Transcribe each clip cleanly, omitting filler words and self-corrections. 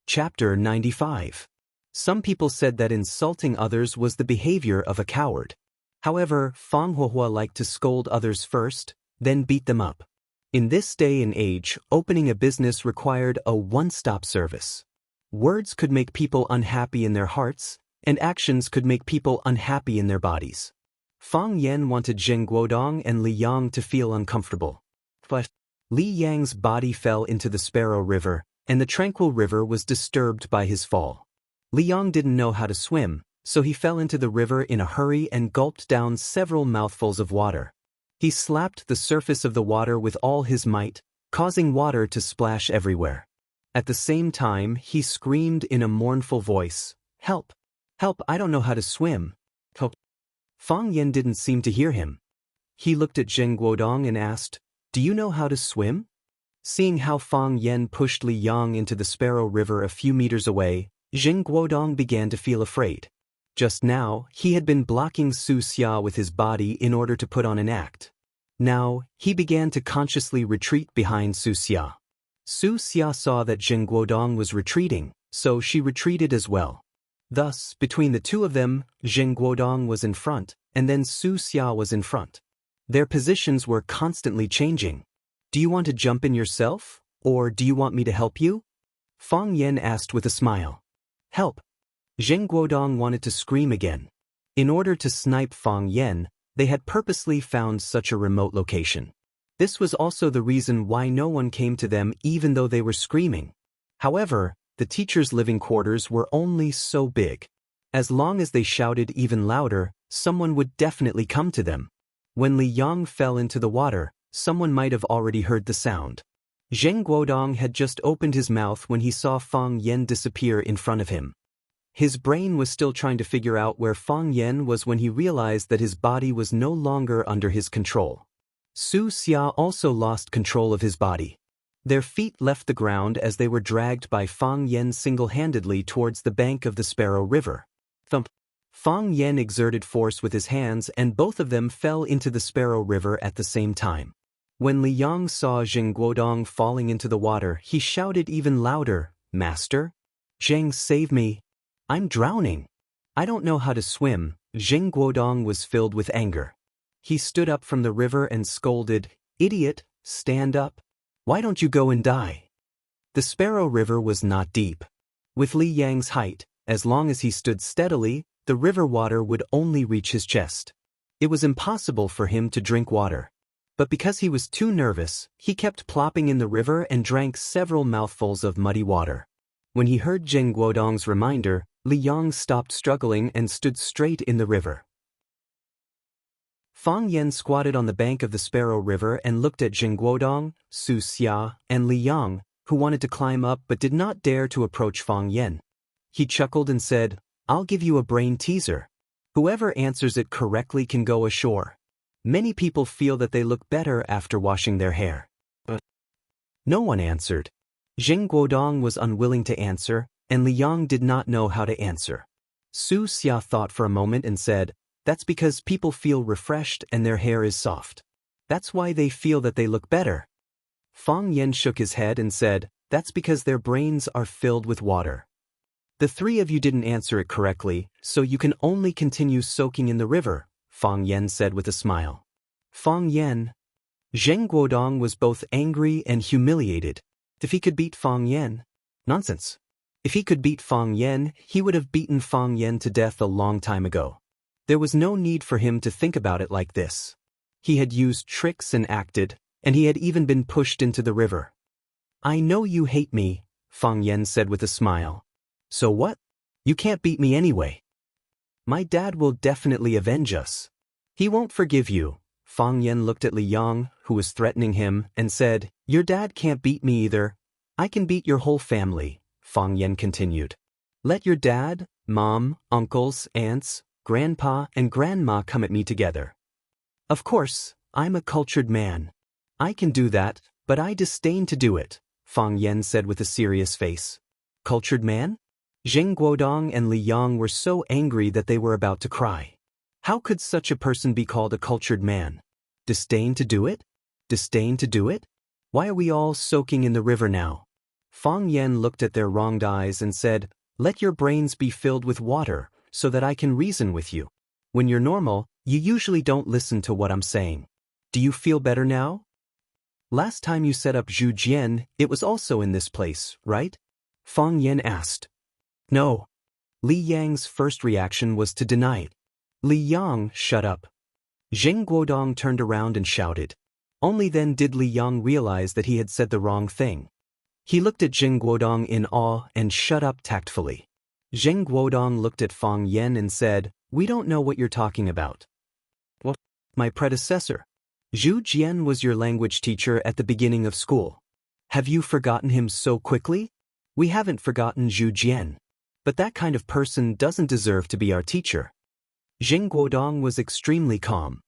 Chapter 95. Some people said that insulting others was the behavior of a coward. However, Fang Huohua liked to scold others first, then beat them up. In this day and age, opening a business required a one-stop service. Words could make people unhappy in their hearts, and actions could make people unhappy in their bodies. Fang Yan wanted Zheng Guodong and Li Yang to feel uncomfortable. But Li Yang's body fell into the Sparrow River, and the tranquil river was disturbed by his fall. Li Yang didn't know how to swim, so he fell into the river in a hurry and gulped down several mouthfuls of water. He slapped the surface of the water with all his might, causing water to splash everywhere. At the same time, he screamed in a mournful voice, "Help! Help, I don't know how to swim." Help. Fang Yan didn't seem to hear him. He looked at Zheng Guodong and asked, "Do you know how to swim?" Seeing how Fang Yan pushed Li Yang into the Sparrow River a few meters away, Zheng Guodong began to feel afraid. Just now, he had been blocking Su Xia with his body in order to put on an act. Now, he began to consciously retreat behind Su Xia. Su Xia saw that Zheng Guodong was retreating, so she retreated as well. Thus, between the two of them, Zheng Guodong was in front, and then Su Xia was in front. Their positions were constantly changing. "Do you want to jump in yourself, or do you want me to help you?" Fang Yan asked with a smile. "Help!" Zheng Guodong wanted to scream again. In order to snipe Fang Yan, they had purposely found such a remote location. This was also the reason why no one came to them even though they were screaming. However, the teachers' living quarters were only so big. As long as they shouted even louder, someone would definitely come to them. When Li Yang fell into the water, someone might have already heard the sound. Zheng Guodong had just opened his mouth when he saw Fang Yan disappear in front of him. His brain was still trying to figure out where Fang Yan was when he realized that his body was no longer under his control. Su Xia also lost control of his body. Their feet left the ground as they were dragged by Fang Yan single-handedly towards the bank of the Sparrow River. Thump! Fang Yan exerted force with his hands and both of them fell into the Sparrow River at the same time. When Li Yang saw Zheng Guodong falling into the water, he shouted even louder, "Master? Zheng, save me! I'm drowning! I don't know how to swim." Zheng Guodong was filled with anger. He stood up from the river and scolded, "Idiot, stand up! Why don't you go and die?" The Sparrow River was not deep. With Li Yang's height, as long as he stood steadily, the river water would only reach his chest. It was impossible for him to drink water. But because he was too nervous, he kept plopping in the river and drank several mouthfuls of muddy water. When he heard Zheng Guodong's reminder, Li Yang stopped struggling and stood straight in the river. Fang Yan squatted on the bank of the Sparrow River and looked at Zheng Guodong, Su Xia, and Li Yang, who wanted to climb up but did not dare to approach Fang Yan. He chuckled and said, "I'll give you a brain teaser. Whoever answers it correctly can go ashore." Many people feel that they look better after washing their hair. But no one answered. Zheng Guodong was unwilling to answer, and Li Yang did not know how to answer. Su Xia thought for a moment and said, "That's because people feel refreshed and their hair is soft. That's why they feel that they look better." Fang Yan shook his head and said, "That's because their brains are filled with water." "The three of you didn't answer it correctly, so you can only continue soaking in the river," Fang Yan said with a smile. Fang Yan. Zheng Guodong was both angry and humiliated. If he could beat Fang Yan? Nonsense. If he could beat Fang Yan, he would have beaten Fang Yan to death a long time ago. There was no need for him to think about it like this. He had used tricks and acted, and he had even been pushed into the river. "I know you hate me," Fang Yan said with a smile. "So what? You can't beat me anyway. My dad will definitely avenge us. He won't forgive you." Fang Yan looked at Li Yang, who was threatening him, and said, "Your dad can't beat me either. I can beat your whole family," Fang Yan continued. "Let your dad, mom, uncles, aunts, grandpa, and grandma come at me together. Of course, I'm a cultured man. I can do that, but I disdain to do it," Fang Yan said with a serious face. Cultured man? Zheng Guodong and Li Yang were so angry that they were about to cry. How could such a person be called a cultured man? Disdain to do it? Disdain to do it? Why are we all soaking in the river now? Fang Yen looked at their wronged eyes and said, "Let your brains be filled with water, so that I can reason with you. When you're normal, you usually don't listen to what I'm saying. Do you feel better now? Last time you set up Zhu Jian, it was also in this place, right?" Fang Yen asked. "No." Li Yang's first reaction was to deny it. "Li Yang, shut up." Zheng Guodong turned around and shouted. Only then did Li Yang realize that he had said the wrong thing. He looked at Zheng Guodong in awe and shut up tactfully. Zheng Guodong looked at Fang Yen and said, "We don't know what you're talking about." "What? My predecessor. Zhu Jian was your language teacher at the beginning of school. Have you forgotten him so quickly?" "We haven't forgotten Zhu Jian. But that kind of person doesn't deserve to be our teacher." Zheng Guodong was extremely calm.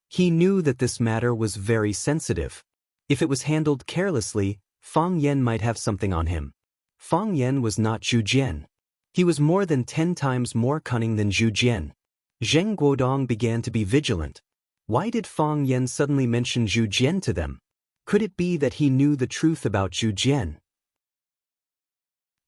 He knew that this matter was very sensitive. If it was handled carelessly, Fang Yen might have something on him. Fang Yen was not Zhu Jian. He was more than 10 times more cunning than Zhu Jian. Zheng Guodong began to be vigilant. Why did Fang Yen suddenly mention Zhu Jian to them? Could it be that he knew the truth about Zhu Jian?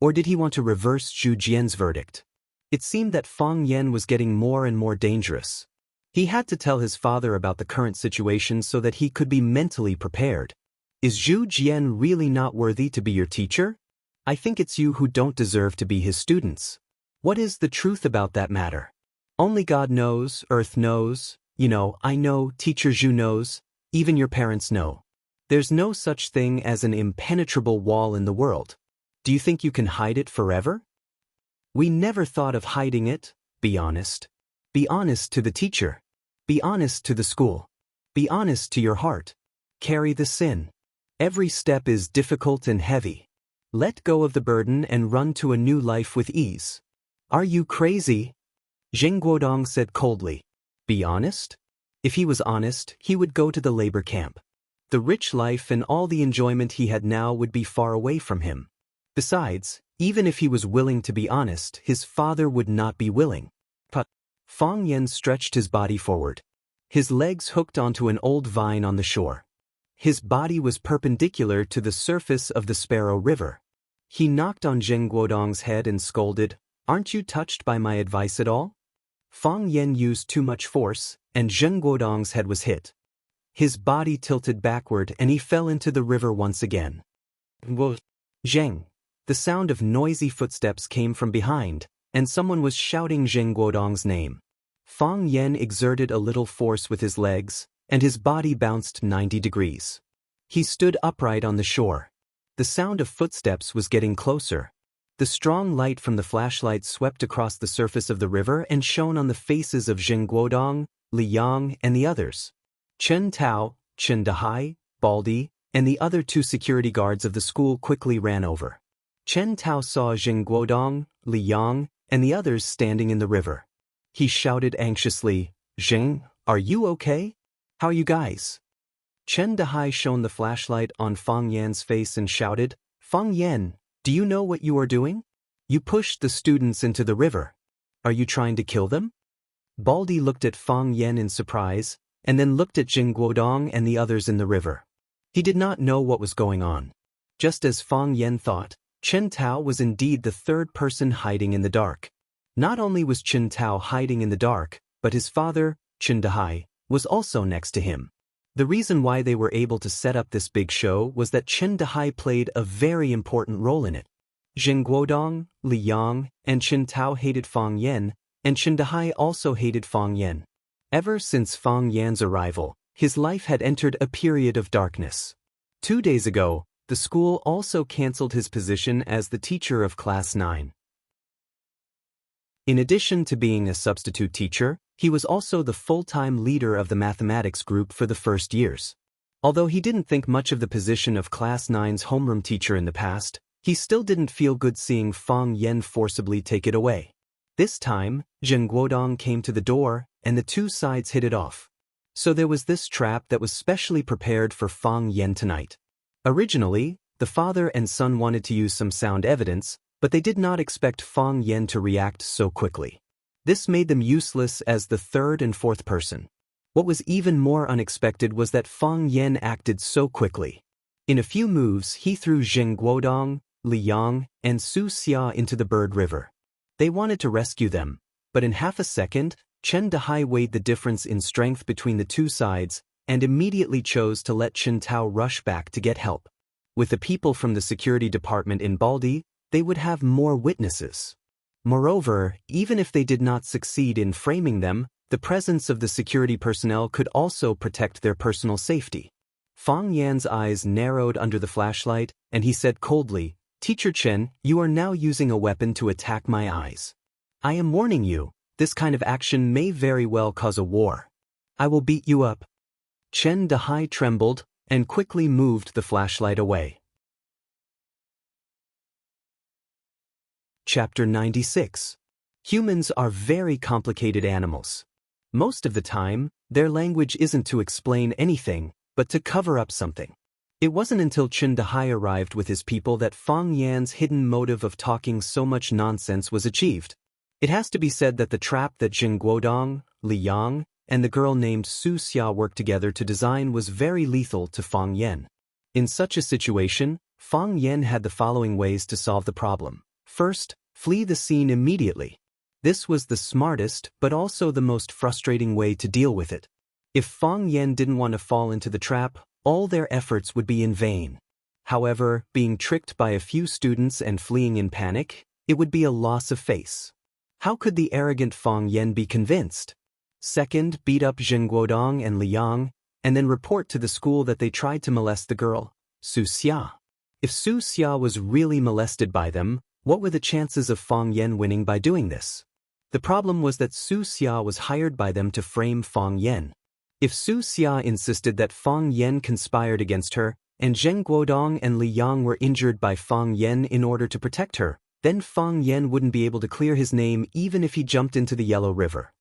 Or did he want to reverse Zhu Jian's verdict? It seemed that Fang Yen was getting more and more dangerous. He had to tell his father about the current situation so that he could be mentally prepared. Is Zhu Jian really not worthy to be your teacher? I think it's you who don't deserve to be his students. What is the truth about that matter? Only God knows, Earth knows, I know, Teacher Zhu knows, even your parents know. There's no such thing as an impenetrable wall in the world. Do you think you can hide it forever? We never thought of hiding it. Be honest. Be honest to the teacher. Be honest to the school. Be honest to your heart. Carry the sin. Every step is difficult and heavy. Let go of the burden and run to a new life with ease. Are you crazy? Zheng Guodong said coldly. Be honest? If he was honest, he would go to the labor camp. The rich life and all the enjoyment he had now would be far away from him. Besides, even if he was willing to be honest, his father would not be willing. But Fang Yen stretched his body forward. His legs hooked onto an old vine on the shore. His body was perpendicular to the surface of the Sparrow River. He knocked on Zheng Guodong's head and scolded, "Aren't you touched by my advice at all?" Fang Yen used too much force, and Zheng Guodong's head was hit. His body tilted backward and he fell into the river once again. Whoa! Zheng! The sound of noisy footsteps came from behind, and someone was shouting Zheng Guodong's name. Fang Yen exerted a little force with his legs, and his body bounced 90 degrees. He stood upright on the shore. The sound of footsteps was getting closer. The strong light from the flashlight swept across the surface of the river and shone on the faces of Zheng Guodong, Li Yang, and the others. Chen Tao, Chen Dahai, Baldi, and the other 2 security guards of the school quickly ran over. Chen Tao saw Zheng Guodong, Li Yang, and the others standing in the river. He shouted anxiously, "Zheng, are you okay? How are you guys?" Chen Dahai shone the flashlight on Fang Yan's face and shouted, "Fang Yan, do you know what you are doing? You pushed the students into the river. Are you trying to kill them?" Baldi looked at Fang Yan in surprise, and then looked at Zheng Guodong and the others in the river. He did not know what was going on. Just as Fang Yan thought, Chen Tao was indeed the third person hiding in the dark. Not only was Chen Tao hiding in the dark, but his father, Chen Dahai, was also next to him. The reason why they were able to set up this big show was that Chen Dahai played a very important role in it. Zheng Guodong, Li Yang, and Chen Tao hated Fang Yan, and Chen Dahai also hated Fang Yan. Ever since Fang Yan's arrival, his life had entered a period of darkness. 2 days ago, the school also cancelled his position as the teacher of Class 9. In addition to being a substitute teacher, he was also the full-time leader of the mathematics group for the first years. Although he didn't think much of the position of Class 9's homeroom teacher in the past, he still didn't feel good seeing Fang Yan forcibly take it away. This time, Zheng Guodong came to the door, and the 2 sides hit it off. So there was this trap that was specially prepared for Fang Yan tonight. Originally, the father and son wanted to use some sound evidence, but they did not expect Fang Yan to react so quickly. This made them useless as the third and fourth person. What was even more unexpected was that Fang Yan acted so quickly. In a few moves, he threw Zheng Guodong, Liang, and Xianxia into the Bird River. They wanted to rescue them, but in half a second, Chen Dahai weighed the difference in strength between the two sides and immediately chose to let Chen Tao rush back to get help. With the people from the security department in Baldi, they would have more witnesses. Moreover, even if they did not succeed in framing them, the presence of the security personnel could also protect their personal safety. Fang Yan's eyes narrowed under the flashlight, and he said coldly, "Teacher Chen, you are now using a weapon to attack my eyes. I am warning you, this kind of action may very well cause a war. I will beat you up." Chen Dahai trembled and quickly moved the flashlight away. Chapter 96. Humans are very complicated animals. Most of the time, their language isn't to explain anything, but to cover up something. It wasn't until Chen Dahai arrived with his people that Fang Yan's hidden motive of talking so much nonsense was achieved. It has to be said that the trap that Jing Guodong, Li Yang, and the girl named Su Xia worked together to design was very lethal to Fang Yan. In such a situation, Fang Yan had the following ways to solve the problem. First, flee the scene immediately. This was the smartest but also the most frustrating way to deal with it. If Fang Yan didn't want to fall into the trap, all their efforts would be in vain. However, being tricked by a few students and fleeing in panic, it would be a loss of face. How could the arrogant Fang Yan be convinced? Second, beat up Jing Guodong and Liang, and then report to the school that they tried to molest the girl, Su Xia. If Su Xia was really molested by them, what were the chances of Fang Yan winning by doing this? The problem was that Su Xia was hired by them to frame Fang Yan. If Su Xia insisted that Fang Yan conspired against her, and Zheng Guodong and Li Yang were injured by Fang Yan in order to protect her, then Fang Yan wouldn't be able to clear his name even if he jumped into the Yellow River.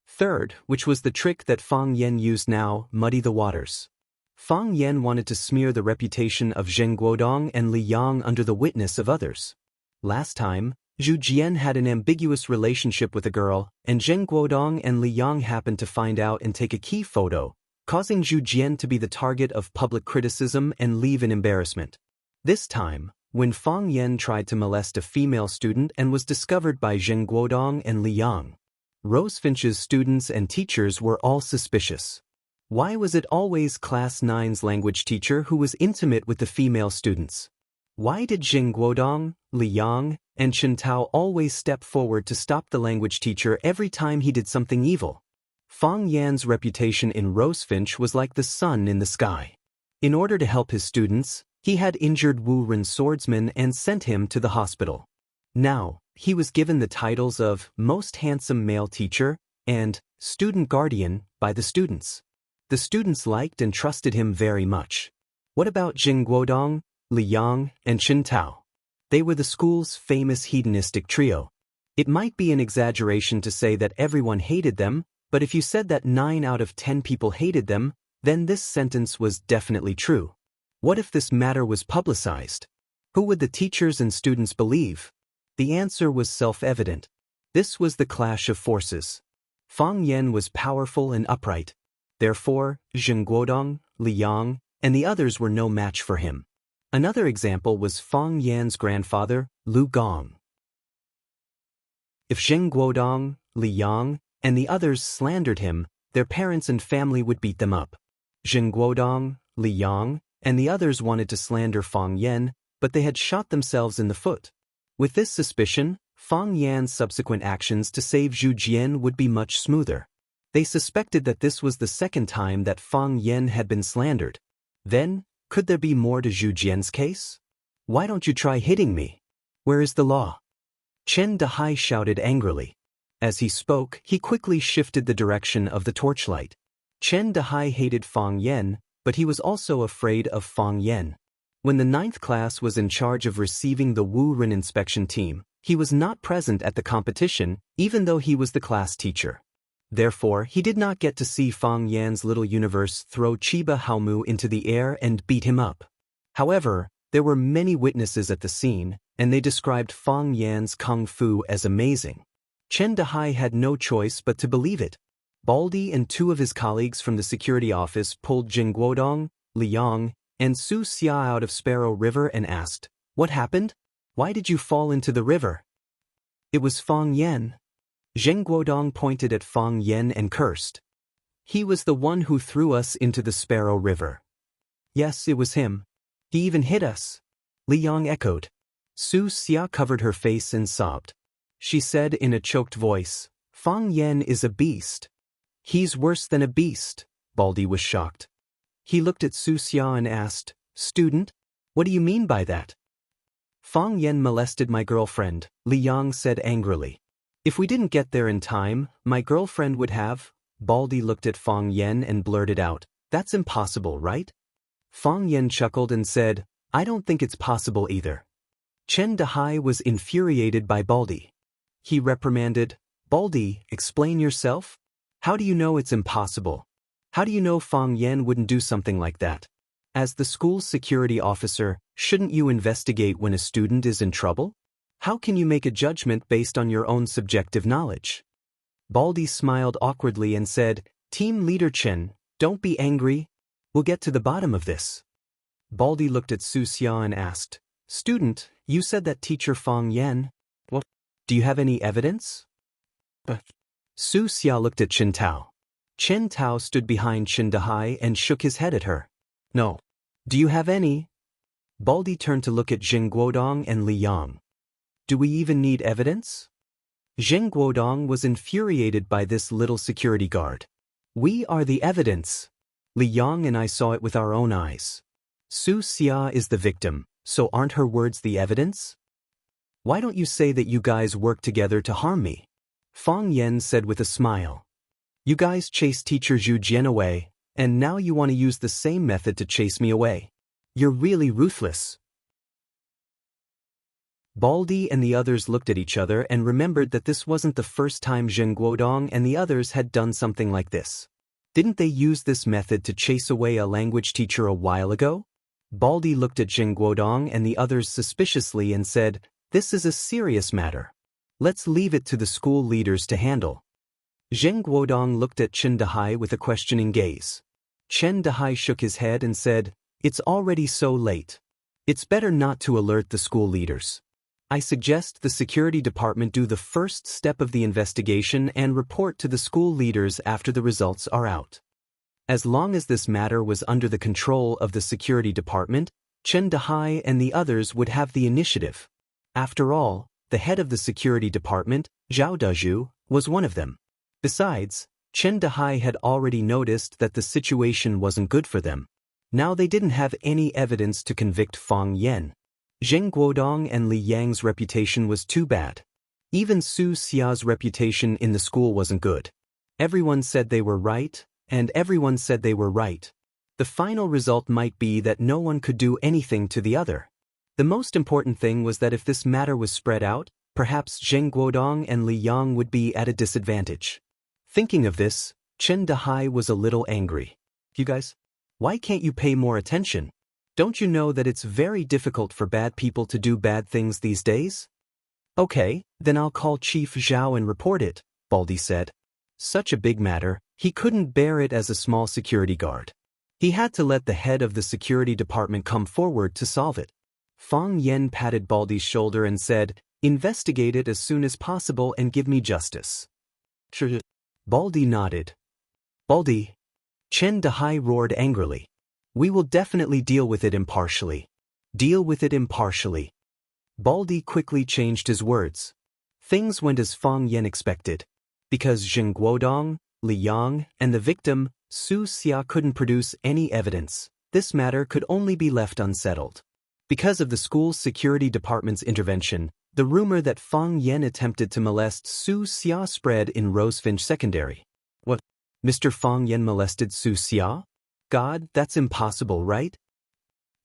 Third, which was the trick that Fang Yan used now, muddy the waters. Fang Yan wanted to smear the reputation of Zheng Guodong and Li Yang under the witness of others. Last time, Zhu Jian had an ambiguous relationship with a girl, and Zheng Guodong and Li Yang happened to find out and take a key photo, causing Zhu Jian to be the target of public criticism and leave in embarrassment. This time, when Fang Yan tried to molest a female student and was discovered by Zheng Guodong and Li Yang, Rosefinch's students and teachers were all suspicious. Why was it always Class 9's language teacher who was intimate with the female students? Why did Zheng Guodong, Li Yang, and Chen Tao always step forward to stop the language teacher every time he did something evil? Fang Yan's reputation in Rosefinch was like the sun in the sky. In order to help his students, he had injured Wu Ren's swordsman and sent him to the hospital. Now, he was given the titles of Most Handsome Male Teacher and Student Guardian by the students. The students liked and trusted him very much. What about Jing Guodong, Li Yang, and Chen Tao? They were the school's famous hedonistic trio. It might be an exaggeration to say that everyone hated them, but if you said that 9 out of 10 people hated them, then this sentence was definitely true. What if this matter was publicized? Who would the teachers and students believe? The answer was self-evident. This was the clash of forces. Fang Yan was powerful and upright. Therefore, Zheng Guodong, Li Yang, and the others were no match for him. Another example was Fang Yan's grandfather, Lu Gong. If Zheng Guodong, Li Yang, and the others slandered him, their parents and family would beat them up. Zheng Guodong, Li Yang, and the others wanted to slander Fang Yan, but they had shot themselves in the foot. With this suspicion, Fang Yan's subsequent actions to save Zhu Jian would be much smoother. They suspected that this was the second time that Fang Yan had been slandered. Then, could there be more to Zhu Jian's case? Why don't you try hitting me? Where is the law? Chen Dahai shouted angrily. As he spoke, he quickly shifted the direction of the torchlight. Chen Dahai hated Fang Yan, but he was also afraid of Fang Yan. When the 9th class was in charge of receiving the Wu Ren inspection team, he was not present at the competition, even though he was the class teacher. Therefore, he did not get to see Fang Yan's little universe throw Chiba Haomu into the air and beat him up. However, there were many witnesses at the scene, and they described Fang Yan's kung fu as amazing. Chen Dahai had no choice but to believe it. Baldi and 2 of his colleagues from the security office pulled Jing Guodong, Li Yang, and Su Xia out of Sparrow River and asked, "What happened?" Why did you fall into the river? It was Fang Yan. Zheng Guodong pointed at Fang Yan and cursed. He was the one who threw us into the Sparrow River. Yes, it was him. He even hit us. Li Yang echoed. Su Xia covered her face and sobbed. She said in a choked voice, Fang Yan is a beast. He's worse than a beast. Baldy was shocked. He looked at Su Xia and asked, Student, what do you mean by that? Fang Yan molested my girlfriend, Li Yang said angrily. If we didn't get there in time, my girlfriend would have. Baldy looked at Fang Yan and blurted out, That's impossible, right? Fang Yan chuckled and said, I don't think it's possible either. Chen Dehai was infuriated by Baldy. He reprimanded, Baldy, explain yourself? How do you know it's impossible? How do you know Fang Yan wouldn't do something like that? As the school's security officer, shouldn't you investigate when a student is in trouble? How can you make a judgment based on your own subjective knowledge? Baldy smiled awkwardly and said, Team Leader Chen, don't be angry. We'll get to the bottom of this. Baldy looked at Su Xia and asked, Student, you said that teacher Fang Yan. What? Do you have any evidence? Su Xia looked at Chen Tao. Chen Tao stood behind Chen Dehai and shook his head at her. No. Do you have any? Baldy turned to look at Zheng Guodong and Li Yang. Do we even need evidence? Zheng Guodong was infuriated by this little security guard. We are the evidence. Li Yang and I saw it with our own eyes. Su Xia is the victim, so aren't her words the evidence? Why don't you say that you guys work together to harm me? Fang Yan said with a smile. You guys chased teacher Zhu Jian away, and now you want to use the same method to chase me away. You're really ruthless. Baldy and the others looked at each other and remembered that this wasn't the first time Zheng Guodong and the others had done something like this. Didn't they use this method to chase away a language teacher a while ago? Baldy looked at Zheng Guodong and the others suspiciously and said, This is a serious matter. Let's leave it to the school leaders to handle. Zheng Guodong looked at Chen Dehai with a questioning gaze. Chen Dehai shook his head and said, It's already so late. It's better not to alert the school leaders. I suggest the security department do the first step of the investigation and report to the school leaders after the results are out. As long as this matter was under the control of the security department, Chen Dehai and the others would have the initiative. After all, the head of the security department, Zhao Dezhu, was one of them. Besides, Chen Dehai had already noticed that the situation wasn't good for them. Now they didn't have any evidence to convict Fang Yan. Zheng Guodong and Li Yang's reputation was too bad. Even Su Xia's reputation in the school wasn't good. Everyone said they were right, and everyone said they were right. The final result might be that no one could do anything to the other. The most important thing was that if this matter was spread out, perhaps Zheng Guodong and Li Yang would be at a disadvantage. Thinking of this, Chen Dehai was a little angry. You guys, why can't you pay more attention? Don't you know that it's very difficult for bad people to do bad things these days? Okay, then I'll call Chief Zhao and report it, Baldy said. Such a big matter, he couldn't bear it as a small security guard. He had to let the head of the security department come forward to solve it. Fang Yan patted Baldy's shoulder and said, Investigate it as soon as possible and give me justice. Sure. Baldy nodded. Baldy. Chen Dehai roared angrily. We will definitely deal with it impartially. Deal with it impartially. Baldy quickly changed his words. Things went as Fang Yan expected. Because Zheng Guodong, Li Yang, and the victim, Su Xia couldn't produce any evidence, this matter could only be left unsettled. Because of the school's security department's intervention, the rumor that Fang Yan attempted to molest Su Xia spread in Rosefinch Secondary. What? Mr. Fang Yan molested Su Xia? God, that's impossible, right?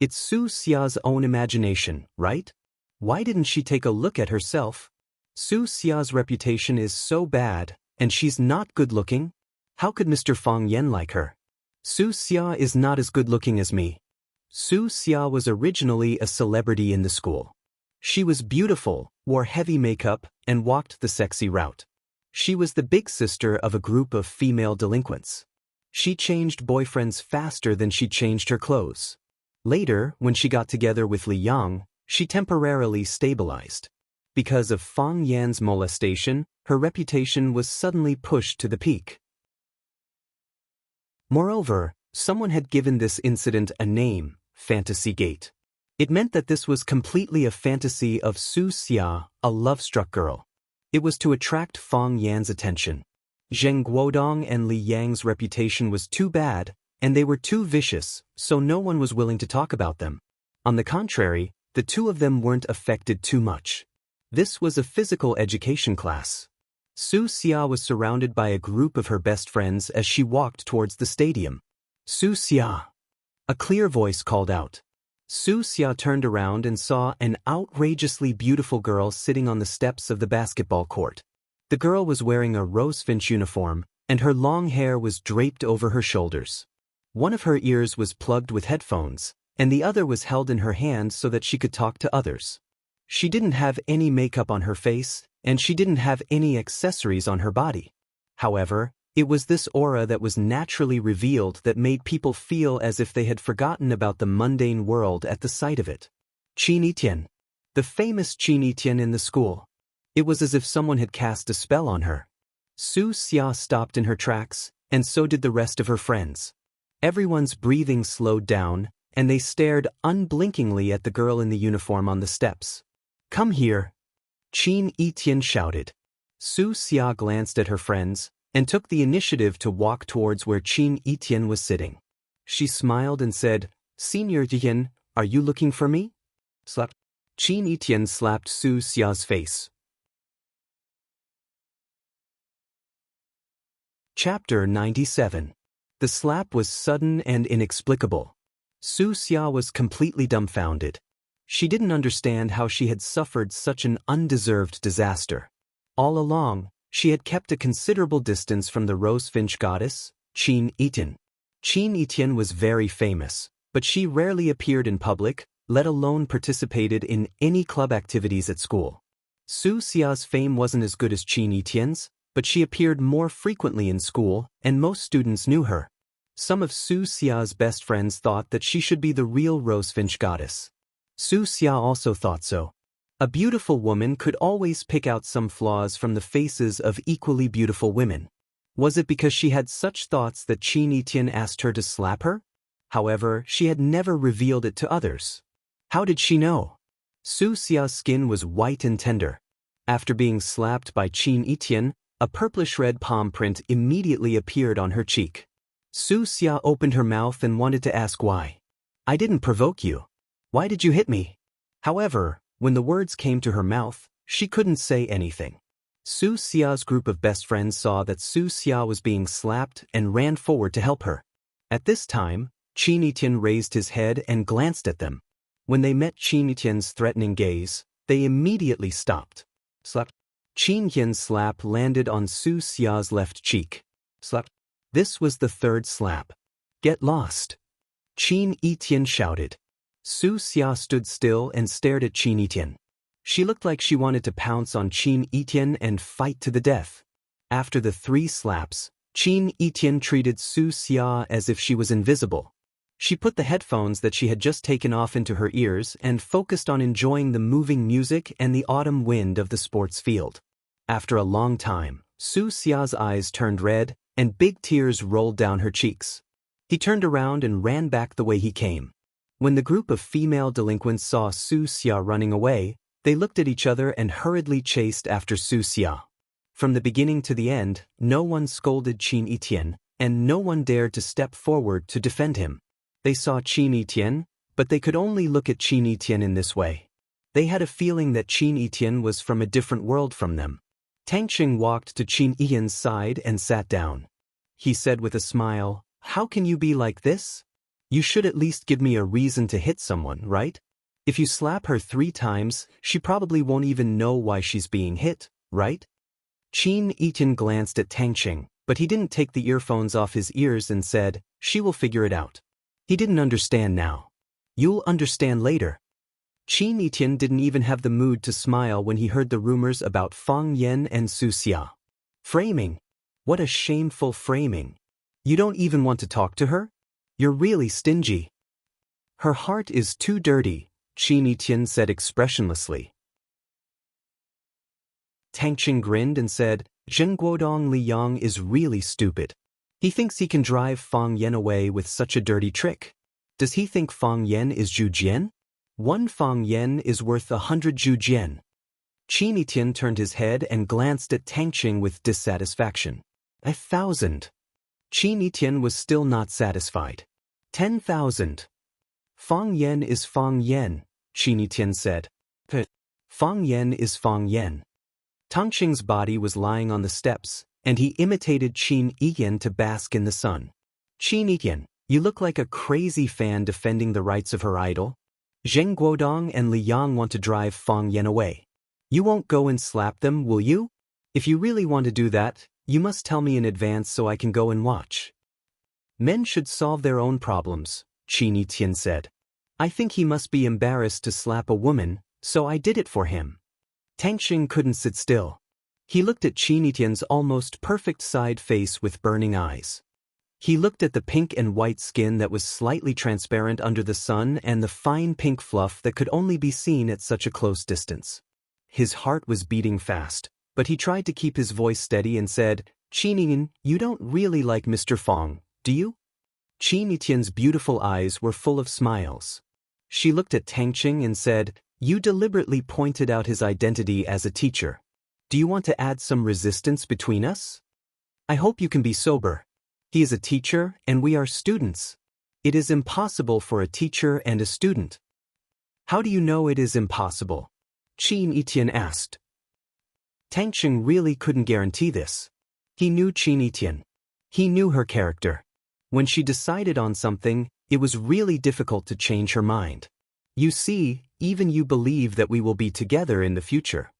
It's Su Xia's own imagination, right? Why didn't she take a look at herself? Su Xia's reputation is so bad, and she's not good-looking. How could Mr. Fang Yan like her? Su Xia is not as good-looking as me. Su Xia was originally a celebrity in the school. She was beautiful, wore heavy makeup, and walked the sexy route. She was the big sister of a group of female delinquents. She changed boyfriends faster than she changed her clothes. Later, when she got together with Li Yang, She temporarily stabilized. Because of Fang Yan's molestation, her reputation was suddenly pushed to the peak. Moreover, someone had given this incident a name, Fantasy Gate. It meant that this was completely a fantasy of Su Xia, a love-struck girl. It was to attract Fang Yan's attention. Zheng Guodong and Li Yang's reputation was too bad, and they were too vicious, so no one was willing to talk about them. On the contrary, the two of them weren't affected too much. This was a physical education class. Su Xia was surrounded by a group of her best friends as she walked towards the stadium. Su Xia. A clear voice called out. Su Xia turned around and saw an outrageously beautiful girl sitting on the steps of the basketball court. The girl was wearing a rosefinch uniform, and her long hair was draped over her shoulders. One of her ears was plugged with headphones, and the other was held in her hand so that she could talk to others. She didn't have any makeup on her face, and she didn't have any accessories on her body. However, it was this aura that was naturally revealed that made people feel as if they had forgotten about the mundane world at the sight of it. Qin Yitian. The famous Qin Yitian in the school. It was as if someone had cast a spell on her. Su Xia stopped in her tracks, and so did the rest of her friends. Everyone's breathing slowed down, and they stared unblinkingly at the girl in the uniform on the steps. "Come here!" Qin Yitian shouted. Su Xia glanced at her friends, and took the initiative to walk towards where Qin Yitian was sitting. She smiled and said, "Senior Yitian, are you looking for me?" Slap. Qin Yitian slapped Su Xia's face. Chapter 97. The slap was sudden and inexplicable. Su Xia was completely dumbfounded. She didn't understand how she had suffered such an undeserved disaster. All along, she had kept a considerable distance from the rosefinch goddess, Qin Yitian. Qin Yitian was very famous, but she rarely appeared in public, let alone participated in any club activities at school. Su Xia's fame wasn't as good as Qin Yitian's, but she appeared more frequently in school, and most students knew her. Some of Su Xia's best friends thought that she should be the real rosefinch goddess. Su Xia also thought so. A beautiful woman could always pick out some flaws from the faces of equally beautiful women. Was it because she had such thoughts that Qin Yitian asked her to slap her? However, she had never revealed it to others. How did she know? Su Xia's skin was white and tender. After being slapped by Qin Yitian, a purplish-red palm print immediately appeared on her cheek. Su Xia opened her mouth and wanted to ask why. "I didn't provoke you. Why did you hit me?" However, when the words came to her mouth, she couldn't say anything. Su Xia's group of best friends saw that Su Xia was being slapped and ran forward to help her. At this time, Qin Yitian raised his head and glanced at them. When they met Qin Yitian's threatening gaze, they immediately stopped. Slap. Qin Yitian's slap landed on Su Xia's left cheek. Slap. This was the third slap. "Get lost!" Qin Yitian shouted. Su Xia stood still and stared at Qin Yitian. She looked like she wanted to pounce on Qin Yitian and fight to the death. After the 3 slaps, Qin Yitian treated Su Xia as if she was invisible. She put the headphones that she had just taken off into her ears and focused on enjoying the moving music and the autumn wind of the sports field. After a long time, Su Xia's eyes turned red, and big tears rolled down her cheeks. He turned around and ran back the way he came. When the group of female delinquents saw Su Xia running away, they looked at each other and hurriedly chased after Su Xia. From the beginning to the end, no one scolded Qin Yitian, and no one dared to step forward to defend him. They saw Qin Yitian, but they could only look at Qin Yitian in this way. They had a feeling that Qin Yitian was from a different world from them. Tangqing walked to Qin Yitian's side and sat down. He said with a smile, "How can you be like this? You should at least give me a reason to hit someone, right? If you slap her 3 times, she probably won't even know why she's being hit, right?" Qin Yitian glanced at Tangqing, but he didn't take the earphones off his ears and said, "She will figure it out." He didn't understand now. "You'll understand later." Qin Yitian didn't even have the mood to smile when he heard the rumors about Fang Yan and Su Xia. Framing. What a shameful framing. You don't even want to talk to her? You're really stingy. Her heart is too dirty, Qin Yitian said expressionlessly. Tangqing grinned and said, Zheng Guodong Liyang is really stupid. He thinks he can drive Fang Yan away with such a dirty trick. Does he think Fang Yan is Zhu Jian? 1 Fang Yan is worth 100 Zhu Jian. Qin Yitian turned his head and glanced at Tangqing with dissatisfaction. 1,000. Qin Yitian was still not satisfied. 10,000. Fang Yan is Fang Yan, Qin Yitian said. Fang Yan is Fang Yan. Tangqing's body was lying on the steps, and he imitated Qin Yitian to bask in the sun. Qin Yitian, you look like a crazy fan defending the rights of her idol. Zheng Guodong and Liyang want to drive Fang Yan away. You won't go and slap them, will you? If you really want to do that, you must tell me in advance so I can go and watch. Men should solve their own problems, Qin Yitian said. I think he must be embarrassed to slap a woman, so I did it for him. Tangqing couldn't sit still. He looked at Qin Yitian's almost perfect side face with burning eyes. He looked at the pink and white skin that was slightly transparent under the sun and the fine pink fluff that could only be seen at such a close distance. His heart was beating fast, but he tried to keep his voice steady and said, Qin Yitian, you don't really like Mr. Fang, do you? Qin Yitian's beautiful eyes were full of smiles. She looked at Tangqing and said, You deliberately pointed out his identity as a teacher. Do you want to add some resistance between us? I hope you can be sober. He is a teacher and we are students. It is impossible for a teacher and a student. How do you know it is impossible? Qin Yitian asked. Tangqing really couldn't guarantee this. He knew Qin Yitian. He knew her character. When she decided on something, it was really difficult to change her mind. You see, even you believe that we will be together in the future.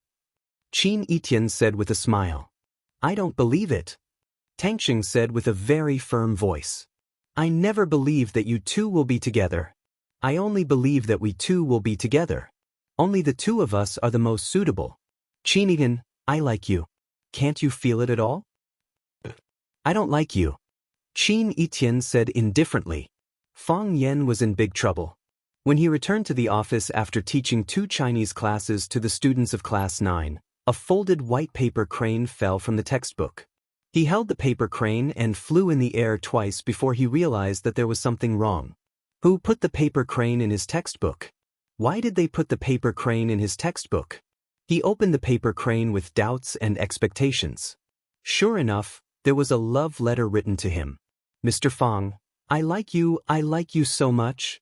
Qin Yitian said with a smile. I don't believe it. Tangqing said with a very firm voice. I never believed that you two will be together. I only believe that we two will be together. Only the two of us are the most suitable. Qin Yitian, I like you. Can't you feel it at all? I don't like you. Qin Yitian said indifferently. Fang Yan was in big trouble. When he returned to the office after teaching 2 Chinese classes to the students of Class 9, a folded white paper crane fell from the textbook. He held the paper crane and flew in the air twice before he realized that there was something wrong. Who put the paper crane in his textbook? Why did they put the paper crane in his textbook? He opened the paper crane with doubts and expectations. Sure enough, there was a love letter written to him. Mr. Fang, I like you so much.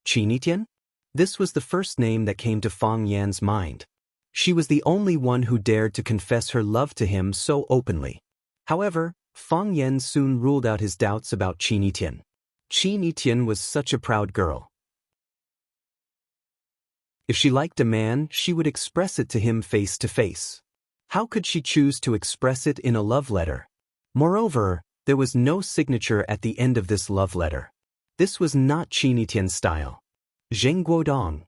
Qin Yitian? This was the first name that came to Fang Yan's mind. She was the only one who dared to confess her love to him so openly. However, Fang Yan soon ruled out his doubts about Qin Yitian. Qin Yitian was such a proud girl. If she liked a man, she would express it to him face to face. How could she choose to express it in a love letter? Moreover, there was no signature at the end of this love letter. This was not Qin Yitian's style. Zheng Guodong.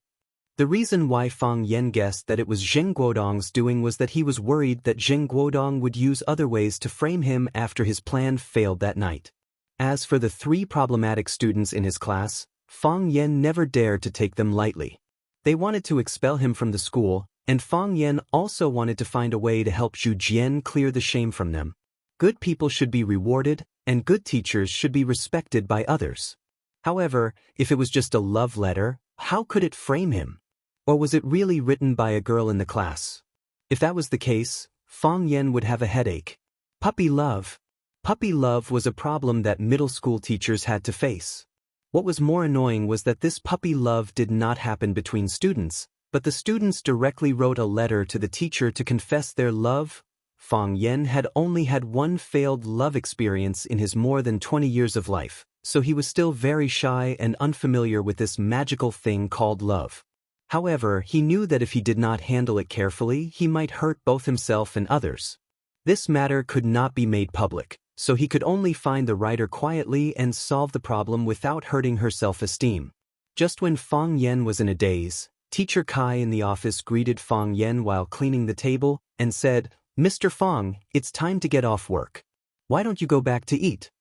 The reason why Fang Yan guessed that it was Zheng Guodong's doing was that he was worried that Zheng Guodong would use other ways to frame him after his plan failed that night. As for the 3 problematic students in his class, Fang Yan never dared to take them lightly. They wanted to expel him from the school, and Fang Yan also wanted to find a way to help Zhu Jian clear the shame from them. Good people should be rewarded, and good teachers should be respected by others. However, if it was just a love letter, how could it frame him? Or was it really written by a girl in the class? If that was the case, Fang Yan would have a headache. Puppy love. Puppy love was a problem that middle school teachers had to face. What was more annoying was that this puppy love did not happen between students, but the students directly wrote a letter to the teacher to confess their love. Fang Yan had only had one failed love experience in his more than 20 years of life, so he was still very shy and unfamiliar with this magical thing called love. However, he knew that if he did not handle it carefully, he might hurt both himself and others. This matter could not be made public, so he could only find the writer quietly and solve the problem without hurting her self-esteem. Just when Fang Yan was in a daze, Teacher Kai in the office greeted Fang Yan while cleaning the table and said, Mr. Fang, it's time to get off work. Why don't you go back to eat?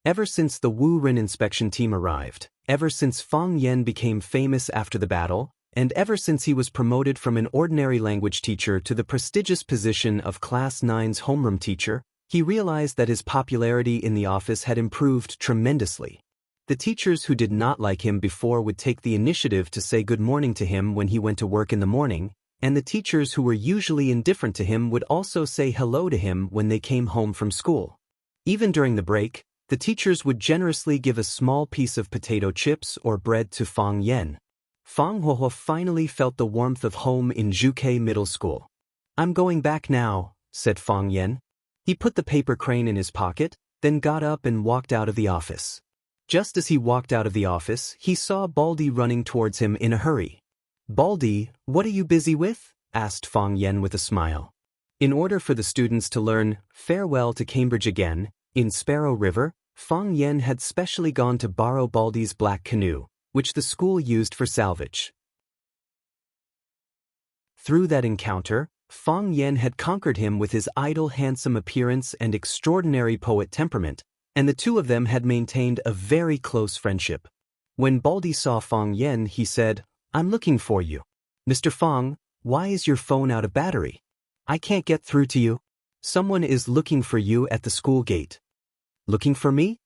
Ever since the Wu Ren inspection team arrived, ever since Fang Yan became famous after the battle, and ever since he was promoted from an ordinary language teacher to the prestigious position of Class 9's homeroom teacher, he realized that his popularity in the office had improved tremendously. The teachers who did not like him before would take the initiative to say good morning to him when he went to work in the morning, and the teachers who were usually indifferent to him would also say hello to him when they came home from school. Even during the break, the teachers would generously give a small piece of potato chips or bread to Fang Yen. Fang Huohuo finally felt the warmth of home in Zhuke Middle School. "I'm going back now," said Fang Yen. He put the paper crane in his pocket, then got up and walked out of the office. Just as he walked out of the office, he saw Baldy running towards him in a hurry. "Baldy, what are you busy with?" asked Fang Yen with a smile. In order for the students to learn "Farewell to Cambridge Again" in Sparrow River, Fang Yen had specially gone to borrow Baldy's black canoe, which the school used for salvage. Through that encounter, Fang Yen had conquered him with his idle handsome appearance and extraordinary poet temperament, and the two of them had maintained a very close friendship. When Baldy saw Fang Yen, he said, "I'm looking for you. Mr. Fang, why is your phone out of battery? I can't get through to you. Someone is looking for you at the school gate." "Looking for me?"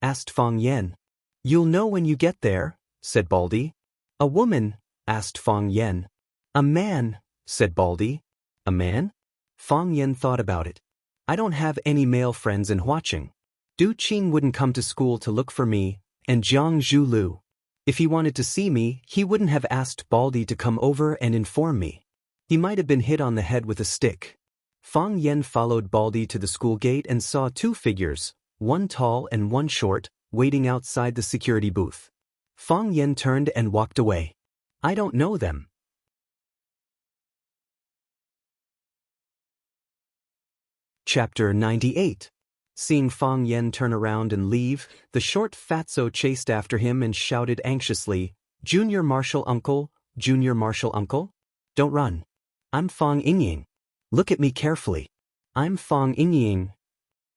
asked Fang Yen. "You'll know when you get there," said Baldy. "A woman?" asked Fang Yen. "A man," said Baldy. "A man?" Fang Yen thought about it. "I don't have any male friends in Huaqing. Du Qing wouldn't come to school to look for me, and Jiang Zhulu. If he wanted to see me, he wouldn't have asked Baldy to come over and inform me. He might have been hit on the head with a stick." Fang Yen followed Baldy to the school gate and saw two figures, one tall and one short, waiting outside the security booth. Fang Yen turned and walked away. "I don't know them." Chapter 98. Seeing Fang Yen turn around and leave, the short fatso chased after him and shouted anxiously, "Junior Marshal Uncle, Junior Marshal Uncle? Don't run. I'm Fang Yingying. Look at me carefully. I'm Fang Yingying."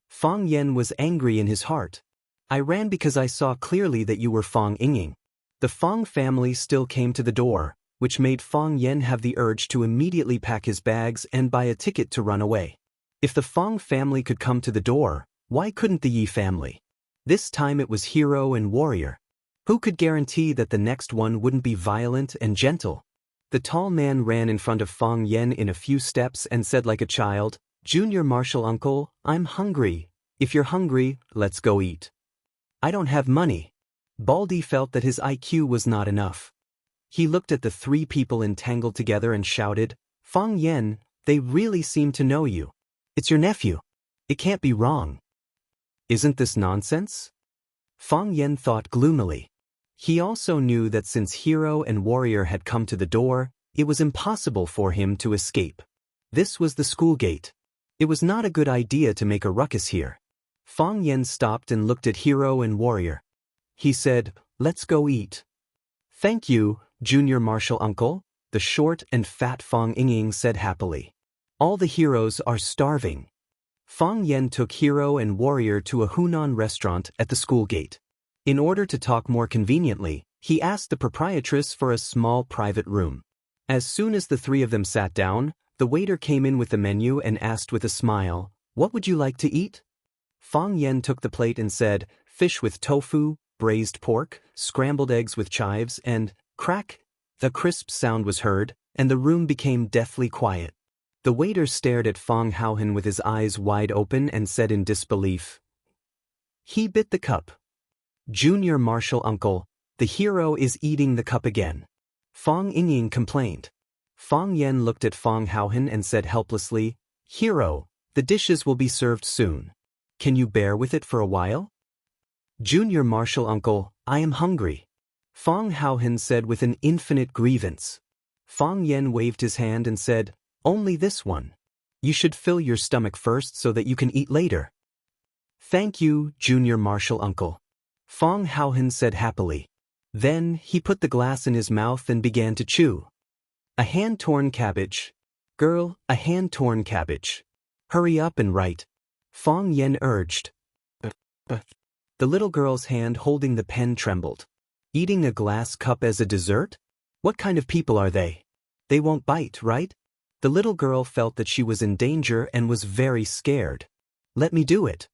Fang Yen was angry in his heart. "I ran because I saw clearly that you were Fang Yingying." The Fang family still came to the door, which made Fang Yen have the urge to immediately pack his bags and buy a ticket to run away. If the Fang family could come to the door, why couldn't the Yi family? This time it was hero and warrior. Who could guarantee that the next one wouldn't be violent and gentle? The tall man ran in front of Fang Yen in a few steps and said like a child, "Junior Marshal Uncle, I'm hungry. If you're hungry, let's go eat." "I don't have money." Baldy felt that his IQ was not enough. He looked at the three people entangled together and shouted, "Fang Yen, they really seem to know you. It's your nephew. It can't be wrong. Isn't this nonsense?" Fang Yen thought gloomily. He also knew that since hero and warrior had come to the door, it was impossible for him to escape. This was the school gate. It was not a good idea to make a ruckus here. Fang Yen stopped and looked at hero and warrior. He said, "Let's go eat." "Thank you, Junior Marshal Uncle," the short and fat Fang Yingying said happily. "All the heroes are starving." Fang Yen took hero and warrior to a Hunan restaurant at the school gate. In order to talk more conveniently, he asked the proprietress for a small private room. As soon as the three of them sat down, the waiter came in with the menu and asked with a smile, "What would you like to eat?" Fang Yen took the plate and said, "Fish with tofu, braised pork, scrambled eggs with chives, and crack." The crisp sound was heard, and the room became deathly quiet. The waiter stared at Fang Haohen with his eyes wide open and said in disbelief, "He bit the cup." "Junior Marshal Uncle, the hero is eating the cup again." Fang Yingying complained. Fang Yen looked at Fang Haohen and said helplessly, "Hero, the dishes will be served soon. Can you bear with it for a while?" "Junior Marshal Uncle, I am hungry," Fang Haohen said with an infinite grievance. Fang Yen waved his hand and said, "Only this one. You should fill your stomach first so that you can eat later." "Thank you, Junior Marshal Uncle," Fang Haohen said happily. Then he put the glass in his mouth and began to chew. "A hand-torn cabbage. Girl, a hand-torn cabbage. Hurry up and write," Fang Yen urged. The little girl's hand holding the pen trembled. "Eating a glass cup as a dessert? What kind of people are they? They won't bite, right? The little girl felt that she was in danger and was very scared. Let me do it,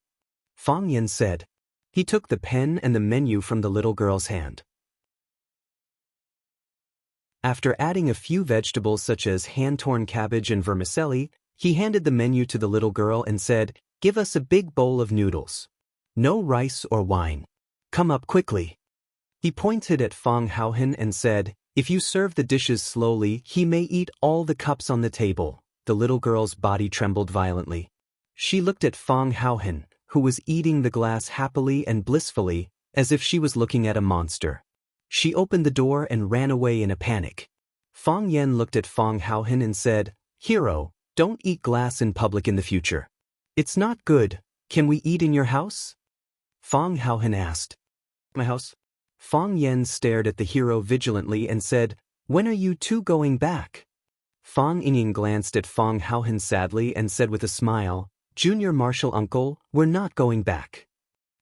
Fang Yan said. He took the pen and the menu from the little girl's hand. After adding a few vegetables such as hand-torn cabbage and vermicelli, he handed the menu to the little girl and said, "Give us a big bowl of noodles. No rice or wine. Come up quickly." He pointed at Fang Haohen and said, "If you serve the dishes slowly, he may eat all the cups on the table." The little girl's body trembled violently. She looked at Fang Haohen, who was eating the glass happily and blissfully, as if she was looking at a monster. She opened the door and ran away in a panic. Fang Yan looked at Fang Haohen and said, "Hero, don't eat glass in public in the future. It's not good. Can we eat in your house?" Fang Haohen asked. "My house?" Fang Yan stared at the hero vigilantly and said, "When are you two going back?" Fang Ying glanced at Fang Haohen sadly and said with a smile, "Junior Martial Uncle, we're not going back."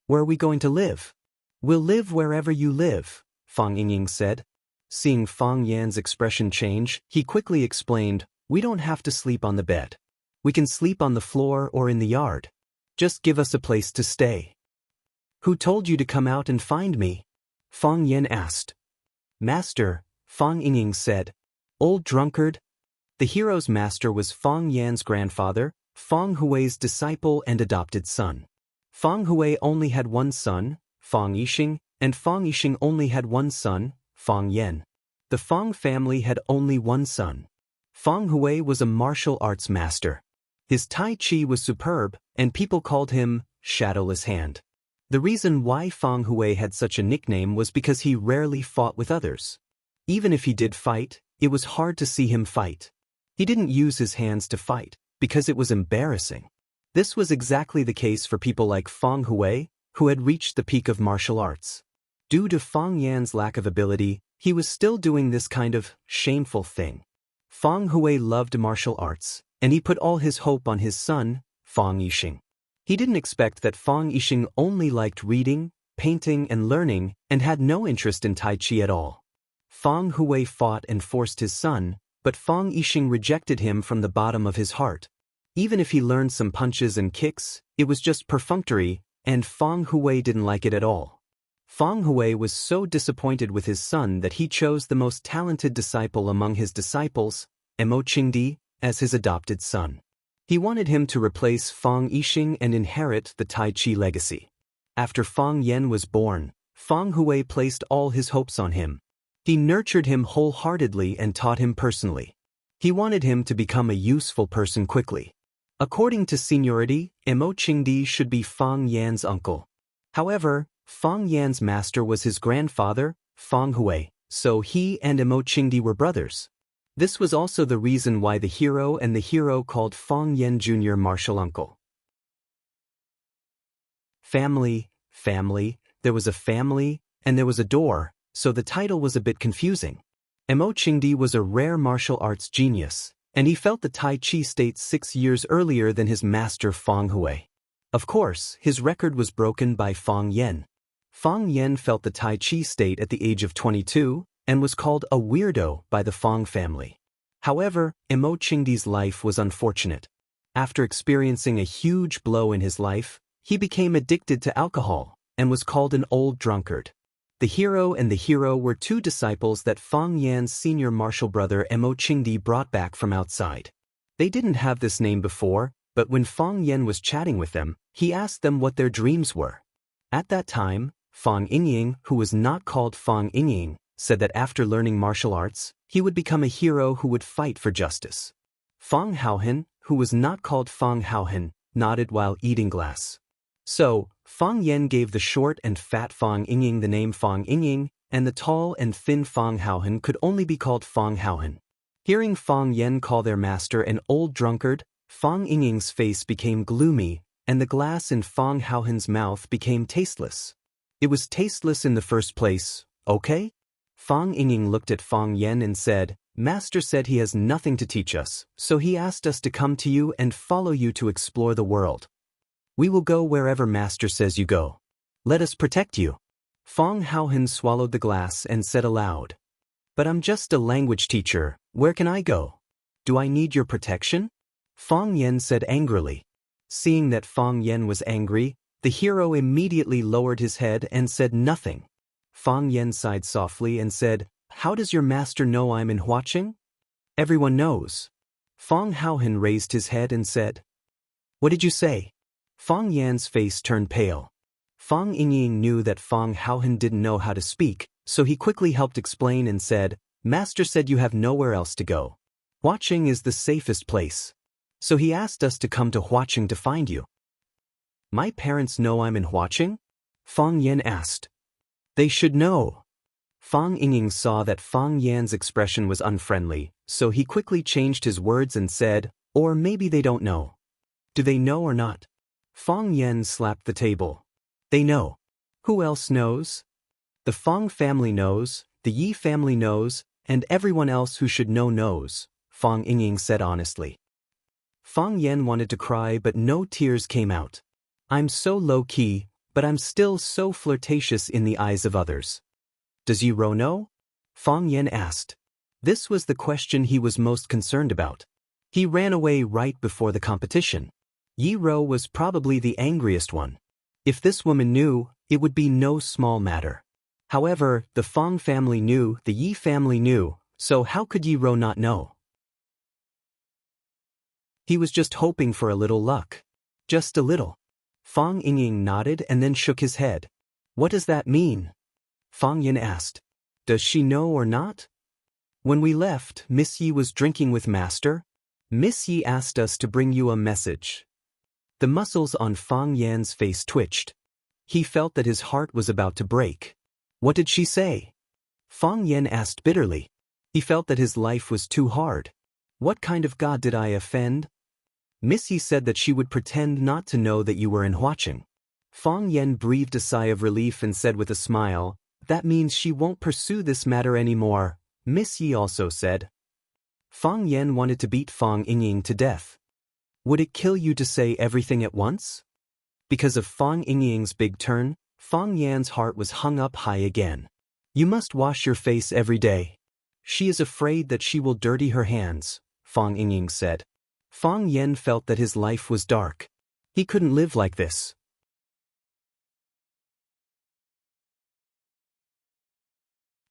"Where are we going to live?" "We'll live wherever you live," Fang Ying said. Seeing Fang Yan's expression change, he quickly explained, "We don't have to sleep on the bed. We can sleep on the floor or in the yard. Just give us a place to stay." "Who told you to come out and find me?" Fang Yan asked. "Master," Fang Ying said. "Old drunkard." The hero's master was Fang Yan's grandfather, Fang Hui's disciple and adopted son. Fang Hui only had one son, Fang Yixing, and Fang Yixing only had one son, Fang Yan. The Fang family had only one son. Fang Hui was a martial arts master. His Tai Chi was superb, and people called him Shadowless Hand. The reason why Fang Hui had such a nickname was because he rarely fought with others. Even if he did fight, it was hard to see him fight. He didn't use his hands to fight, because it was embarrassing. This was exactly the case for people like Fang Hui, who had reached the peak of martial arts. Due to Fang Yan's lack of ability, he was still doing this kind of shameful thing. Fang Hui loved martial arts, and he put all his hope on his son, Fang Yixing. He didn't expect that Fang Yixing only liked reading, painting and learning, and had no interest in Tai Chi at all. Fang Hui fought and forced his son, but Fang Yixing rejected him from the bottom of his heart. Even if he learned some punches and kicks, it was just perfunctory, and Fang Hui didn't like it at all. Fang Hui was so disappointed with his son that he chose the most talented disciple among his disciples, Mo Qingdi, as his adopted son. He wanted him to replace Fang Yixing and inherit the Tai Chi legacy. After Fang Yan was born, Fang Hui placed all his hopes on him. He nurtured him wholeheartedly and taught him personally. He wanted him to become a useful person quickly. According to seniority, Mo Qingdi should be Fang Yan's uncle. However, Fang Yan's master was his grandfather, Fang Hui, so he and Mo Qingdi were brothers. This was also the reason why the hero called Fang Yan Jr. martial uncle. Family, there was a family, and there was a door, so the title was a bit confusing. Mo Qingdi was a rare martial arts genius, and he felt the Tai Chi state 6 years earlier than his master Fang Hui. Of course, his record was broken by Fang Yan. Fang Yan felt the Tai Chi state at the age of 22, and was called a weirdo by the Fang family. However, Mo Qingdi's life was unfortunate. After experiencing a huge blow in his life, he became addicted to alcohol, and was called an old drunkard. The hero and the hero were two disciples that Fang Yan's senior martial brother Mo Qingdi brought back from outside. They didn't have this name before, but when Fang Yan was chatting with them, he asked them what their dreams were. At that time, Fang Ying, who was not called Fang Ying, said that after learning martial arts, he would become a hero who would fight for justice. Fang Haohen, who was not called Fang Haohen, nodded while eating glass. So, Fang Yan gave the short and fat Fang Ying the name Fang Ying, and the tall and thin Fang Haohen could only be called Fang Haohen. Hearing Fang Yan call their master an old drunkard, Fang Ying's face became gloomy, and the glass in Fang Haohen's mouth became tasteless. It was tasteless in the first place, okay? Fang Ying looked at Fang Yan and said, "Master said he has nothing to teach us, so he asked us to come to you and follow you to explore the world. We will go wherever Master says you go. Let us protect you." Fang Haohen swallowed the glass and said aloud, But I'm just a language teacher, where can I go? Do I need your protection? Fang Yan said angrily. Seeing that Fang Yan was angry, the hero immediately lowered his head and said nothing. Fang Yan sighed softly and said, "How does your master know I'm in Huaqing?" "Everyone knows." Fang Haohan raised his head and said, "What did you say?" Fang Yan's face turned pale. Fang Yingying knew that Fang Haohan didn't know how to speak, so he quickly helped explain and said, "Master said you have nowhere else to go. Huaqing is the safest place. So he asked us to come to Huaqing to find you." "My parents know I'm in Huaqing?" Fang Yan asked. "They should know." Fang Yingying saw that Fang Yan's expression was unfriendly, so he quickly changed his words and said, "Or maybe they don't know." "Do they know or not?" Fang Yan slapped the table. "They know." "Who else knows?" "The Fang family knows, the Yi family knows, and everyone else who should know knows," Fang Yingying said honestly. Fang Yan wanted to cry but no tears came out. "I'm so low-key, but I'm still so flirtatious in the eyes of others." "Does Yi Ro know?" Fang Yan asked. This was the question he was most concerned about. He ran away right before the competition. Yi Ro was probably the angriest one. If this woman knew, it would be no small matter. However, the Fang family knew, the Yi family knew, so how could Yi Ro not know? He was just hoping for a little luck. Just a little. Fang Yingying nodded and then shook his head. "What does that mean?" Fang Yan asked. "Does she know or not?" "When we left, Miss Yi was drinking with Master. Miss Yi asked us to bring you a message." The muscles on Fang Yan's face twitched. He felt that his heart was about to break. "What did she say?" Fang Yan asked bitterly. He felt that his life was too hard. "What kind of god did I offend?" "Miss Yi said that she would pretend not to know that you were in Huaqing." Fang Yan breathed a sigh of relief and said with a smile, "That means she won't pursue this matter anymore," Miss Yi also said. Fang Yan wanted to beat Fang Yingying to death. "Would it kill you to say everything at once?" Because of Fang Yingying's big turn, Fang Yan's heart was hung up high again. "You must wash your face every day." "She is afraid that she will dirty her hands," Fang Yingying said. Fang Yan felt that his life was dark. He couldn't live like this.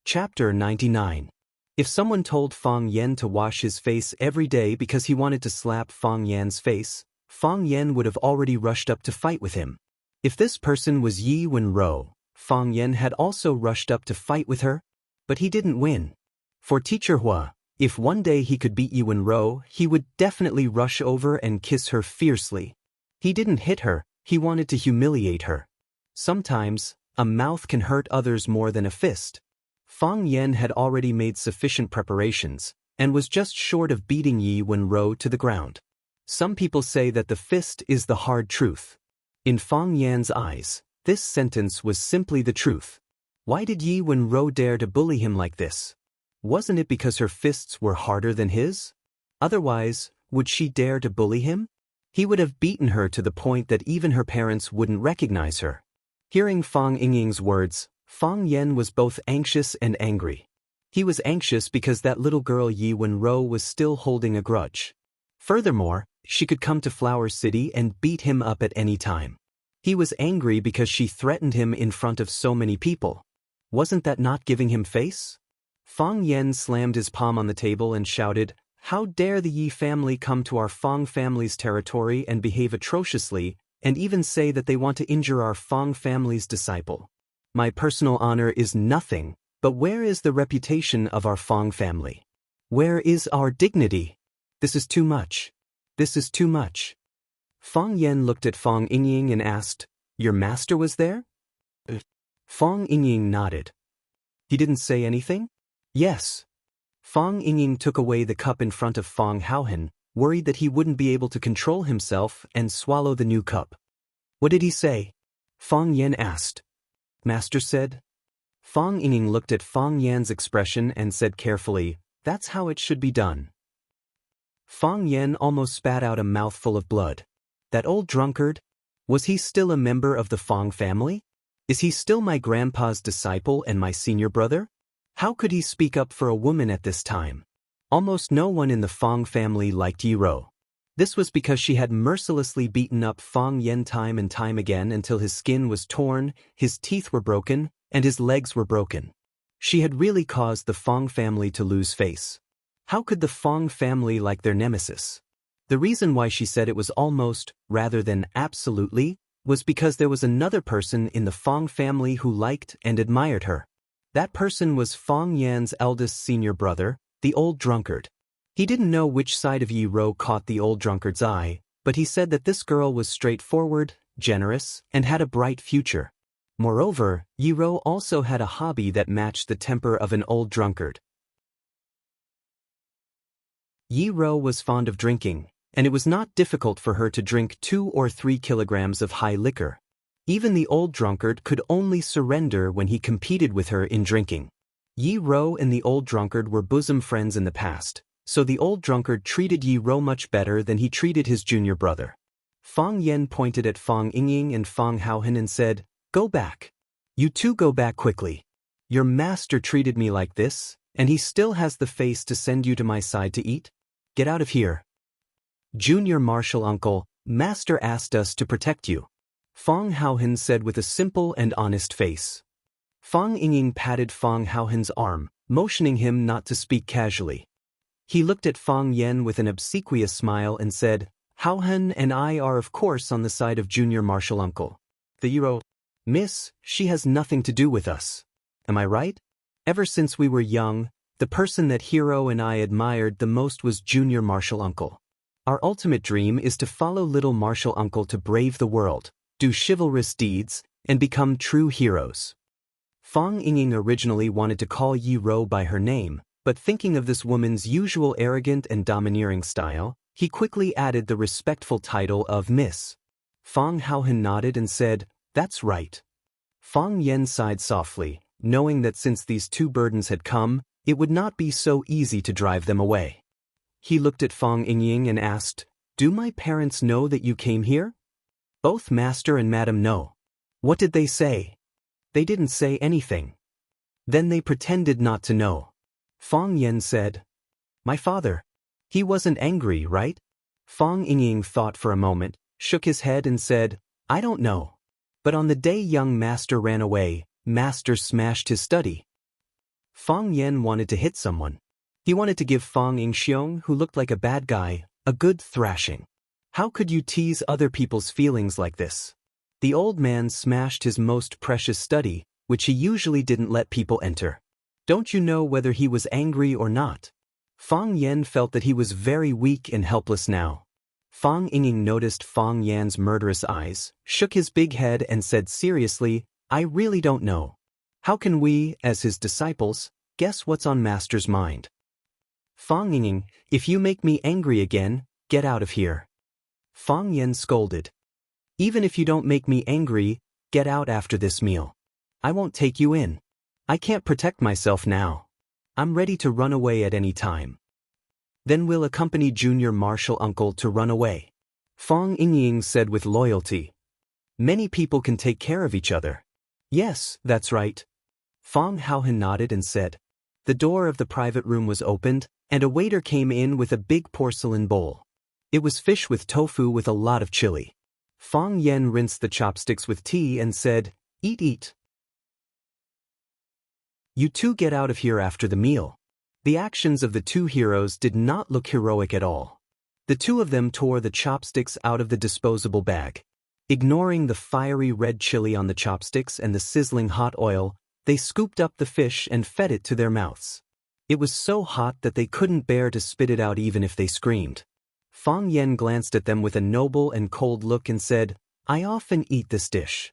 Chapter 99. If someone told Fang Yan to wash his face every day because he wanted to slap Fang Yan's face, Fang Yan would have already rushed up to fight with him. If this person was Yi Wenro, Fang Yan had also rushed up to fight with her, but he didn't win. For Teacher Hua, if one day he could beat Yi Wenro, he would definitely rush over and kiss her fiercely. He didn't hit her, he wanted to humiliate her. Sometimes, a mouth can hurt others more than a fist. Fang Yan had already made sufficient preparations, and was just short of beating Yi Wenro to the ground. Some people say that the fist is the hard truth. In Fang Yan's eyes, this sentence was simply the truth. Why did Yi Wenro dare to bully him like this? Wasn't it because her fists were harder than his? Otherwise, would she dare to bully him? He would have beaten her to the point that even her parents wouldn't recognize her. Hearing Fang Yingying's words, Fang Yan was both anxious and angry. He was anxious because that little girl Yi Wenro was still holding a grudge. Furthermore, she could come to Flower City and beat him up at any time. He was angry because she threatened him in front of so many people. Wasn't that not giving him face? Fang Yan slammed his palm on the table and shouted, "How dare the Yi family come to our Fang family's territory and behave atrociously, and even say that they want to injure our Fang family's disciple? My personal honor is nothing, but where is the reputation of our Fang family? Where is our dignity? This is too much. This is too much." Fang Yan looked at Fang Yingying and asked, "Your master was there?" Fang Yingying nodded. "He didn't say anything?" "Yes." Fang Yingying took away the cup in front of Fang Haohan, worried that he wouldn't be able to control himself and swallow the new cup. "What did he say?" Fang Yan asked. "Master said." Fang Yingying looked at Fang Yan's expression and said carefully, "That's how it should be done." Fang Yan almost spat out a mouthful of blood. That old drunkard? Was he still a member of the Fang family? Is he still my grandpa's disciple and my senior brother? How could he speak up for a woman at this time? Almost no one in the Fang family liked Yi Rou. This was because she had mercilessly beaten up Fang Yen time and time again until his skin was torn, his teeth were broken, and his legs were broken. She had really caused the Fang family to lose face. How could the Fang family like their nemesis? The reason why she said it was almost, rather than absolutely, was because there was another person in the Fang family who liked and admired her. That person was Fang Yan's eldest senior brother, the old drunkard. He didn't know which side of Yi Rou caught the old drunkard's eye, but he said that this girl was straightforward, generous, and had a bright future. Moreover, Yi Rou also had a hobby that matched the temper of an old drunkard. Yi Rou was fond of drinking, and it was not difficult for her to drink 2 or 3 kilograms of high liquor. Even the old drunkard could only surrender when he competed with her in drinking. Yi Rou and the old drunkard were bosom friends in the past, so the old drunkard treated Yi Rou much better than he treated his junior brother. Fang Yen pointed at Fang Yingying and Fang Haohen and said, "Go back. You two go back quickly. Your master treated me like this, and he still has the face to send you to my side to eat? Get out of here." "Junior martial uncle, master asked us to protect you," Fang Haohen said with a simple and honest face. Fang Yingying patted Fang Haohen's arm, motioning him not to speak casually. He looked at Fang Yen with an obsequious smile and said, "Haohen and I are of course on the side of junior martial uncle. The Yi Rou, Miss, she has nothing to do with us. Am I right? Ever since we were young, the person that Hero and I admired the most was junior martial uncle. Our ultimate dream is to follow little martial uncle to brave the world, do chivalrous deeds, and become true heroes." Fang Yingying originally wanted to call Yi Rou by her name, but thinking of this woman's usual arrogant and domineering style, he quickly added the respectful title of Miss. Fang Haohen nodded and said, "That's right." Fang Yen sighed softly, knowing that since these two burdens had come, it would not be so easy to drive them away. He looked at Fang Yingying and asked, "Do my parents know that you came here?" "Both master and madam know." "What did they say?" "They didn't say anything." "Then they pretended not to know." Fang Yen said, "My father. He wasn't angry, right?" Fang Yingying thought for a moment, shook his head and said, "I don't know. But on the day young master ran away, master smashed his study." Fang Yen wanted to hit someone. He wanted to give Fang Yingxiong, who looked like a bad guy, a good thrashing. How could you tease other people's feelings like this? The old man smashed his most precious study, which he usually didn't let people enter. Don't you know whether he was angry or not? Fang Yen felt that he was very weak and helpless now. Fang Yingying noticed Fang Yan's murderous eyes, shook his big head and said seriously, "I really don't know. How can we, as his disciples, guess what's on master's mind?" "Fang Yingying, if you make me angry again, get out of here." Fang Yen scolded. "Even if you don't make me angry, get out after this meal. I won't take you in. I can't protect myself now. I'm ready to run away at any time." "Then we'll accompany junior martial uncle to run away," Fang Yingying said with loyalty. "Many people can take care of each other." "Yes, that's right." Fang Haohen nodded and said. The door of the private room was opened, and a waiter came in with a big porcelain bowl. It was fish with tofu with a lot of chili. Fang Yen rinsed the chopsticks with tea and said, "Eat, eat. You two get out of here after the meal." The actions of the two heroes did not look heroic at all. The two of them tore the chopsticks out of the disposable bag. Ignoring the fiery red chili on the chopsticks and the sizzling hot oil, they scooped up the fish and fed it to their mouths. It was so hot that they couldn't bear to spit it out even if they screamed. Fang Yen glanced at them with a noble and cold look and said, "I often eat this dish."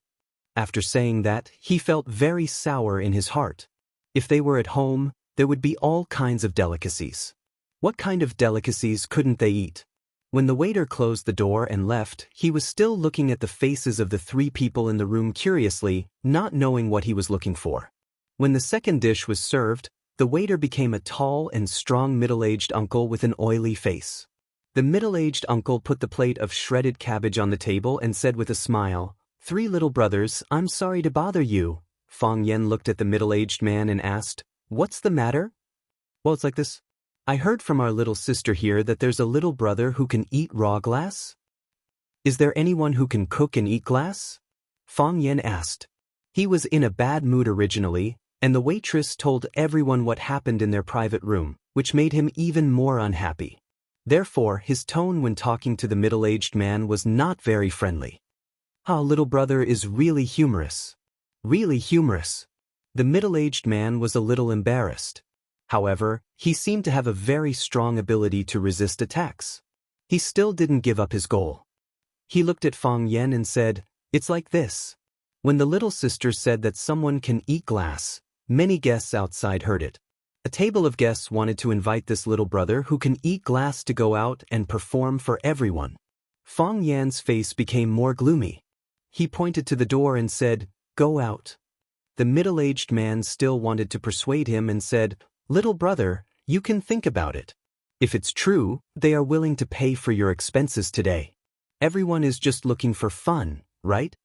After saying that, he felt very sour in his heart. If they were at home, there would be all kinds of delicacies. What kind of delicacies couldn't they eat? When the waiter closed the door and left, he was still looking at the faces of the three people in the room curiously, not knowing what he was looking for. When the second dish was served, the waiter became a tall and strong middle-aged uncle with an oily face. The middle-aged uncle put the plate of shredded cabbage on the table and said with a smile, "Three little brothers, I'm sorry to bother you." Fang Yen looked at the middle-aged man and asked, What's the matter? Well, it's like this. I heard from our little sister here that there's a little brother who can eat raw glass. Is there anyone who can cook and eat glass? Fang Yan asked. He was in a bad mood originally, and the waitress told everyone what happened in their private room, which made him even more unhappy. Therefore, his tone when talking to the middle-aged man was not very friendly. Little brother is really humorous. Really humorous. The middle-aged man was a little embarrassed. However, he seemed to have a very strong ability to resist attacks. He still didn't give up his goal. He looked at Fang Yan and said, "It's like this." When the little sister said that someone can eat glass, many guests outside heard it. A table of guests wanted to invite this little brother who can eat glass to go out and perform for everyone. Fang Yan's face became more gloomy. He pointed to the door and said, "Go out." The middle-aged man still wanted to persuade him and said, "Little brother, you can think about it. If it's true, they are willing to pay for your expenses today. Everyone is just looking for fun, right?"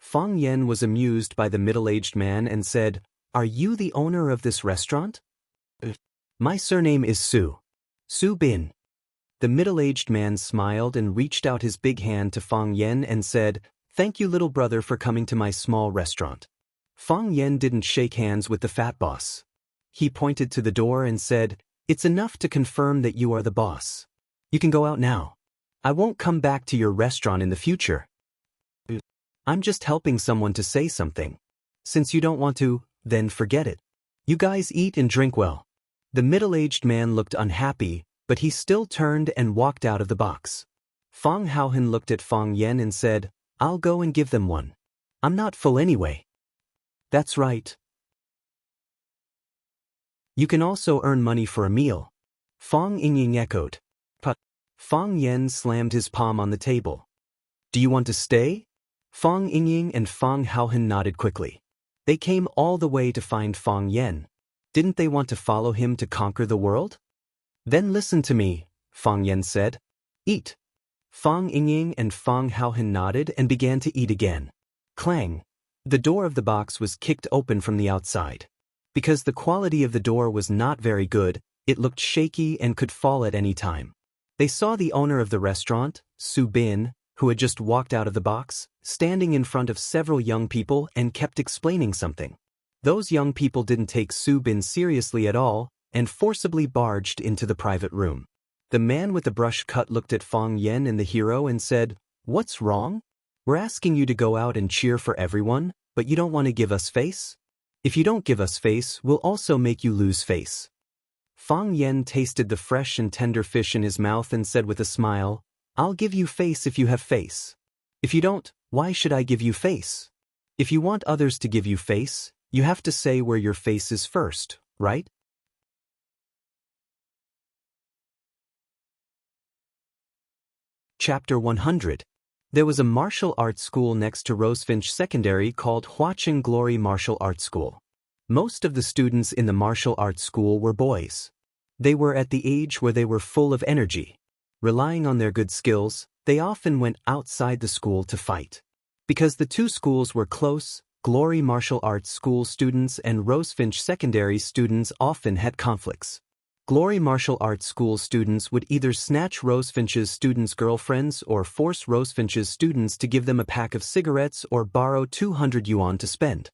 Fang Yan was amused by the middle-aged man and said, "Are you the owner of this restaurant?" "My surname is Su. Su Bin." The middle-aged man smiled and reached out his big hand to Fang Yan and said, "Thank you, little brother, for coming to my small restaurant." Fang Yan didn't shake hands with the fat boss. He pointed to the door and said, "It's enough to confirm that you are the boss. You can go out now. I won't come back to your restaurant in the future. I'm just helping someone to say something. Since you don't want to, then forget it. You guys eat and drink well." The middle-aged man looked unhappy, but he still turned and walked out of the box. Fang Haohan looked at Fang Yan and said, "I'll go and give them one. I'm not full anyway." "That's right. You can also earn money for a meal." Fang Yingying echoed. "But..." Fang Yan slammed his palm on the table. "Do you want to stay?" Fang Yingying and Fang Haohan nodded quickly. They came all the way to find Fang Yan. Didn't they want to follow him to conquer the world? "Then listen to me," Fang Yan said. "Eat." Fang Yingying and Fang Haohan nodded and began to eat again. Clang! The door of the box was kicked open from the outside. Because the quality of the door was not very good, it looked shaky and could fall at any time. They saw the owner of the restaurant, Su Bin, who had just walked out of the box, standing in front of several young people and kept explaining something. Those young people didn't take Su Bin seriously at all and forcibly barged into the private room. The man with the brush cut looked at Fang Yan and the hero and said, "What's wrong? We're asking you to go out and cheer for everyone, but you don't want to give us face? If you don't give us face, we'll also make you lose face." Fang Yan tasted the fresh and tender fish in his mouth and said with a smile, "I'll give you face if you have face. If you don't, why should I give you face? If you want others to give you face, you have to say where your face is first, right?" Chapter 100. There was a martial arts school next to Rosefinch Secondary called Huacheng Glory Martial Arts School. Most of the students in the martial arts school were boys. They were at the age where they were full of energy. Relying on their good skills, they often went outside the school to fight. Because the two schools were close, Glory Martial Arts School students and Rosefinch Secondary students often had conflicts. Glory Martial Arts School students would either snatch Rosefinch's students' girlfriends or force Rosefinch's students to give them a pack of cigarettes or borrow 200 yuan to spend.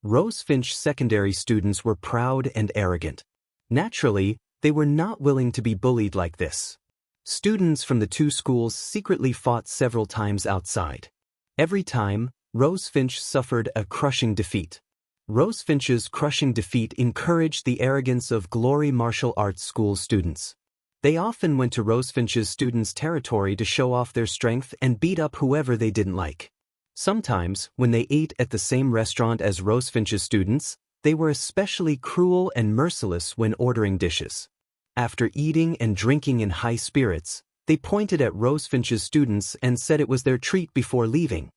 Rosefinch Secondary students were proud and arrogant. Naturally, they were not willing to be bullied like this. Students from the two schools secretly fought several times outside. Every time, Rosefinch suffered a crushing defeat. Rosefinch's crushing defeat encouraged the arrogance of Glory Martial Arts School students. They often went to Rosefinch's students' territory to show off their strength and beat up whoever they didn't like. Sometimes, when they ate at the same restaurant as Rosefinch's students, they were especially cruel and merciless when ordering dishes. After eating and drinking in high spirits, they pointed at Rosefinch's students and said it was their treat before leaving.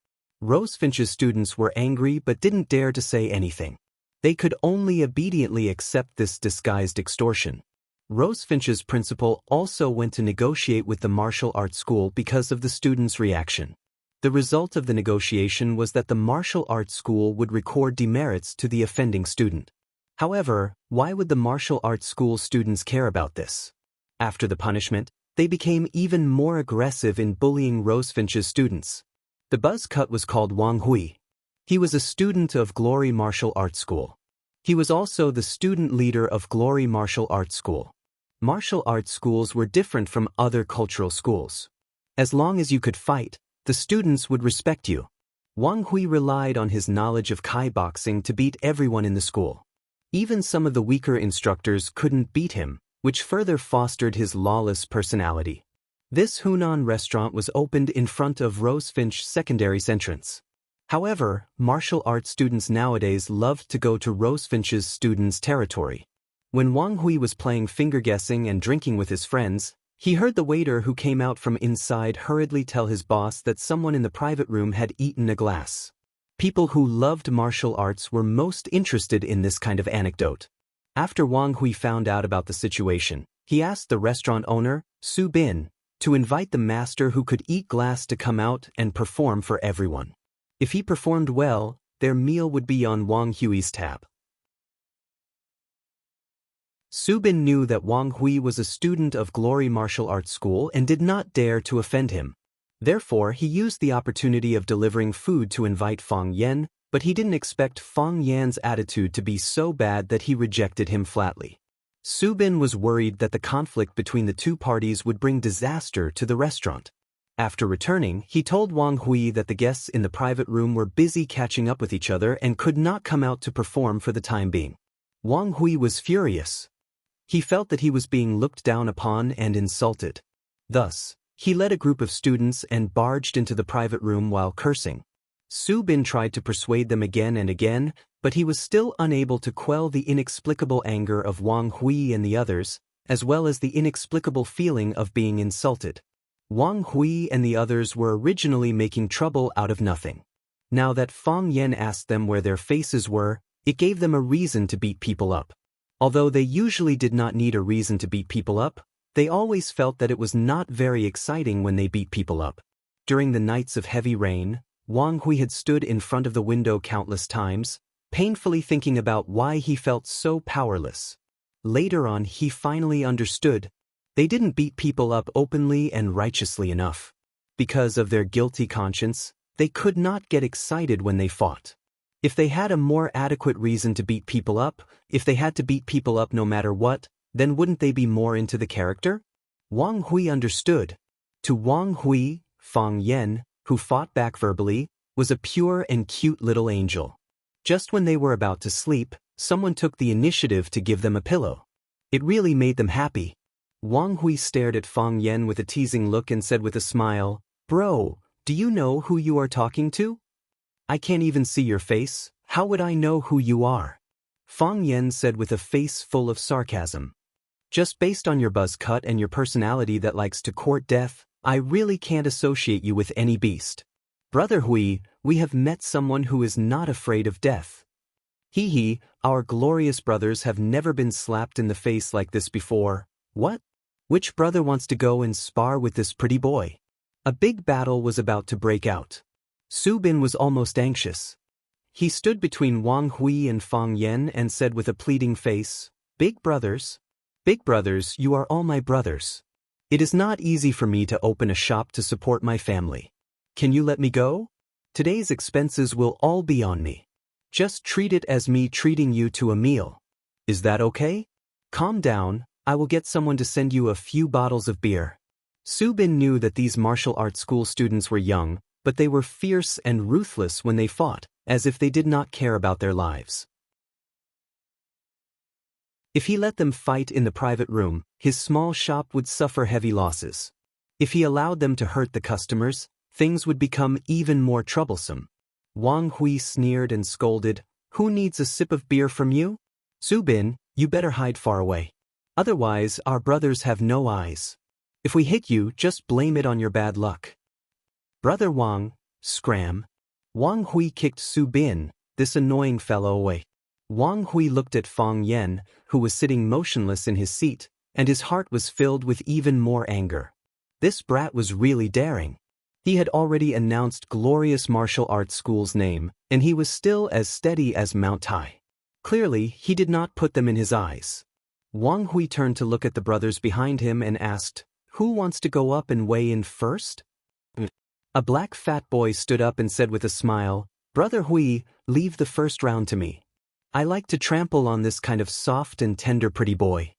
Rosefinch's students were angry but didn't dare to say anything. They could only obediently accept this disguised extortion. Rosefinch's principal also went to negotiate with the martial arts school because of the students' reaction. The result of the negotiation was that the martial arts school would record demerits to the offending student. However, why would the martial arts school students care about this? After the punishment, they became even more aggressive in bullying Rosefinch's students. The buzz cut was called Wang Hui. He was a student of Glory Martial Arts School. He was also the student leader of Glory Martial Arts School. Martial arts schools were different from other cultural schools. As long as you could fight, the students would respect you. Wang Hui relied on his knowledge of Kai boxing to beat everyone in the school. Even some of the weaker instructors couldn't beat him, which further fostered his lawless personality. This Hunan restaurant was opened in front of Rosefinch Secondary's entrance. However, martial arts students nowadays loved to go to Rosefinch's students' territory. When Wang Hui was playing finger guessing and drinking with his friends, he heard the waiter who came out from inside hurriedly tell his boss that someone in the private room had eaten a glass. People who loved martial arts were most interested in this kind of anecdote. After Wang Hui found out about the situation, he asked the restaurant owner, Su Bin, to invite the master who could eat glass to come out and perform for everyone. If he performed well, their meal would be on Wang Hui's tab. Su Bin knew that Wang Hui was a student of Glory Martial Arts School and did not dare to offend him. Therefore, he used the opportunity of delivering food to invite Fang Yan, but he didn't expect Fang Yan's attitude to be so bad that he rejected him flatly. Su Bin was worried that the conflict between the two parties would bring disaster to the restaurant. After returning, he told Wang Hui that the guests in the private room were busy catching up with each other and could not come out to perform for the time being. Wang Hui was furious. He felt that he was being looked down upon and insulted. Thus, he led a group of students and barged into the private room while cursing. Su Bin tried to persuade them again and again, but he was still unable to quell the inexplicable anger of Wang Hui and the others, as well as the inexplicable feeling of being insulted. Wang Hui and the others were originally making trouble out of nothing. Now that Fang Yan asked them where their faces were, it gave them a reason to beat people up. Although they usually did not need a reason to beat people up, they always felt that it was not very exciting when they beat people up. During the nights of heavy rain, Wang Hui had stood in front of the window countless times, painfully thinking about why he felt so powerless. Later on, he finally understood. They didn't beat people up openly and righteously enough. Because of their guilty conscience, they could not get excited when they fought. If they had a more adequate reason to beat people up, if they had to beat people up no matter what, then wouldn't they be more into the character? Wang Hui understood. To Wang Hui, Fang Yan, who fought back verbally, was a pure and cute little angel. Just when they were about to sleep, someone took the initiative to give them a pillow. It really made them happy. Wang Hui stared at Fang Yan with a teasing look and said with a smile, "Bro, do you know who you are talking to? I can't even see your face, how would I know who you are?" Fang Yan said with a face full of sarcasm. "Just based on your buzz cut and your personality that likes to court death, I really can't associate you with any beast. Brother Hui, we have met someone who is not afraid of death. Hee, our glorious brothers have never been slapped in the face like this before. What? Which brother wants to go and spar with this pretty boy?" A big battle was about to break out. Su Bin was almost anxious. He stood between Wang Hui and Fang Yan and said with a pleading face, Big brothers, you are all my brothers. It is not easy for me to open a shop to support my family. Can you let me go? Today's expenses will all be on me. Just treat it as me treating you to a meal. Is that okay? Calm down, I will get someone to send you a few bottles of beer." Su Bin knew that these martial arts school students were young, but they were fierce and ruthless when they fought, as if they did not care about their lives. If he let them fight in the private room, his small shop would suffer heavy losses. If he allowed them to hurt the customers, things would become even more troublesome. Wang Hui sneered and scolded, "Who needs a sip of beer from you? Su Bin, you better hide far away. Otherwise, our brothers have no eyes. If we hit you, just blame it on your bad luck." "Brother Wang, scram." Wang Hui kicked Su Bin, this annoying fellow, away. Wang Hui looked at Fang Yan, who was sitting motionless in his seat, and his heart was filled with even more anger. This brat was really daring. He had already announced Glorious Martial Arts School's name, and he was still as steady as Mount Tai. Clearly, he did not put them in his eyes. Wang Hui turned to look at the brothers behind him and asked, "Who wants to go up and weigh in first?" A black fat boy stood up and said with a smile, "Brother Hui, leave the first round to me. I like to trample on this kind of soft and tender pretty boy."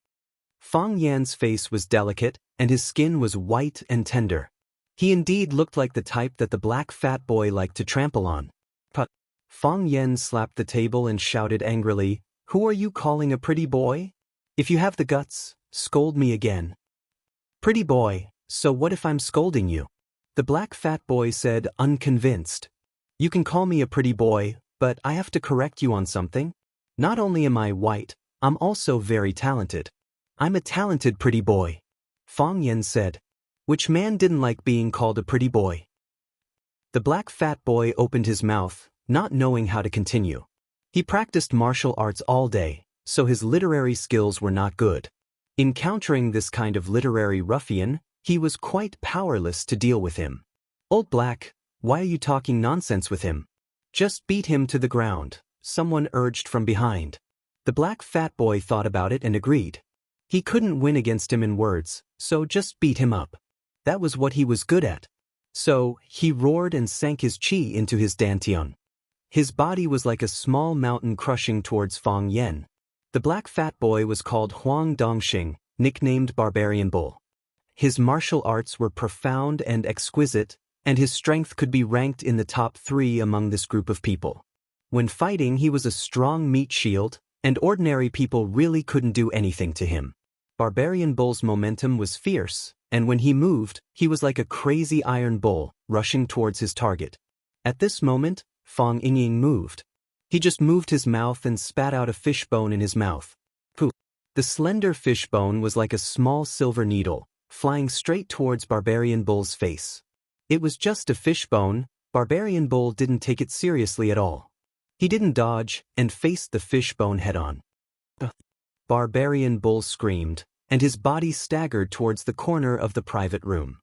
Fang Yan's face was delicate, and his skin was white and tender. He indeed looked like the type that the black fat boy liked to trample on. But Fang Yan slapped the table and shouted angrily, "Who are you calling a pretty boy? If you have the guts, scold me again." "Pretty boy, so what if I'm scolding you?" The black fat boy said, unconvinced. "You can call me a pretty boy, but I have to correct you on something. Not only am I white, I'm also very talented. I'm a talented pretty boy." Fang Yan said. Which man didn't like being called a pretty boy? The black fat boy opened his mouth, not knowing how to continue. He practiced martial arts all day, so his literary skills were not good. Encountering this kind of literary ruffian, he was quite powerless to deal with him. "Old Black, why are you talking nonsense with him? Just beat him to the ground," someone urged from behind. The black fat boy thought about it and agreed. He couldn't win against him in words, so just beat him up. That was what he was good at. So, he roared and sank his chi into his dantian. His body was like a small mountain crushing towards Fang Yan. The black fat boy was called Huang Dongxing, nicknamed Barbarian Bull. His martial arts were profound and exquisite, and his strength could be ranked in the top 3 among this group of people. When fighting, he was a strong meat shield, and ordinary people really couldn't do anything to him. Barbarian Bull's momentum was fierce, and when he moved, he was like a crazy iron bull, rushing towards his target. At this moment, Fang Yingying moved. He just moved his mouth and spat out a fishbone in his mouth. Pooh! The slender fishbone was like a small silver needle, flying straight towards Barbarian Bull's face. It was just a fishbone. Barbarian Bull didn't take it seriously at all. He didn't dodge and faced the fishbone head-on. Barbarian Bull screamed, and his body staggered towards the corner of the private room.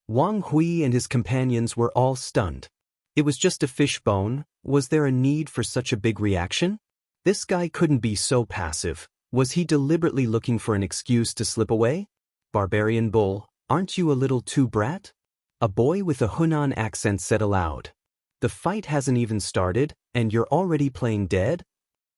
Wang Hui and his companions were all stunned. It was just a fishbone. Was there a need for such a big reaction? This guy couldn't be so passive. Was he deliberately looking for an excuse to slip away? "Barbarian Bull, aren't you a little too brat?" A boy with a Hunan accent said aloud. "The fight hasn't even started, and you're already playing dead?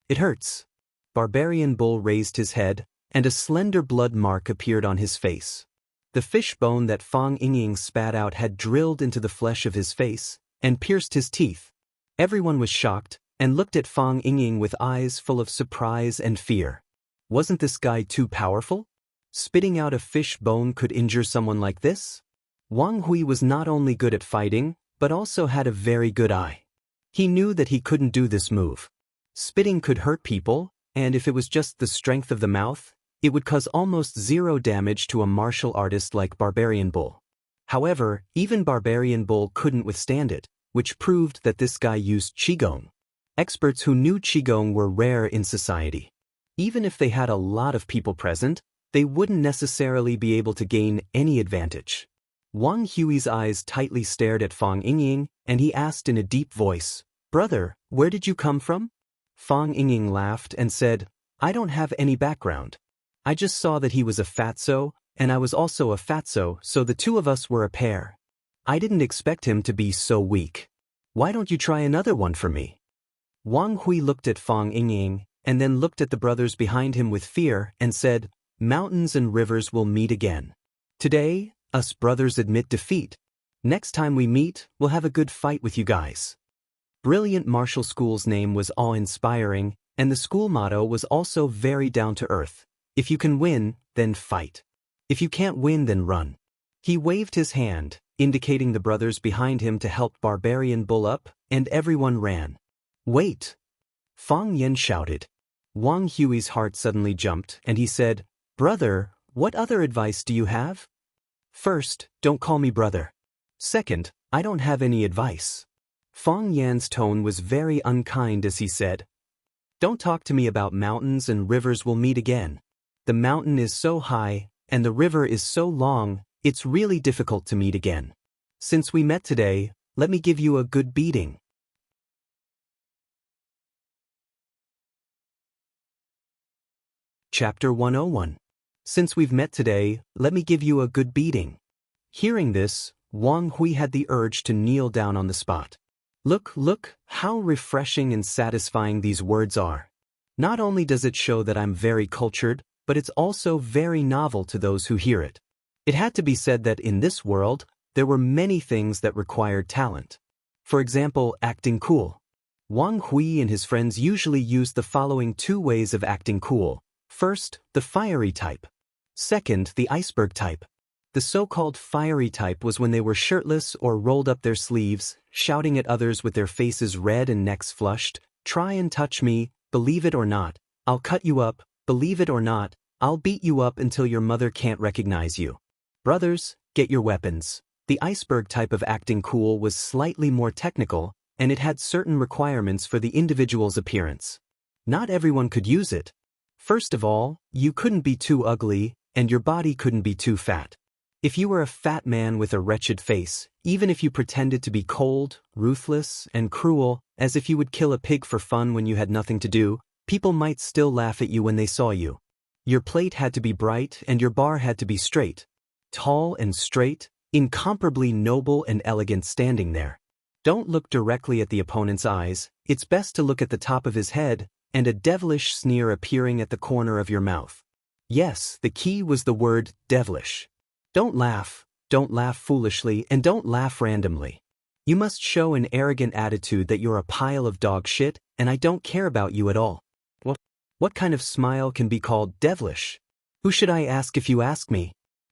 It hurts." Barbarian Bull raised his head, and a slender blood mark appeared on his face. The fishbone that Fang Yingying spat out had drilled into the flesh of his face and pierced his teeth. Everyone was shocked and looked at Fang Yingying with eyes full of surprise and fear. Wasn't this guy too powerful? Spitting out a fishbone could injure someone like this? Wang Hui was not only good at fighting, but also had a very good eye. He knew that he couldn't do this move. Spitting could hurt people, and if it was just the strength of the mouth, it would cause almost zero damage to a martial artist like Barbarian Bull. However, even Barbarian Bull couldn't withstand it, which proved that this guy used Qigong. Experts who knew Qigong were rare in society. Even if they had a lot of people present, they wouldn't necessarily be able to gain any advantage. Wang Hui's eyes tightly stared at Fang Yingying, and he asked in a deep voice, "Brother, where did you come from?" Fang Yingying laughed and said, "I don't have any background. I just saw that he was a fatso, and I was also a fatso, so the two of us were a pair. I didn't expect him to be so weak. Why don't you try another one for me?" Wang Hui looked at Fang Yingying, and then looked at the brothers behind him with fear and said, "Mountains and rivers will meet again. Today, us brothers admit defeat. Next time we meet, we'll have a good fight with you guys." Brilliant Martial School's name was awe-inspiring, and the school motto was also very down-to-earth. If you can win, then fight. If you can't win, then run. He waved his hand, indicating the brothers behind him to help Barbarian Bull up, and everyone ran. "Wait!" Fang Yan shouted. Wang Hui's heart suddenly jumped, and he said, "Brother, what other advice do you have?" "First, don't call me brother. Second, I don't have any advice." Fang Yan's tone was very unkind as he said, "Don't talk to me about mountains and rivers will meet again. The mountain is so high, and the river is so long, it's really difficult to meet again. Since we met today, let me give you a good beating." Chapter 101. Since we've met today, let me give you a good beating. Hearing this, Wang Hui had the urge to kneel down on the spot. Look, how refreshing and satisfying these words are. Not only does it show that I'm very cultured, but it's also very novel to those who hear it. It had to be said that in this world, there were many things that required talent. For example, acting cool. Wang Hui and his friends usually used the following two ways of acting cool. First, the fiery type. Second, the iceberg type. The so-called fiery type was when they were shirtless or rolled up their sleeves, shouting at others with their faces red and necks flushed, "Try and touch me, believe it or not, I'll cut you up, believe it or not, I'll beat you up until your mother can't recognize you. Brothers, get your weapons." The iceberg type of acting cool was slightly more technical, and it had certain requirements for the individual's appearance. Not everyone could use it. First of all, you couldn't be too ugly, and your body couldn't be too fat. If you were a fat man with a wretched face, even if you pretended to be cold, ruthless, and cruel, as if you would kill a pig for fun when you had nothing to do, people might still laugh at you when they saw you. Your plate had to be bright and your bar had to be straight. Tall and straight, incomparably noble and elegant standing there. Don't look directly at the opponent's eyes, it's best to look at the top of his head, and a devilish sneer appearing at the corner of your mouth. Yes, the key was the word devilish. Don't laugh foolishly, and don't laugh randomly. You must show an arrogant attitude that you're a pile of dog shit, and I don't care about you at all. What kind of smile can be called devilish? Who should I ask if you ask me?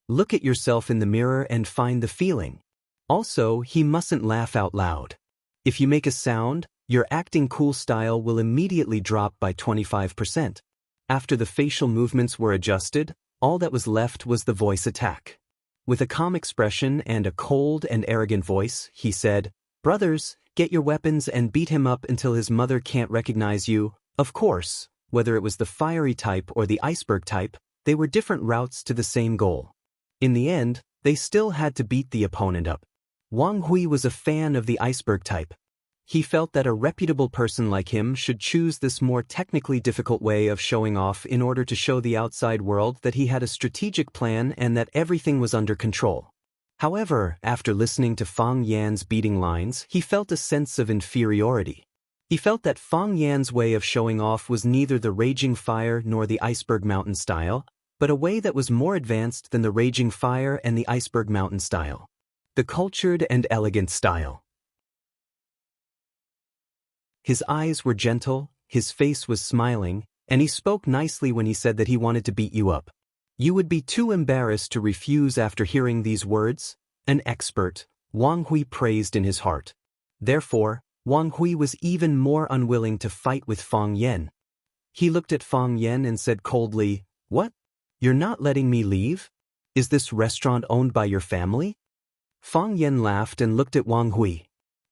Look at yourself in the mirror and find the feeling. Also, he mustn't laugh out loud. If you make a sound, your acting cool style will immediately drop by 25%. After the facial movements were adjusted, all that was left was the voice attack. With a calm expression and a cold and arrogant voice, he said, "Brothers, get your weapons and beat him up until his mother can't recognize you." Of course, whether it was the fiery type or the iceberg type, they were different routes to the same goal. In the end, they still had to beat the opponent up. Wang Hui was a fan of the iceberg type. He felt that a reputable person like him should choose this more technically difficult way of showing off in order to show the outside world that he had a strategic plan and that everything was under control. However, after listening to Fang Yan's beating lines, he felt a sense of inferiority. He felt that Fang Yan's way of showing off was neither the raging fire nor the iceberg mountain style, but a way that was more advanced than the raging fire and the iceberg mountain style. The cultured and elegant style. His eyes were gentle, his face was smiling, and he spoke nicely when he said that he wanted to beat you up. You would be too embarrassed to refuse after hearing these words. An expert, Wang Hui praised in his heart. Therefore, Wang Hui was even more unwilling to fight with Fang Yan. He looked at Fang Yan and said coldly, "What? You're not letting me leave? Is this restaurant owned by your family?" Fang Yan laughed and looked at Wang Hui.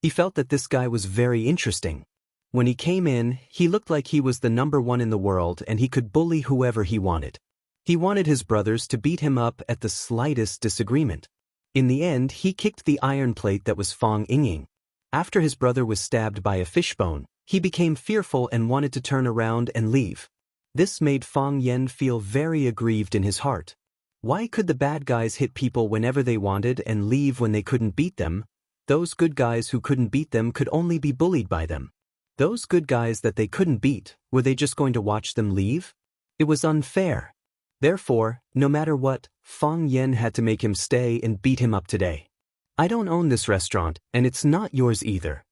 He felt that this guy was very interesting. When he came in, he looked like he was the number one in the world and he could bully whoever he wanted. He wanted his brothers to beat him up at the slightest disagreement. In the end, he kicked the iron plate that was Fang Yingying. After his brother was stabbed by a fishbone, he became fearful and wanted to turn around and leave. This made Fang Yan feel very aggrieved in his heart. Why could the bad guys hit people whenever they wanted and leave when they couldn't beat them? Those good guys who couldn't beat them could only be bullied by them. Those good guys that they couldn't beat, were they just going to watch them leave? It was unfair. Therefore, no matter what, Fang Yan had to make him stay and beat him up today. "I don't own this restaurant, and it's not yours either."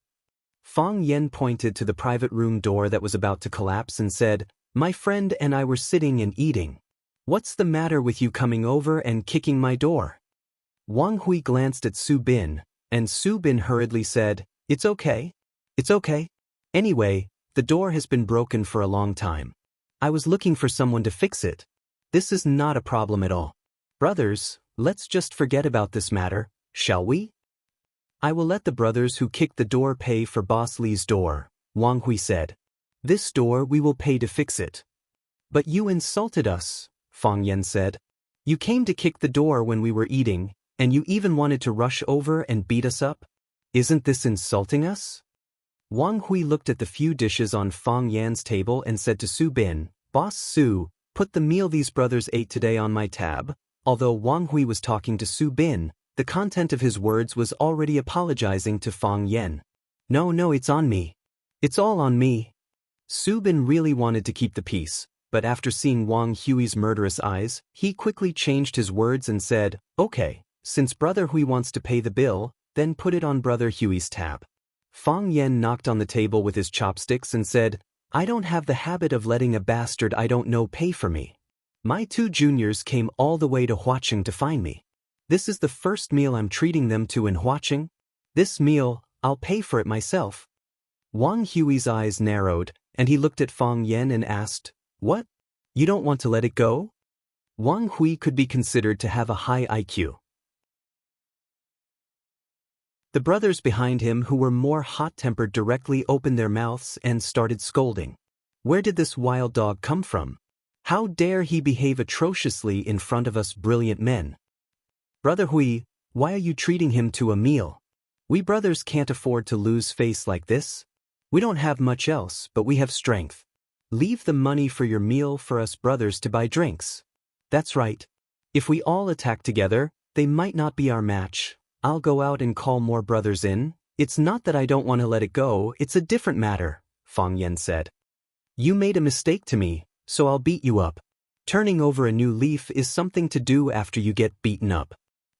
Fang Yan pointed to the private room door that was about to collapse and said, "My friend and I were sitting and eating. What's the matter with you coming over and kicking my door?" Wang Hui glanced at Su Bin, and Su Bin hurriedly said, It's okay. Anyway, the door has been broken for a long time. I was looking for someone to fix it. This is not a problem at all. Brothers, let's just forget about this matter, shall we? I will let the brothers who kicked the door pay for Boss Li's door, Wang Hui said. This door we will pay to fix it. But you insulted us, Fang Yan said. You came to kick the door when we were eating, and you even wanted to rush over and beat us up? Isn't this insulting us? Wang Hui looked at the few dishes on Fang Yan's table and said to Su Bin, Boss Su, put the meal these brothers ate today on my tab." Although Wang Hui was talking to Su Bin, the content of his words was already apologizing to Fang Yen. No, it's on me. It's all on me." Su Bin really wanted to keep the peace, but after seeing Wang Hui's murderous eyes, he quickly changed his words and said, "Okay, since Brother Hui wants to pay the bill, then put it on Brother Hui's tab." Fang Yen knocked on the table with his chopsticks and said, "I don't have the habit of letting a bastard I don't know pay for me. My 2 juniors came all the way to Huacheng to find me. This is the first meal I'm treating them to in Huacheng. This meal, I'll pay for it myself." Wang Hui's eyes narrowed, and he looked at Fang Yen and asked, "What? You don't want to let it go?" Wang Hui could be considered to have a high IQ. The brothers behind him who were more hot-tempered directly opened their mouths and started scolding. Where did this wild dog come from? How dare he behave atrociously in front of us brilliant men? "Brother Hui, why are you treating him to a meal? We brothers can't afford to lose face like this. We don't have much else, but we have strength. Leave the money for your meal for us brothers to buy drinks." "That's right. If we all attack together, they might not be our match. I'll go out and call more brothers in." "It's not that I don't want to let it go, it's a different matter," Fang Yen said. "You made a mistake to me, so I'll beat you up. Turning over a new leaf is something to do after you get beaten up."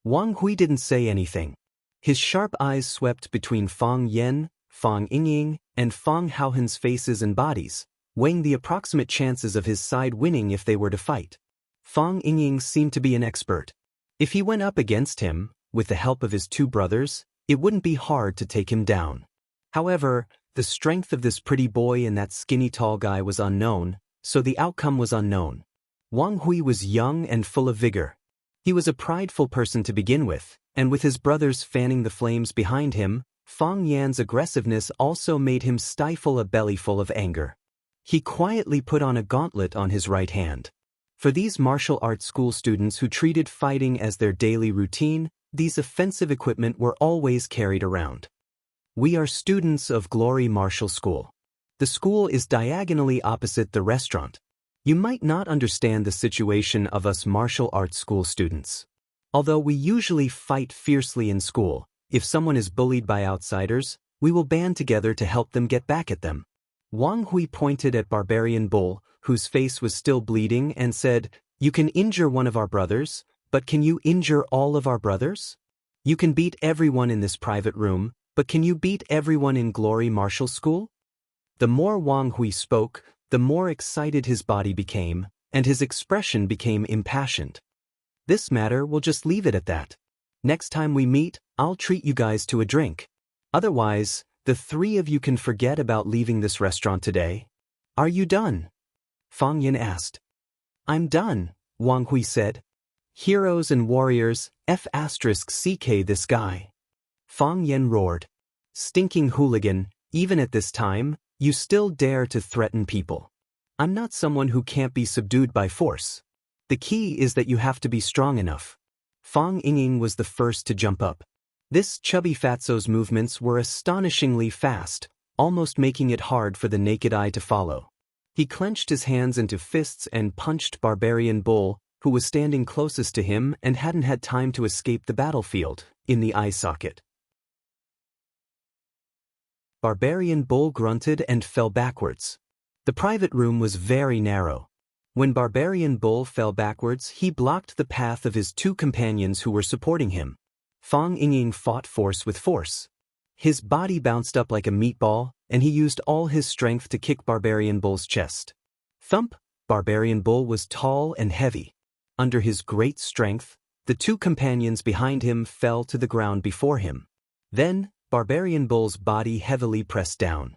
Wang Hui didn't say anything. His sharp eyes swept between Fang Yen, Fang Yingying, and Fang Haohen's faces and bodies, weighing the approximate chances of his side winning if they were to fight. Fang Yingying seemed to be an expert. If he went up against him, with the help of his 2 brothers, it wouldn't be hard to take him down. However, the strength of this pretty boy and that skinny tall guy was unknown, so the outcome was unknown. Wang Hui was young and full of vigor. He was a prideful person to begin with, and with his brothers fanning the flames behind him, Fang Yan's aggressiveness also made him stifle a bellyful of anger. He quietly put on a gauntlet on his right hand. For these martial arts school students who treated fighting as their daily routine, these offensive equipment were always carried around. "We are students of Glory Martial School. The school is diagonally opposite the restaurant. You might not understand the situation of us martial arts school students. Although we usually fight fiercely in school, if someone is bullied by outsiders, we will band together to help them get back at them." Wang Hui pointed at Barbarian Bull, whose face was still bleeding, and said, "You can injure one of our brothers, but can you injure all of our brothers? You can beat everyone in this private room, but can you beat everyone in Glory Martial School?" The more Wang Hui spoke, the more excited his body became, and his expression became impassioned. "This matter, we'll just leave it at that. Next time we meet, I'll treat you guys to a drink. Otherwise, the 3 of you can forget about leaving this restaurant today." "Are you done?" Fang Yin asked. "I'm done," Wang Hui said. "Heroes and warriors, F***CK this guy." Fang Yin roared. "Stinking hooligan, even at this time, you still dare to threaten people. I'm not someone who can't be subdued by force. The key is that you have to be strong enough." Fang Yingying was the first to jump up. This chubby fatso's movements were astonishingly fast, almost making it hard for the naked eye to follow. He clenched his hands into fists and punched Barbarian Bull, who was standing closest to him and hadn't had time to escape the battlefield, in the eye socket. Barbarian Bull grunted and fell backwards. The private room was very narrow. When Barbarian Bull fell backwards, he blocked the path of his 2 companions who were supporting him. Fang Yingying fought force with force. His body bounced up like a meatball, and he used all his strength to kick Barbarian Bull's chest. Thump! Barbarian Bull was tall and heavy. Under his great strength, the 2 companions behind him fell to the ground before him. Then, Barbarian Bull's body heavily pressed down.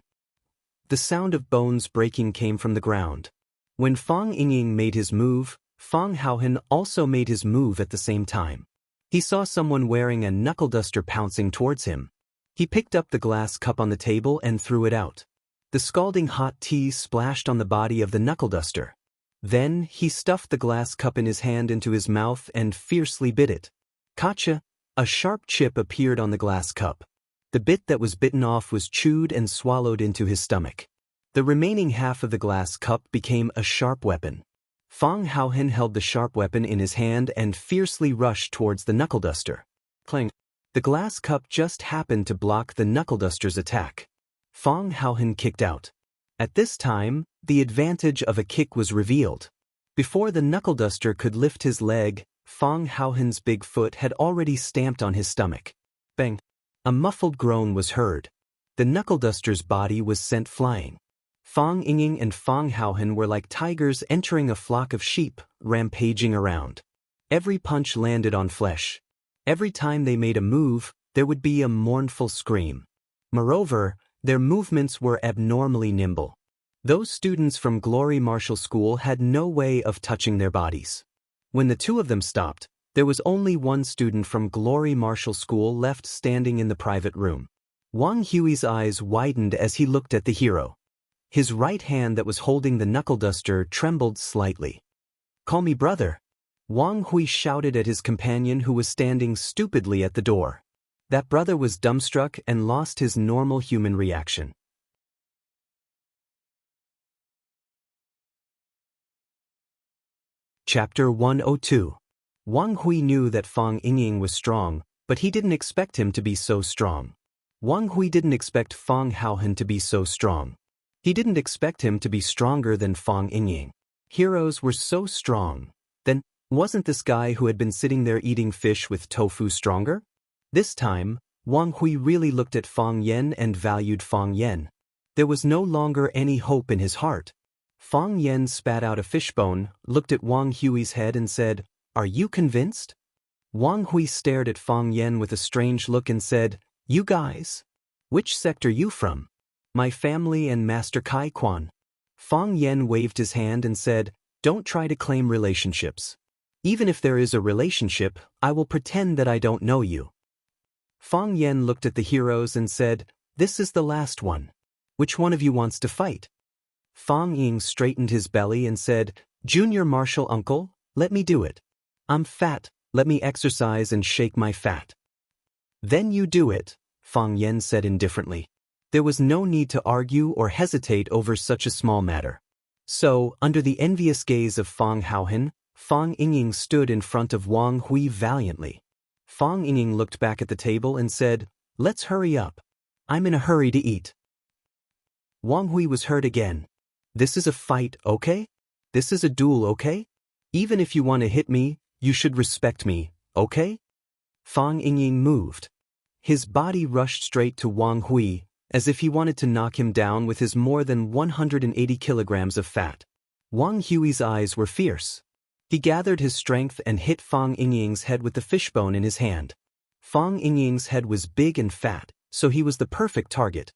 The sound of bones breaking came from the ground. When Fang Yingying made his move, Fang Haohen also made his move at the same time. He saw someone wearing a knuckle duster pouncing towards him. He picked up the glass cup on the table and threw it out. The scalding hot tea splashed on the body of the knuckle duster. Then, he stuffed the glass cup in his hand into his mouth and fiercely bit it. Gotcha! A sharp chip appeared on the glass cup. The bit that was bitten off was chewed and swallowed into his stomach. The remaining half of the glass cup became a sharp weapon. Fang Haohen held the sharp weapon in his hand and fiercely rushed towards the knuckle duster. Clang! The glass cup just happened to block the knuckle duster's attack. Fang Haohen kicked out. At this time, the advantage of a kick was revealed. Before the knuckle duster could lift his leg, Fang Haohen's big foot had already stamped on his stomach. Bang! A muffled groan was heard. The knuckle duster's body was sent flying. Fang Ying and Fang Haohen were like tigers entering a flock of sheep, rampaging around. Every punch landed on flesh. Every time they made a move, there would be a mournful scream. Moreover, their movements were abnormally nimble. Those students from Glory Martial School had no way of touching their bodies. When the two of them stopped, there was only one student from Glory Martial School left standing in the private room. Wang Hui's eyes widened as he looked at the hero. His right hand that was holding the knuckle duster trembled slightly. "Call me brother," Wang Hui shouted at his companion who was standing stupidly at the door. That brother was dumbstruck and lost his normal human reaction. Chapter 102. Wang Hui knew that Fang Ying was strong, but he didn't expect him to be so strong. Wang Hui didn't expect Fang Haohen to be so strong. He didn't expect him to be stronger than Fang Ying. Heroes were so strong. Then, wasn't this guy who had been sitting there eating fish with tofu stronger? This time, Wang Hui really looked at Fang Yan and valued Fang Yan. There was no longer any hope in his heart. Fang Yan spat out a fishbone, looked at Wang Hui's head and said, "Are you convinced?" Wang Hui stared at Fang Yan with a strange look and said, "You guys? Which sect are you from?" "My family and Master Kai Quan." Fang Yan waved his hand and said, "Don't try to claim relationships. Even if there is a relationship, I will pretend that I don't know you." Fang Yan looked at the heroes and said, "This is the last one. Which one of you wants to fight?" Fang Ying straightened his belly and said, "Junior martial uncle, let me do it. I'm fat, let me exercise and shake my fat." "Then you do it," Fang Yan said indifferently. There was no need to argue or hesitate over such a small matter. So, under the envious gaze of Fang Haohen, Fang Ying stood in front of Wang Hui valiantly. Fang Ying looked back at the table and said, "Let's hurry up. I'm in a hurry to eat." Wang Hui was heard again. "This is a fight, okay? This is a duel, okay? Even if you want to hit me, you should respect me, okay?" Fang Ying moved. His body rushed straight to Wang Hui, as if he wanted to knock him down with his more than 180 kilograms of fat. Wang Hui's eyes were fierce. He gathered his strength and hit Fang Ying's head with the fishbone in his hand. Fang Ying's head was big and fat, so he was the perfect target.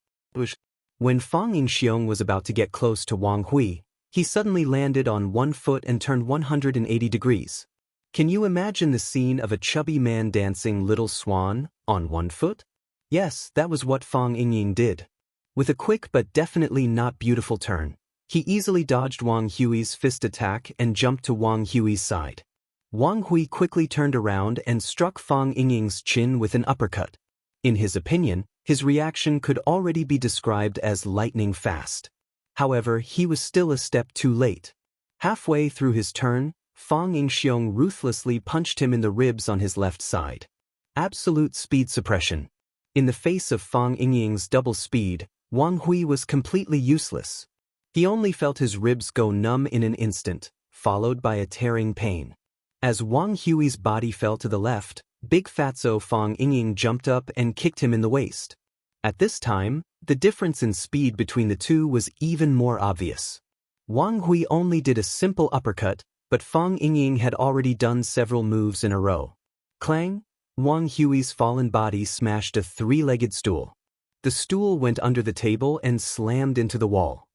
When Fang Yingxiong was about to get close to Wang Hui, he suddenly landed on one foot and turned 180 degrees. Can you imagine the scene of a chubby man dancing Little Swan on one foot? Yes, that was what Fang Ying did. With a quick but definitely not beautiful turn, he easily dodged Wang Hui's fist attack and jumped to Wang Hui's side. Wang Hui quickly turned around and struck Fang Ying's chin with an uppercut. In his opinion, his reaction could already be described as lightning fast. However, he was still a step too late. Halfway through his turn, Fang Yingxiong ruthlessly punched him in the ribs on his left side. Absolute speed suppression. In the face of Fang Ying's double speed, Wang Hui was completely useless. He only felt his ribs go numb in an instant, followed by a tearing pain. As Wang Hui's body fell to the left, Big Fatso Fang Ying jumped up and kicked him in the waist. At this time, the difference in speed between the two was even more obvious. Wang Hui only did a simple uppercut, but Fang Ying had already done several moves in a row. Clang! Wang Hui's fallen body smashed a three-legged stool. The stool went under the table and slammed into the wall.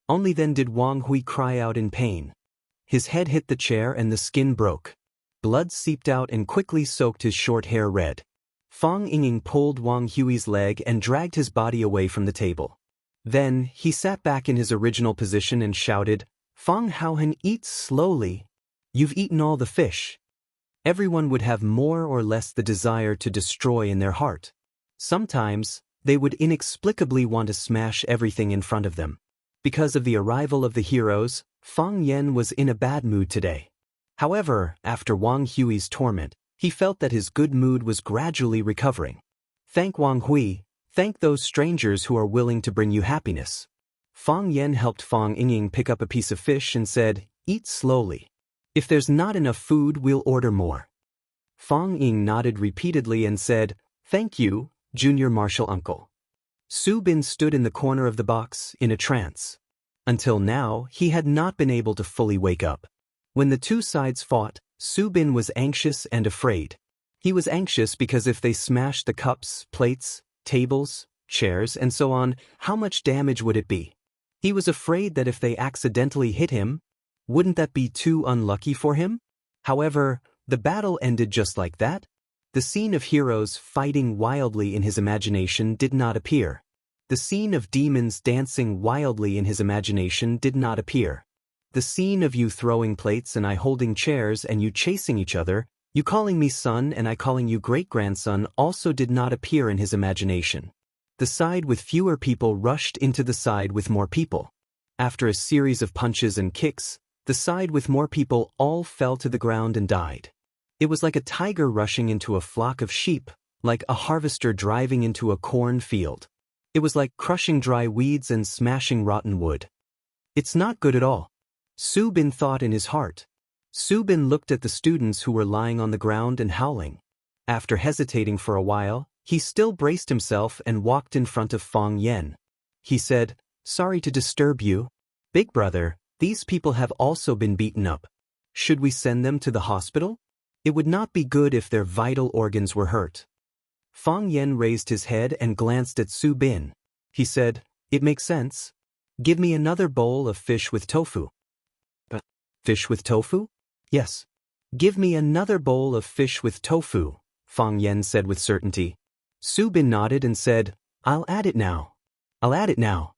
Only then did Wang Hui cry out in pain. His head hit the chair and the skin broke. Blood seeped out and quickly soaked his short hair red. Fang Ying pulled Wang Hui's leg and dragged his body away from the table. Then, he sat back in his original position and shouted, "Fang Haohen, eat slowly. You've eaten all the fish." Everyone would have more or less the desire to destroy in their heart. Sometimes, they would inexplicably want to smash everything in front of them. Because of the arrival of the heroes, Fang Yen was in a bad mood today. However, after Wang Hui's torment, he felt that his good mood was gradually recovering. Thank Wang Hui, thank those strangers who are willing to bring you happiness. Fang Yen helped Fang Ying pick up a piece of fish and said, "Eat slowly. If there's not enough food, we'll order more." Fang Ying nodded repeatedly and said, "Thank you, junior martial uncle." Su Bin stood in the corner of the box, in a trance. Until now, he had not been able to fully wake up. When the two sides fought, Su Bin was anxious and afraid. He was anxious because if they smashed the cups, plates, tables, chairs, and so on, how much damage would it be? He was afraid that if they accidentally hit him, wouldn't that be too unlucky for him? However, the battle ended just like that. The scene of heroes fighting wildly in his imagination did not appear. The scene of demons dancing wildly in his imagination did not appear. The scene of you throwing plates and I holding chairs and you chasing each other, you calling me son and I calling you great-grandson also did not appear in his imagination. The side with fewer people rushed into the side with more people. After a series of punches and kicks, the side with more people all fell to the ground and died. It was like a tiger rushing into a flock of sheep, like a harvester driving into a corn field. It was like crushing dry weeds and smashing rotten wood. It's not good at all. Su Bin thought in his heart. Su Bin looked at the students who were lying on the ground and howling. After hesitating for a while, he still braced himself and walked in front of Fang Yen. He said, "Sorry to disturb you. Big brother, these people have also been beaten up. Should we send them to the hospital? It would not be good if their vital organs were hurt." Fang Yen raised his head and glanced at Su Bin. He said, "It makes sense. Give me another bowl of fish with tofu." Fish with tofu? Yes. Give me another bowl of fish with tofu, Fang Yen said with certainty. Su Bin nodded and said, "I'll add it now. I'll add it now."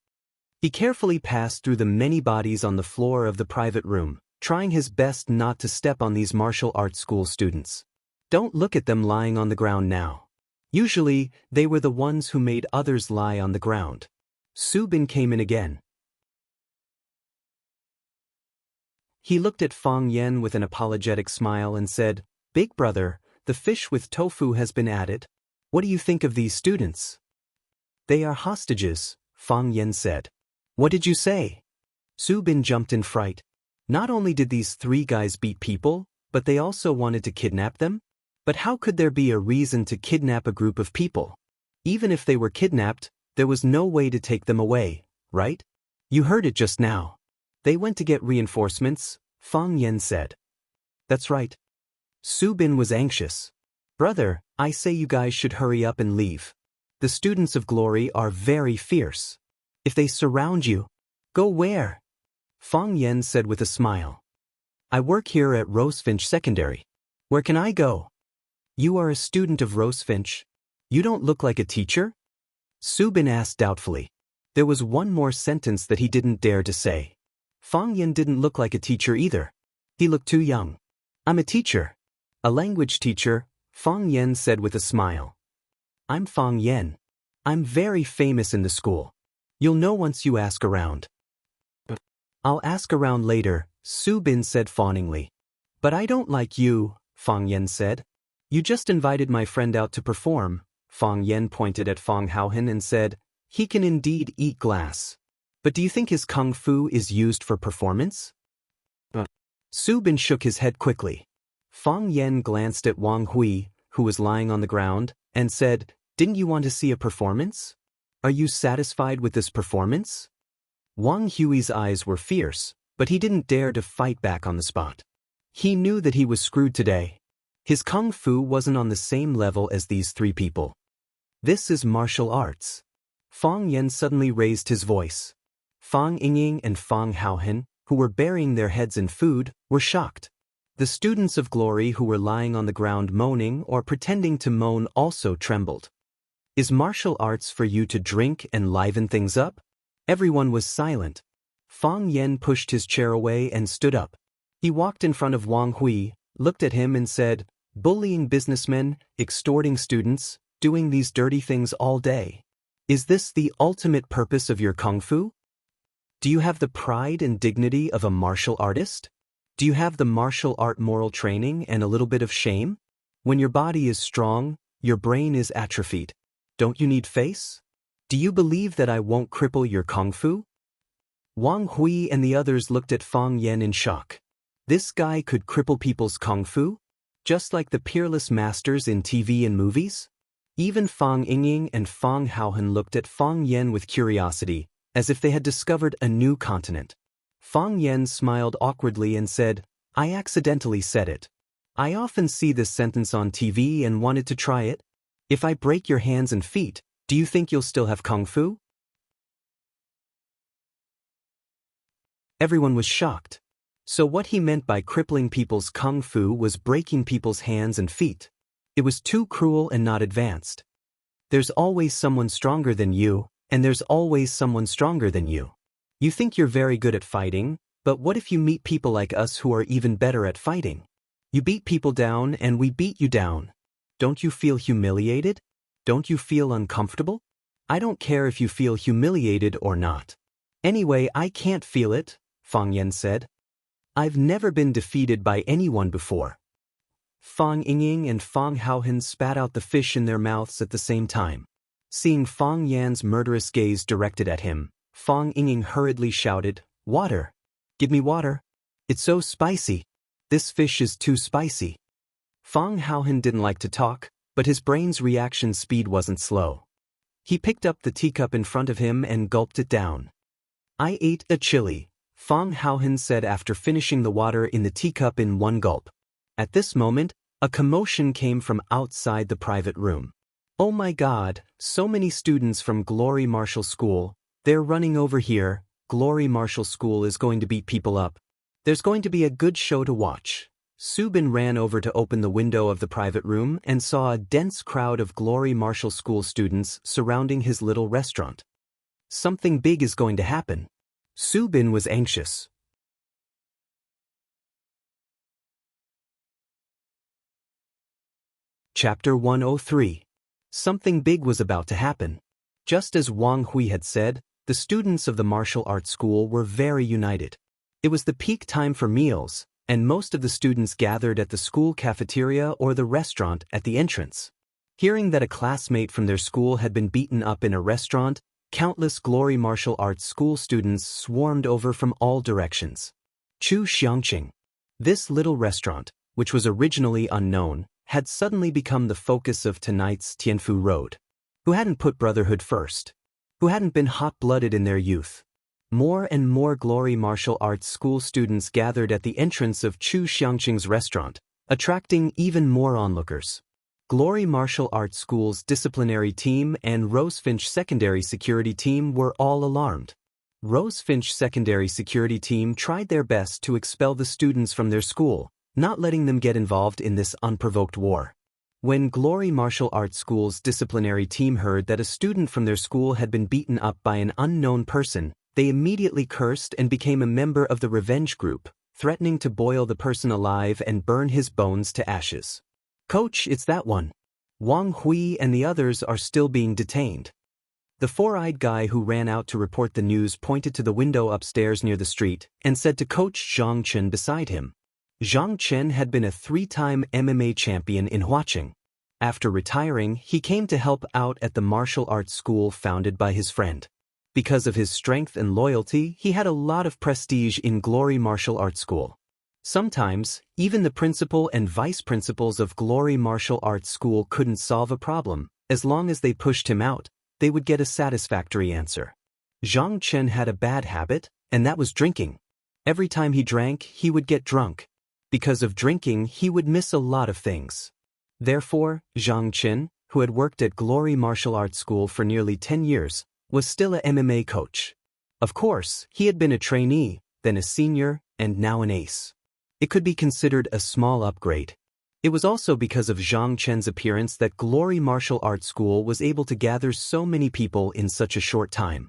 He carefully passed through the many bodies on the floor of the private room, trying his best not to step on these martial arts school students. Don't look at them lying on the ground now. Usually, they were the ones who made others lie on the ground. Su Bin came in again. He looked at Fang Yen with an apologetic smile and said, "Big brother, the fish with tofu has been added. What do you think of these students?" "They are hostages," Fang Yen said. "What did you say?" Su Bin jumped in fright. Not only did these three guys beat people, but they also wanted to kidnap them? But how could there be a reason to kidnap a group of people? Even if they were kidnapped, there was no way to take them away, right? You heard it just now. They went to get reinforcements, Fang Yen said. That's right. Su Bin was anxious. "Brother, I say you guys should hurry up and leave. The students of glory are very fierce. If they surround you, go where?" Fang Yen said with a smile. "I work here at Rosefinch Secondary. Where can I go?" "You are a student of Rosefinch. You don't look like a teacher?" Su Bin asked doubtfully. There was one more sentence that he didn't dare to say. Fang Yen didn't look like a teacher either. He looked too young. "I'm a teacher. A language teacher," Fang Yen said with a smile. "I'm Fang Yen. I'm very famous in the school. You'll know once you ask around." "I'll ask around later," Su Bin said fawningly. "But I don't like you," Fang Yen said. "You just invited my friend out to perform." Fang Yen pointed at Fang Haohen and said, "He can indeed eat glass. But do you think his kung fu is used for performance?" Su Bin shook his head quickly. Fang Yen glanced at Wang Hui, who was lying on the ground, and said, "Didn't you want to see a performance? Are you satisfied with this performance?" Wang Hui's eyes were fierce, but he didn't dare to fight back on the spot. He knew that he was screwed today. His kung fu wasn't on the same level as these three people. This is martial arts. Fang Yen suddenly raised his voice. Fang Ying and Fang Haohen, who were burying their heads in food, were shocked. The students of glory who were lying on the ground moaning or pretending to moan also trembled. "Is martial arts for you to drink and liven things up?" Everyone was silent. Fang Yen pushed his chair away and stood up. He walked in front of Wang Hui, looked at him and said, "Bullying businessmen, extorting students, doing these dirty things all day. Is this the ultimate purpose of your kung fu?" Do you have the pride and dignity of a martial artist? Do you have the martial art moral training and a little bit of shame? When your body is strong, your brain is atrophied. Don't you need face? Do you believe that I won't cripple your kung fu? Wang Hui and the others looked at Fang Yan in shock. This guy could cripple people's kung fu? Just like the peerless masters in TV and movies? Even Fang Yingying and Fang Haohan looked at Fang Yan with curiosity, as if they had discovered a new continent. Fang Yan smiled awkwardly and said, I accidentally said it. I often see this sentence on TV and wanted to try it. If I break your hands and feet, do you think you'll still have kung fu? Everyone was shocked. So what he meant by crippling people's kung fu was breaking people's hands and feet. It was too cruel and not advanced. There's always someone stronger than you, and there's always someone stronger than you. You think you're very good at fighting, but what if you meet people like us who are even better at fighting? You beat people down and we beat you down. Don't you feel humiliated? Don't you feel uncomfortable? I don't care if you feel humiliated or not. Anyway, I can't feel it, Fang Yan said. I've never been defeated by anyone before. Fang Yingying and Fang Haohan spat out the fish in their mouths at the same time. Seeing Fang Yan's murderous gaze directed at him, Fang Yingying hurriedly shouted, Water! Give me water! It's so spicy! This fish is too spicy. Fang Haohan didn't like to talk, but his brain's reaction speed wasn't slow. He picked up the teacup in front of him and gulped it down. I ate a chili, Fang Haohan said after finishing the water in the teacup in one gulp. At this moment, a commotion came from outside the private room. Oh my God, so many students from Glory Martial School, they're running over here. Glory Martial School is going to beat people up. There's going to be a good show to watch. Subin ran over to open the window of the private room and saw a dense crowd of Glory Martial School students surrounding his little restaurant. Something big is going to happen. Subin was anxious. Chapter 103. Something big was about to happen. Just as Wang Hui had said, the students of the martial arts school were very united. It was the peak time for meals, and most of the students gathered at the school cafeteria or the restaurant at the entrance. Hearing that a classmate from their school had been beaten up in a restaurant, countless Glory Martial Arts school students swarmed over from all directions. Chu Xiangqing. This little restaurant, which was originally unknown, had suddenly become the focus of tonight's Tianfu Road. Who hadn't put brotherhood first? Who hadn't been hot-blooded in their youth? More and more Glory Martial Arts school students gathered at the entrance of Chu Xiangqing's restaurant, attracting even more onlookers. Glory Martial Arts School's disciplinary team and Rosefinch Secondary Security Team were all alarmed. Rosefinch Secondary Security Team tried their best to expel the students from their school, not letting them get involved in this unprovoked war. When Glory Martial Arts School's disciplinary team heard that a student from their school had been beaten up by an unknown person, they immediately cursed and became a member of the revenge group, threatening to boil the person alive and burn his bones to ashes. Coach, it's that one. Wang Hui and the others are still being detained. The four-eyed guy who ran out to report the news pointed to the window upstairs near the street and said to Coach Zhang Chen beside him. Zhang Chen had been a 3-time MMA champion in Huaqing. After retiring, he came to help out at the martial arts school founded by his friend. Because of his strength and loyalty, he had a lot of prestige in Glory Martial Arts School. Sometimes, even the principal and vice principals of Glory Martial Arts School couldn't solve a problem. As long as they pushed him out, they would get a satisfactory answer. Zhang Chen had a bad habit, and that was drinking. Every time he drank, he would get drunk. Because of drinking, he would miss a lot of things. Therefore, Zhang Chen, who had worked at Glory Martial Arts School for nearly 10 years, was still a MMA coach. Of course, he had been a trainee, then a senior, and now an ace. It could be considered a small upgrade. It was also because of Zhang Chen's appearance that Glory Martial Arts School was able to gather so many people in such a short time.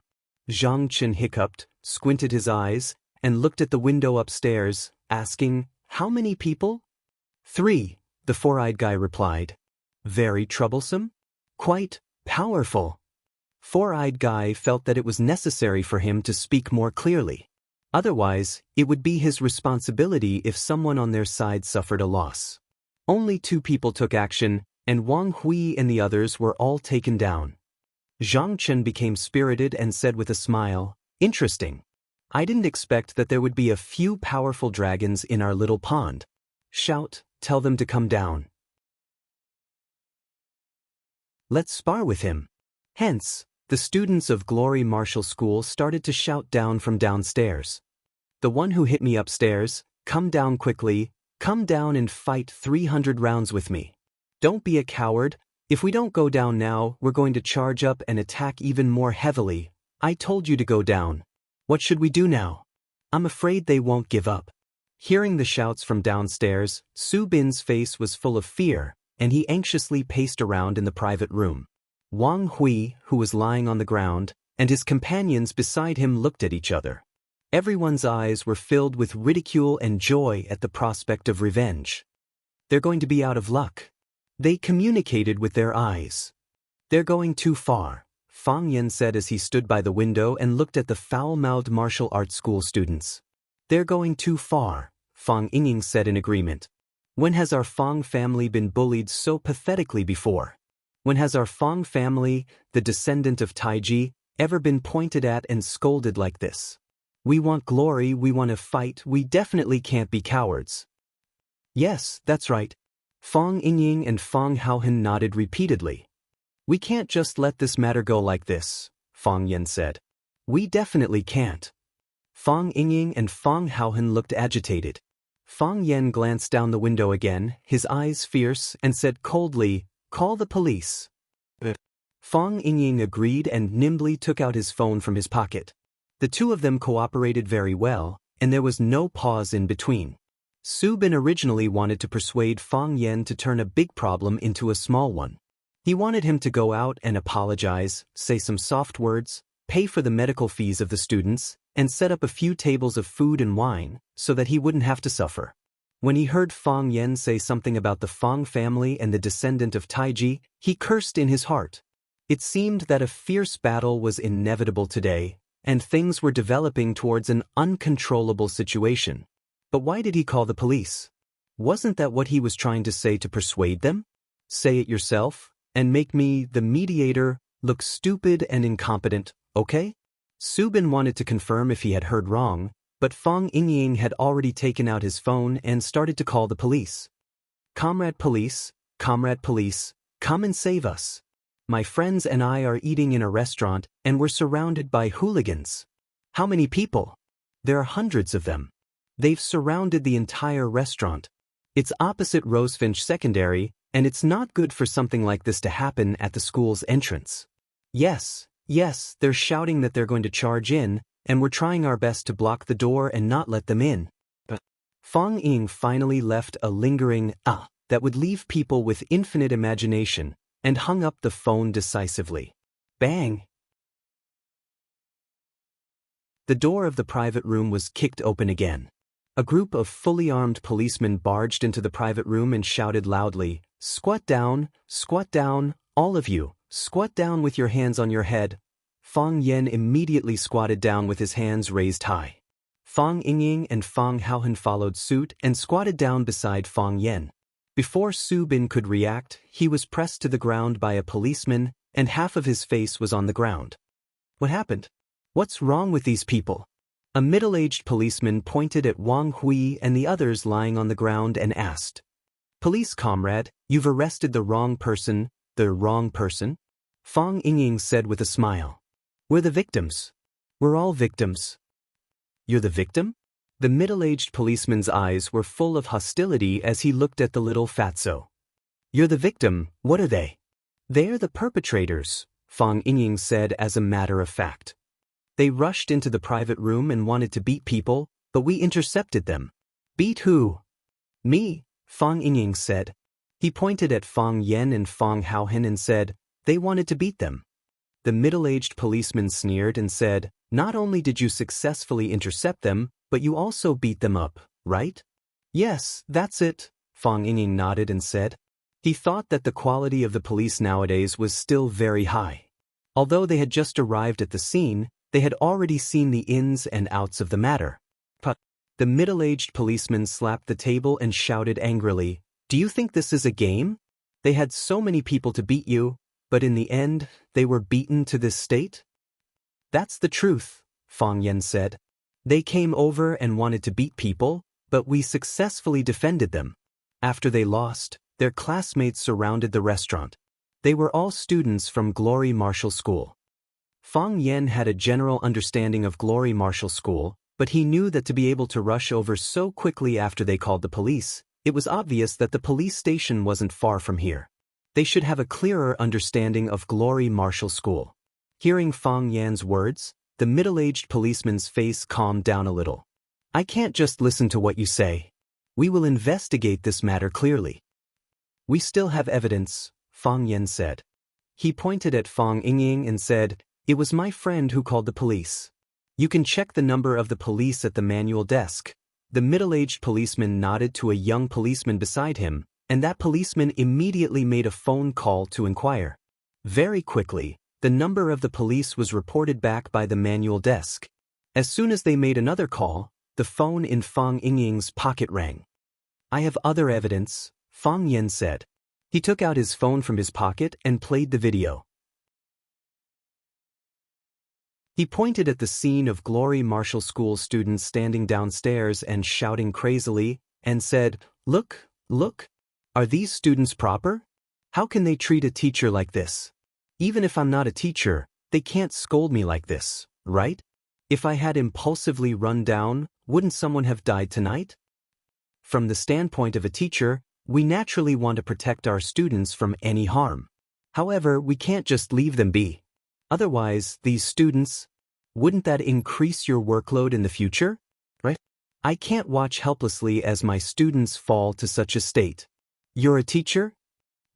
Zhang Chen hiccuped, squinted his eyes, and looked at the window upstairs, asking, "How many people?" "3," the four-eyed guy replied. "Very troublesome?" "Quite powerful." Four-eyed guy felt that it was necessary for him to speak more clearly. Otherwise, it would be his responsibility if someone on their side suffered a loss. Only 2 people took action, and Wang Hui and the others were all taken down. Zhang Chen became spirited and said with a smile, "Interesting. I didn't expect that there would be a few powerful dragons in our little pond. Shout, tell them to come down. Let's spar with him." Hence, the students of Glory Martial School started to shout down from downstairs. "The one who hit me upstairs, come down quickly, come down and fight 300 rounds with me. Don't be a coward. If we don't go down now, we're going to charge up and attack even more heavily. I told you to go down. What should we do now? I'm afraid they won't give up." Hearing the shouts from downstairs, Su Bin's face was full of fear, and he anxiously paced around in the private room. Wang Hui, who was lying on the ground, and his companions beside him looked at each other. Everyone's eyes were filled with ridicule and joy at the prospect of revenge. They're going to be out of luck. They communicated with their eyes. "They're going too far," Fang Yan said as he stood by the window and looked at the foul-mouthed martial arts school students. "They're going too far," Fang Yingying said in agreement. "When has our Fang family been bullied so pathetically before? When has our Fang family, the descendant of Taiji, ever been pointed at and scolded like this? We want glory, we want to fight, we definitely can't be cowards." "Yes, that's right." Fang Yingying and Fang Haohen nodded repeatedly. "We can't just let this matter go like this," Fang Yan said. "We definitely can't." Fang Yingying and Fang Haohen looked agitated. Fang Yan glanced down the window again, his eyes fierce, and said coldly, "Call the police." Fang Yingying agreed and nimbly took out his phone from his pocket. The 2 of them cooperated very well, and there was no pause in between. Su Bin originally wanted to persuade Fang Yan to turn a big problem into a small one. He wanted him to go out and apologize, say some soft words, pay for the medical fees of the students, and set up a few tables of food and wine, so that he wouldn't have to suffer. When he heard Fang Yan say something about the Fang family and the descendant of Taiji, he cursed in his heart. It seemed that a fierce battle was inevitable today, and things were developing towards an uncontrollable situation. But why did he call the police? Wasn't that what he was trying to say to persuade them? "Say it yourself, and make me, the mediator, look stupid and incompetent, okay?" Su Bin wanted to confirm if he had heard wrong, but Fang Yingying had already taken out his phone and started to call the police. Comrade police, come and save us. My friends and I are eating in a restaurant and we're surrounded by hooligans." "How many people?" "There are hundreds of them. They've surrounded the entire restaurant. It's opposite Rosefinch Secondary, and it's not good for something like this to happen at the school's entrance." Yes, they're shouting that they're going to charge in, and we're trying our best to block the door and not let them in." But Fang Ying finally left a lingering that would leave people with infinite imagination, and hung up the phone decisively. Bang! The door of the private room was kicked open again. A group of fully armed policemen barged into the private room and shouted loudly, squat down, all of you, squat down with your hands on your head." Fang Yan immediately squatted down with his hands raised high. Fang Yingying and Fang Haohen followed suit and squatted down beside Fang Yan. Before Su Bin could react, he was pressed to the ground by a policeman, and half of his face was on the ground. "What happened? What's wrong with these people?" A middle-aged policeman pointed at Wang Hui and the others lying on the ground and asked. "Police comrade, you've arrested the wrong person." "The wrong person?" Fang Yingying said with a smile. "We're the victims. We're all victims." "You're the victim?" The middle-aged policeman's eyes were full of hostility as he looked at the little fatso. "You're the victim, what are they?" "They're the perpetrators," Fang Yingying said as a matter of fact. "They rushed into the private room and wanted to beat people, but we intercepted them." "Beat who?" "Me," Fang Yingying said. He pointed at Fang Yan and Fang Haohen and said, "They wanted to beat them." The middle-aged policeman sneered and said, "Not only did you successfully intercept them, but you also beat them up, right?" "Yes, that's it," Fang Yingying nodded and said. He thought that the quality of the police nowadays was still very high. Although they had just arrived at the scene, they had already seen the ins and outs of the matter. The middle-aged policeman slapped the table and shouted angrily, "Do you think this is a game? They had so many people to beat you, but in the end, they were beaten to this state?" "That's the truth," Fang Yan said. "They came over and wanted to beat people, but we successfully defended them. After they lost, their classmates surrounded the restaurant. They were all students from Glory Martial School." Fang Yan had a general understanding of Glory Martial School, but he knew that to be able to rush over so quickly after they called the police, it was obvious that the police station wasn't far from here. They should have a clearer understanding of Glory Martial School. Hearing Fang Yan's words, the middle-aged policeman's face calmed down a little. "I can't just listen to what you say. We will investigate this matter clearly." "We still have evidence," Fang Yan said. He pointed at Fang Yingying and said, "It was my friend who called the police. You can check the number of the police at the manual desk." The middle-aged policeman nodded to a young policeman beside him, and that policeman immediately made a phone call to inquire. Very quickly, the number of the police was reported back by the manual desk. As soon as they made another call, the phone in Fang Yingying's pocket rang. "I have other evidence," Fang Yan said. He took out his phone from his pocket and played the video. He pointed at the scene of Glory Martial School students standing downstairs and shouting crazily, and said, "Look, look! Are these students proper? How can they treat a teacher like this? Even if I'm not a teacher, they can't scold me like this, right? If I had impulsively run down, wouldn't someone have died tonight?" From the standpoint of a teacher, we naturally want to protect our students from any harm. However, we can't just leave them be. Otherwise, these students, wouldn't that increase your workload in the future? Right? I can't watch helplessly as my students fall to such a state. "You're a teacher?"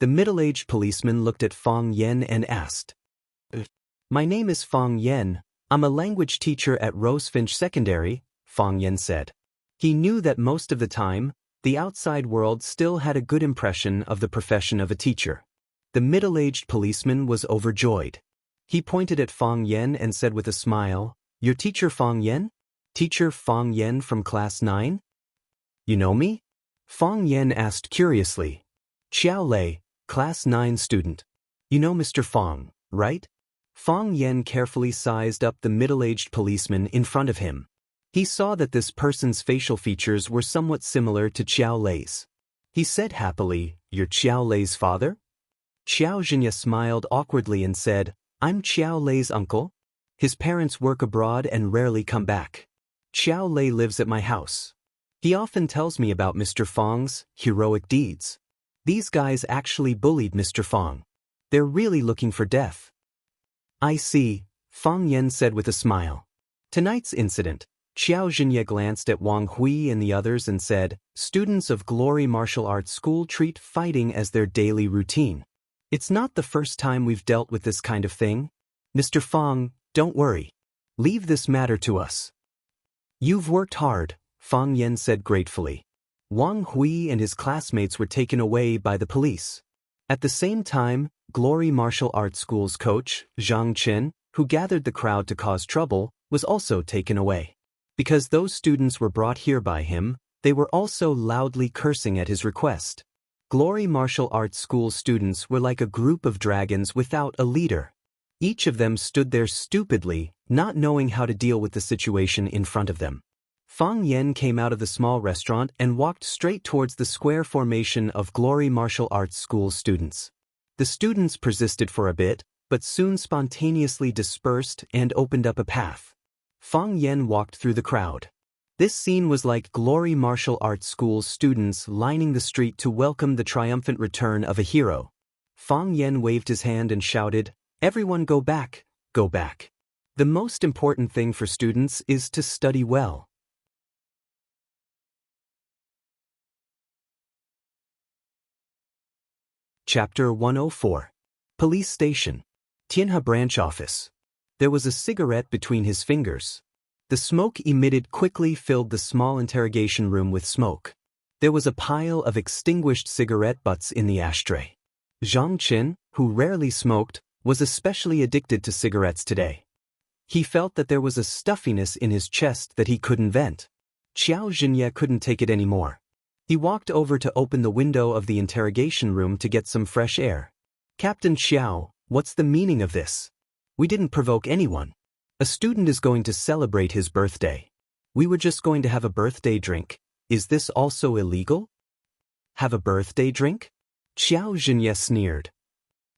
The middle-aged policeman looked at Fang Yan and asked. "My name is Fang Yan. I'm a language teacher at Rosefinch Secondary," Fang Yan said. He knew that most of the time, the outside world still had a good impression of the profession of a teacher. The middle-aged policeman was overjoyed. He pointed at Fang Yan and said with a smile, "Your teacher Fang Yan? Teacher Fang Yan from class 9? You know me?" Fang Yan asked curiously. "Xiao Lei, class 9 student. You know Mr. Fang, right?" Fang Yan carefully sized up the middle-aged policeman in front of him. He saw that this person's facial features were somewhat similar to Xiao Lei's. He said happily, "You're Xiao Lei's father?" Xiao Xianxia smiled awkwardly and said, "I'm Xiao Lei's uncle. His parents work abroad and rarely come back. Xiao Lei lives at my house. He often tells me about Mr. Fang's heroic deeds. These guys actually bullied Mr. Fang. They're really looking for death." "I see," Fang Yan said with a smile. Tonight's incident, Xiao Xianxia glanced at Wang Hui and the others and said, "Students of Glory Martial Arts School treat fighting as their daily routine. It's not the first time we've dealt with this kind of thing. Mr. Fang, don't worry. Leave this matter to us." "You've worked hard," Fang Yan said gratefully. Wang Hui and his classmates were taken away by the police. At the same time, Glory Martial Arts School's coach, Zhang Chen, who gathered the crowd to cause trouble, was also taken away. Because those students were brought here by him, they were also loudly cursing at his request. Glory Martial Arts School students were like a group of dragons without a leader. Each of them stood there stupidly, not knowing how to deal with the situation in front of them. Fang Yan came out of the small restaurant and walked straight towards the square formation of Glory Martial Arts School students. The students persisted for a bit, but soon spontaneously dispersed and opened up a path. Fang Yan walked through the crowd. This scene was like Glory Martial Arts School students lining the street to welcome the triumphant return of a hero. Fang Yan waved his hand and shouted, "Everyone go back, go back. The most important thing for students is to study well." Chapter 104. Police Station. Tianhe Branch Office. There was a cigarette between his fingers. The smoke emitted quickly filled the small interrogation room with smoke. There was a pile of extinguished cigarette butts in the ashtray. Zhang Chen, who rarely smoked, was especially addicted to cigarettes today. He felt that there was a stuffiness in his chest that he couldn't vent. Xianxia couldn't take it anymore. He walked over to open the window of the interrogation room to get some fresh air. Captain Xiao, what's the meaning of this? We didn't provoke anyone. A student is going to celebrate his birthday. We were just going to have a birthday drink. Is this also illegal? Have a birthday drink? Xianxia sneered.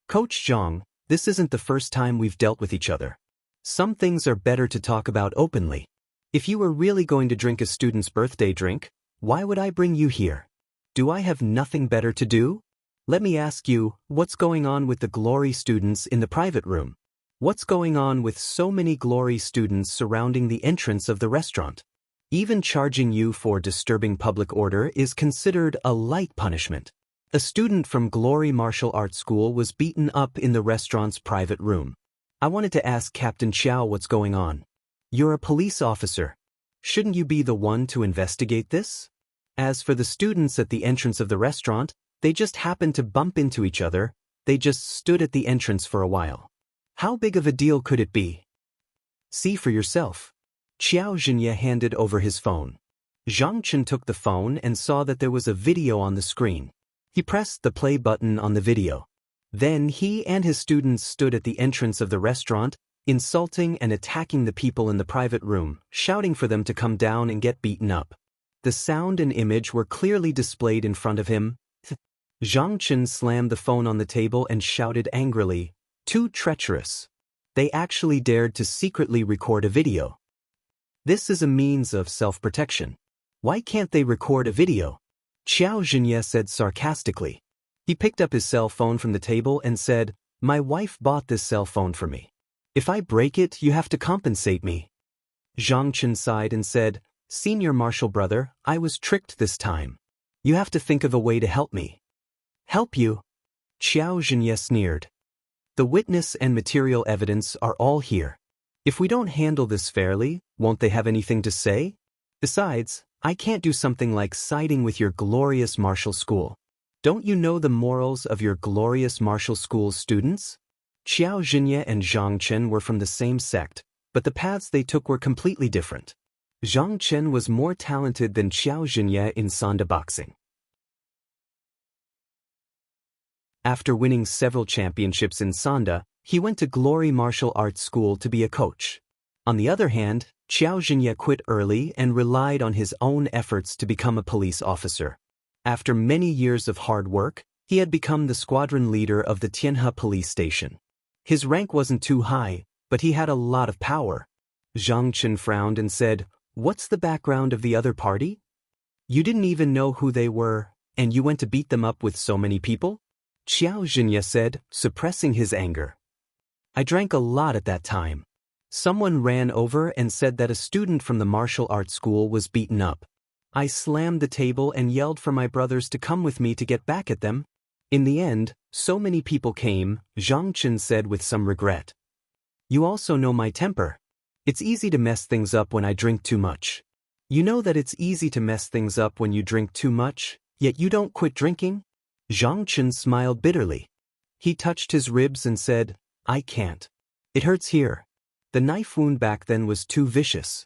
Coach Zhang, this isn't the first time we've dealt with each other. Some things are better to talk about openly. If you were really going to drink a student's birthday drink, why would I bring you here? Do I have nothing better to do? Let me ask you, what's going on with the Glory students in the private room? What's going on with so many Glory students surrounding the entrance of the restaurant? Even charging you for disturbing public order is considered a light punishment. A student from Glory Martial Arts School was beaten up in the restaurant's private room. I wanted to ask Captain Xiao what's going on. You're a police officer. Shouldn't you be the one to investigate this? As for the students at the entrance of the restaurant, they just happened to bump into each other. They just stood at the entrance for a while. How big of a deal could it be? See for yourself. Xianxia handed over his phone. Zhang Chen took the phone and saw that there was a video on the screen. He pressed the play button on the video. Then he and his students stood at the entrance of the restaurant, insulting and attacking the people in the private room, shouting for them to come down and get beaten up. The sound and image were clearly displayed in front of him. Zhang Chen slammed the phone on the table and shouted angrily, "Too treacherous. They actually dared to secretly record a video. This is a means of self-protection. Why can't they record a video?" Xianxia said sarcastically. He picked up his cell phone from the table and said, "My wife bought this cell phone for me. If I break it, you have to compensate me." Zhang Chen sighed and said, "Senior martial brother, I was tricked this time. You have to think of a way to help me." "Help you?" Xianxia sneered. "The witness and material evidence are all here. If we don't handle this fairly, won't they have anything to say? Besides, I can't do something like siding with your glorious martial school. Don't you know the morals of your glorious martial school's students?" Xianxia and Zhang Chen were from the same sect, but the paths they took were completely different. Zhang Chen was more talented than Xianxia in Sanda boxing. After winning several championships in Sanda, he went to Glory Martial Arts School to be a coach. On the other hand, Xianxia quit early and relied on his own efforts to become a police officer. After many years of hard work, he had become the squadron leader of the Tianhe police station. His rank wasn't too high, but he had a lot of power. Zhang Chen frowned and said, "What's the background of the other party? You didn't even know who they were, and you went to beat them up with so many people?" Xianxia said, suppressing his anger. "I drank a lot at that time. Someone ran over and said that a student from the martial arts school was beaten up. I slammed the table and yelled for my brothers to come with me to get back at them. In the end, so many people came," Zhang Chen said with some regret. "You also know my temper. It's easy to mess things up when I drink too much. You know that it's easy to mess things up when you drink too much, yet you don't quit drinking?" Zhang Chen smiled bitterly. He touched his ribs and said, "I can't. It hurts here." The knife wound back then was too vicious.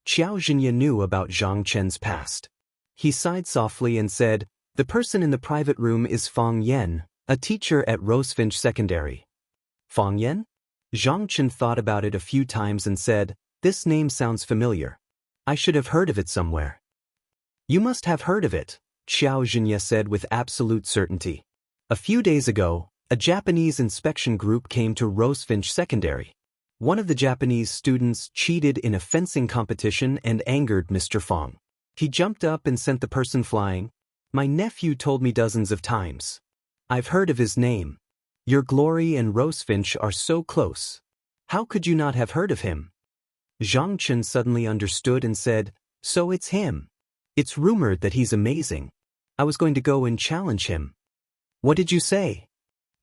Xianxia knew about Zhang Chen's past. He sighed softly and said, "The person in the private room is Fang Yan, a teacher at Rosefinch Secondary." Fang Yan? Zhang Chen thought about it a few times and said, "This name sounds familiar. I should have heard of it somewhere." "You must have heard of it," Xianxia said with absolute certainty. "A few days ago, a Japanese inspection group came to Rosefinch Secondary. One of the Japanese students cheated in a fencing competition and angered Mr. Fang. He jumped up and sent the person flying. My nephew told me dozens of times. I've heard of his name. Your Glory and Rosefinch are so close. How could you not have heard of him?" Zhang Chen suddenly understood and said, "So it's him. It's rumored that he's amazing. I was going to go and challenge him." "What did you say?"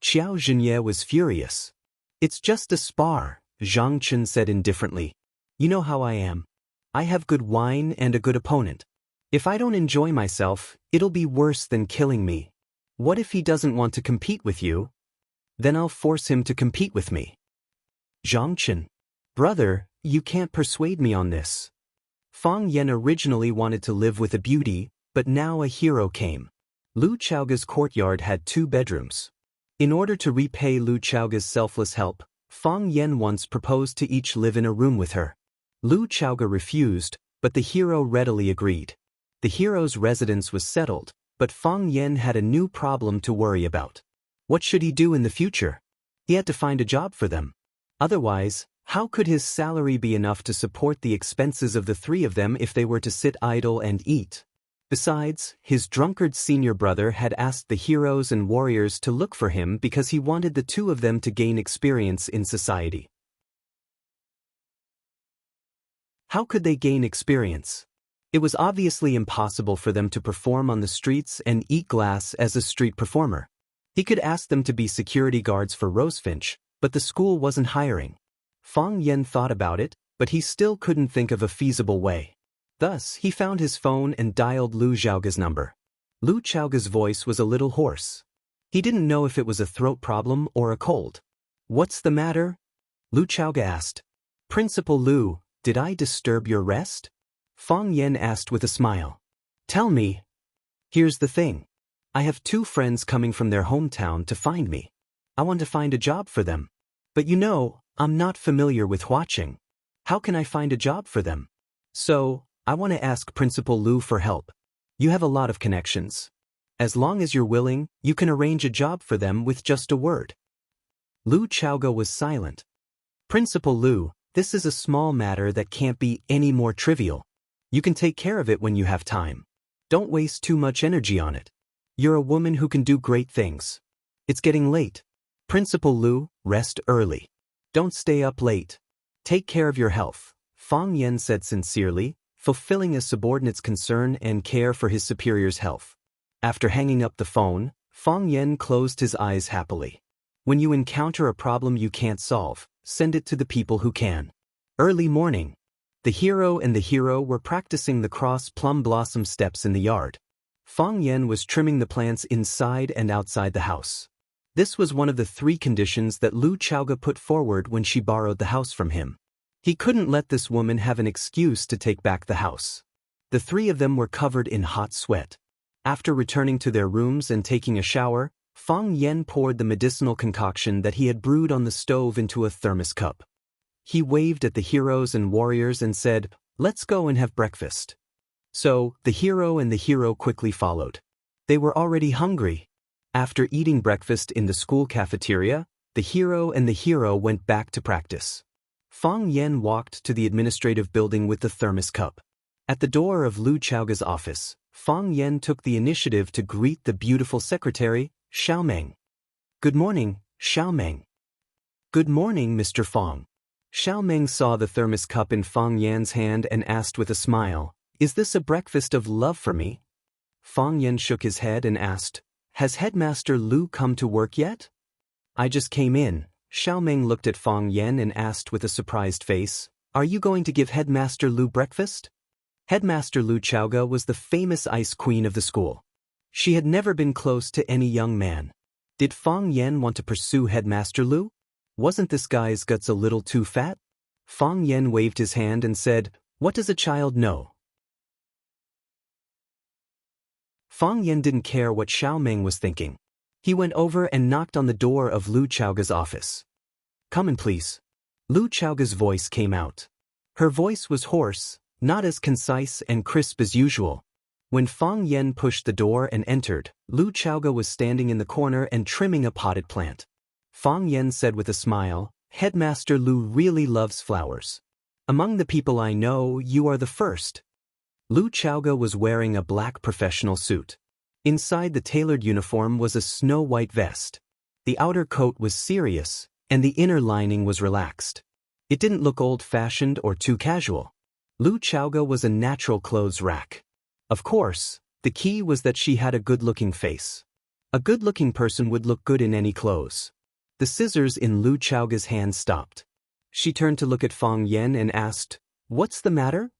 Xianxia was furious. "It's just a spar," Zhang Chen said indifferently. "You know how I am. I have good wine and a good opponent. If I don't enjoy myself, it'll be worse than killing me. What if he doesn't want to compete with you?" Then I'll force him to compete with me. Zhangchen. Brother, you can't persuade me on this. Fang Yan originally wanted to live with a beauty, but now a hero came. Lu Chaoga's courtyard had 2 bedrooms. In order to repay Lu Chaoga's selfless help, Fang Yan once proposed to each live in a room with her. Lu Chaoga refused, but the hero readily agreed. The hero's residence was settled, but Fang Yan had a new problem to worry about. What should he do in the future? He had to find a job for them. Otherwise, how could his salary be enough to support the expenses of the 3 of them if they were to sit idle and eat? Besides, his drunkard senior brother had asked the heroes and warriors to look for him because he wanted the 2 of them to gain experience in society. How could they gain experience? It was obviously impossible for them to perform on the streets and eat glass as a street performer. He could ask them to be security guards for Rosefinch, but the school wasn't hiring. Fang Yan thought about it, but he still couldn't think of a feasible way. Thus, he found his phone and dialed Lu Xiaoga's number. Lu Xiaoga's voice was a little hoarse. He didn't know if it was a throat problem or a cold. What's the matter? Lu Xiaoga asked. Principal Lu, did I disturb your rest? Fang Yan asked with a smile. Tell me. Here's the thing. I have 2 friends coming from their hometown to find me. I want to find a job for them. But you know, I'm not familiar with watching. How can I find a job for them? So, I want to ask Principal Lu for help. You have a lot of connections. As long as you're willing, you can arrange a job for them with just a word. Lu Xiaoga was silent. Principal Lu, this is a small matter that can't be any more trivial. You can take care of it when you have time. Don't waste too much energy on it. You're a woman who can do great things. It's getting late. Principal Lu, rest early. Don't stay up late. Take care of your health, Fang Yan said sincerely, fulfilling a subordinate's concern and care for his superior's health. After hanging up the phone, Fang Yan closed his eyes happily. When you encounter a problem you can't solve, send it to the people who can. Early morning. The hero and the hero were practicing the cross plum blossom steps in the yard. Fang Yan was trimming the plants inside and outside the house. This was one of the 3 conditions that Lu Xiaoga put forward when she borrowed the house from him. He couldn't let this woman have an excuse to take back the house. The 3 of them were covered in hot sweat. After returning to their rooms and taking a shower, Fang Yan poured the medicinal concoction that he had brewed on the stove into a thermos cup. He waved at the heroes and warriors and said, "Let's go and have breakfast." So, the hero and the hero quickly followed. They were already hungry. After eating breakfast in the school cafeteria, the hero and the hero went back to practice. Fang Yan walked to the administrative building with the thermos cup. At the door of Lu Xiaoga's office, Fang Yan took the initiative to greet the beautiful secretary, Xiaomeng. Good morning, Xiaomeng. Good morning, Mr. Fang. Xiaomeng saw the thermos cup in Fang Yan's hand and asked with a smile, "Is this a breakfast of love for me?" Fang Yan shook his head and asked, "Has Headmaster Lu come to work yet?" "I just came in." Xiaomeng looked at Fang Yan and asked with a surprised face, "Are you going to give Headmaster Lu breakfast?" Headmaster Lu Xiaoga was the famous ice queen of the school. She had never been close to any young man. Did Fang Yan want to pursue Headmaster Lu? Wasn't this guy's guts a little too fat? Fang Yan waved his hand and said, "What does a child know?" Fang Yan didn't care what Xiaomeng was thinking. He went over and knocked on the door of Lu Xiaoga's office. "Come in, please." Lu Xiaoga's voice came out. Her voice was hoarse, not as concise and crisp as usual. When Fang Yan pushed the door and entered, Lu Xiaoga was standing in the corner and trimming a potted plant. Fang Yan said with a smile, "Headmaster Lu really loves flowers. Among the people I know, you are the first." Lu Xiaoga was wearing a black professional suit. Inside the tailored uniform was a snow-white vest. The outer coat was serious, and the inner lining was relaxed. It didn't look old-fashioned or too casual. Lu Xiaoga was a natural clothes rack. Of course, the key was that she had a good-looking face. A good-looking person would look good in any clothes. The scissors in Lu Xiaoga's hand stopped. She turned to look at Fang Yan and asked, "What's the matter?"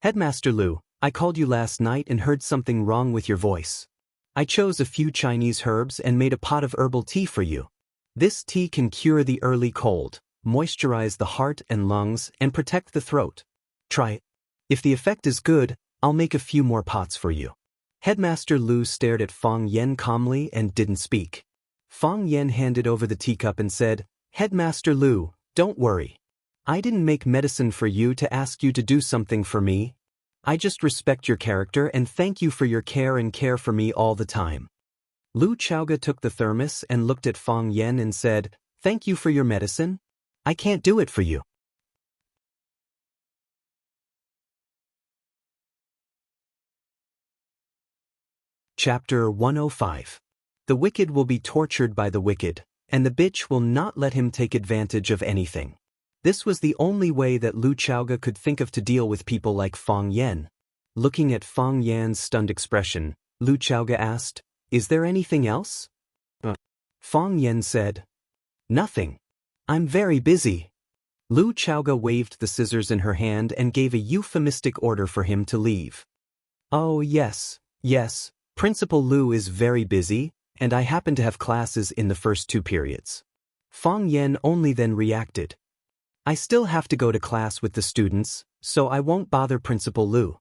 "Headmaster Lu, I called you last night and heard something wrong with your voice. I chose a few Chinese herbs and made a pot of herbal tea for you. This tea can cure the early cold, moisturize the heart and lungs, and protect the throat. Try it. If the effect is good, I'll make a few more pots for you. Headmaster Lu stared at Fang Yen calmly and didn't speak. Fang Yen handed over the teacup and said, "Headmaster Lu, don't worry. I didn't make medicine for you to ask you to do something for me. I just respect your character and thank you for your care and care for me all the time." Lu Chaoga took the thermos and looked at Fang Yen and said, "Thank you for your medicine? I can't do it for you." Chapter 105. The wicked will be tortured by the wicked, and the bitch will not let him take advantage of anything. This was the only way that Lu Chaoga could think of to deal with people like Fang Yen. Looking at Fang Yan's stunned expression, Lu Chaoga asked, "Is there anything else?" Fang Yen said, "Nothing. I'm very busy." Lu Chaoga waved the scissors in her hand and gave a euphemistic order for him to leave. "Oh yes, Principal Lu is very busy, and I happen to have classes in the first 2 periods. Fang Yen only then reacted, "I still have to go to class with the students, so I won't bother Principal Lu."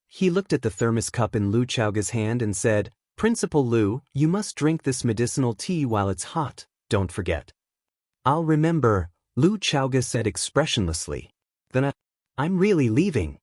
He looked at the thermos cup in Lu Chaoga's hand and said, "Principal Lu, you must drink this medicinal tea while it's hot, don't forget." "I'll remember," Lu Chaoga said expressionlessly. "Then I'm really leaving."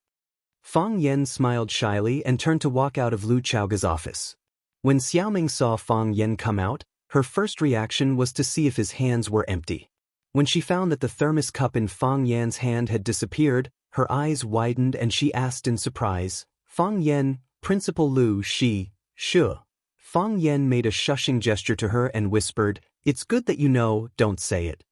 Fang Yen smiled shyly and turned to walk out of Lu Chaoga's office. When Xiaoming saw Fang Yen come out, her first reaction was to see if his hands were empty. When she found that the thermos cup in Fang Yan's hand had disappeared, her eyes widened and she asked in surprise, "Fang Yen, Principal Lu, sure." Fang Yen made a shushing gesture to her and whispered, "It's good that you know, don't say it."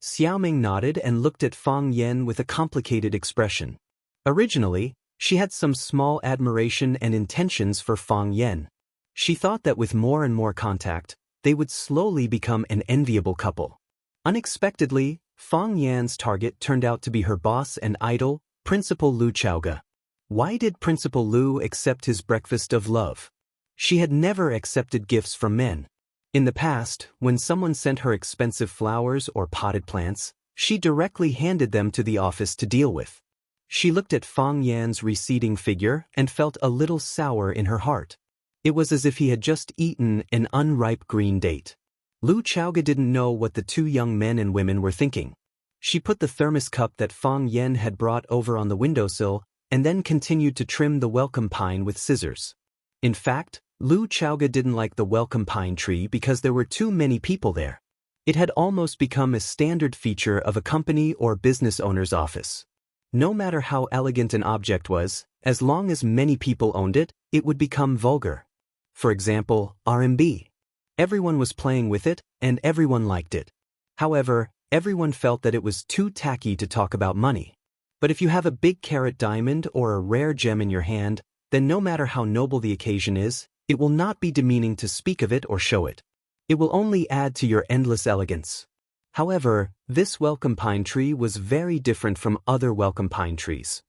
Xiaoming nodded and looked at Fang Yen with a complicated expression. Originally, she had some small admiration and intentions for Fang Yen. She thought that with more and more contact, they would slowly become an enviable couple. Unexpectedly, Fang Yan's target turned out to be her boss and idol, Principal Lu Chaoga. Why did Principal Lu accept his breakfast of love? She had never accepted gifts from men. In the past, when someone sent her expensive flowers or potted plants, she directly handed them to the office to deal with. She looked at Fang Yan's receding figure and felt a little sour in her heart. It was as if he had just eaten an unripe green date. Lu Chaoga didn't know what the 2 young men and women were thinking. She put the thermos cup that Fang Yen had brought over on the windowsill and then continued to trim the welcome pine with scissors. In fact, Lu Chaoga didn't like the welcome pine tree because there were too many people there. It had almost become a standard feature of a company or business owner's office. No matter how elegant an object was, as long as many people owned it, it would become vulgar. For example, RMB. Everyone was playing with it, and everyone liked it. However, everyone felt that it was too tacky to talk about money. But if you have a big carat diamond or a rare gem in your hand, then no matter how noble the occasion is, it will not be demeaning to speak of it or show it. It will only add to your endless elegance. However, this welcome pine tree was very different from other welcome pine trees.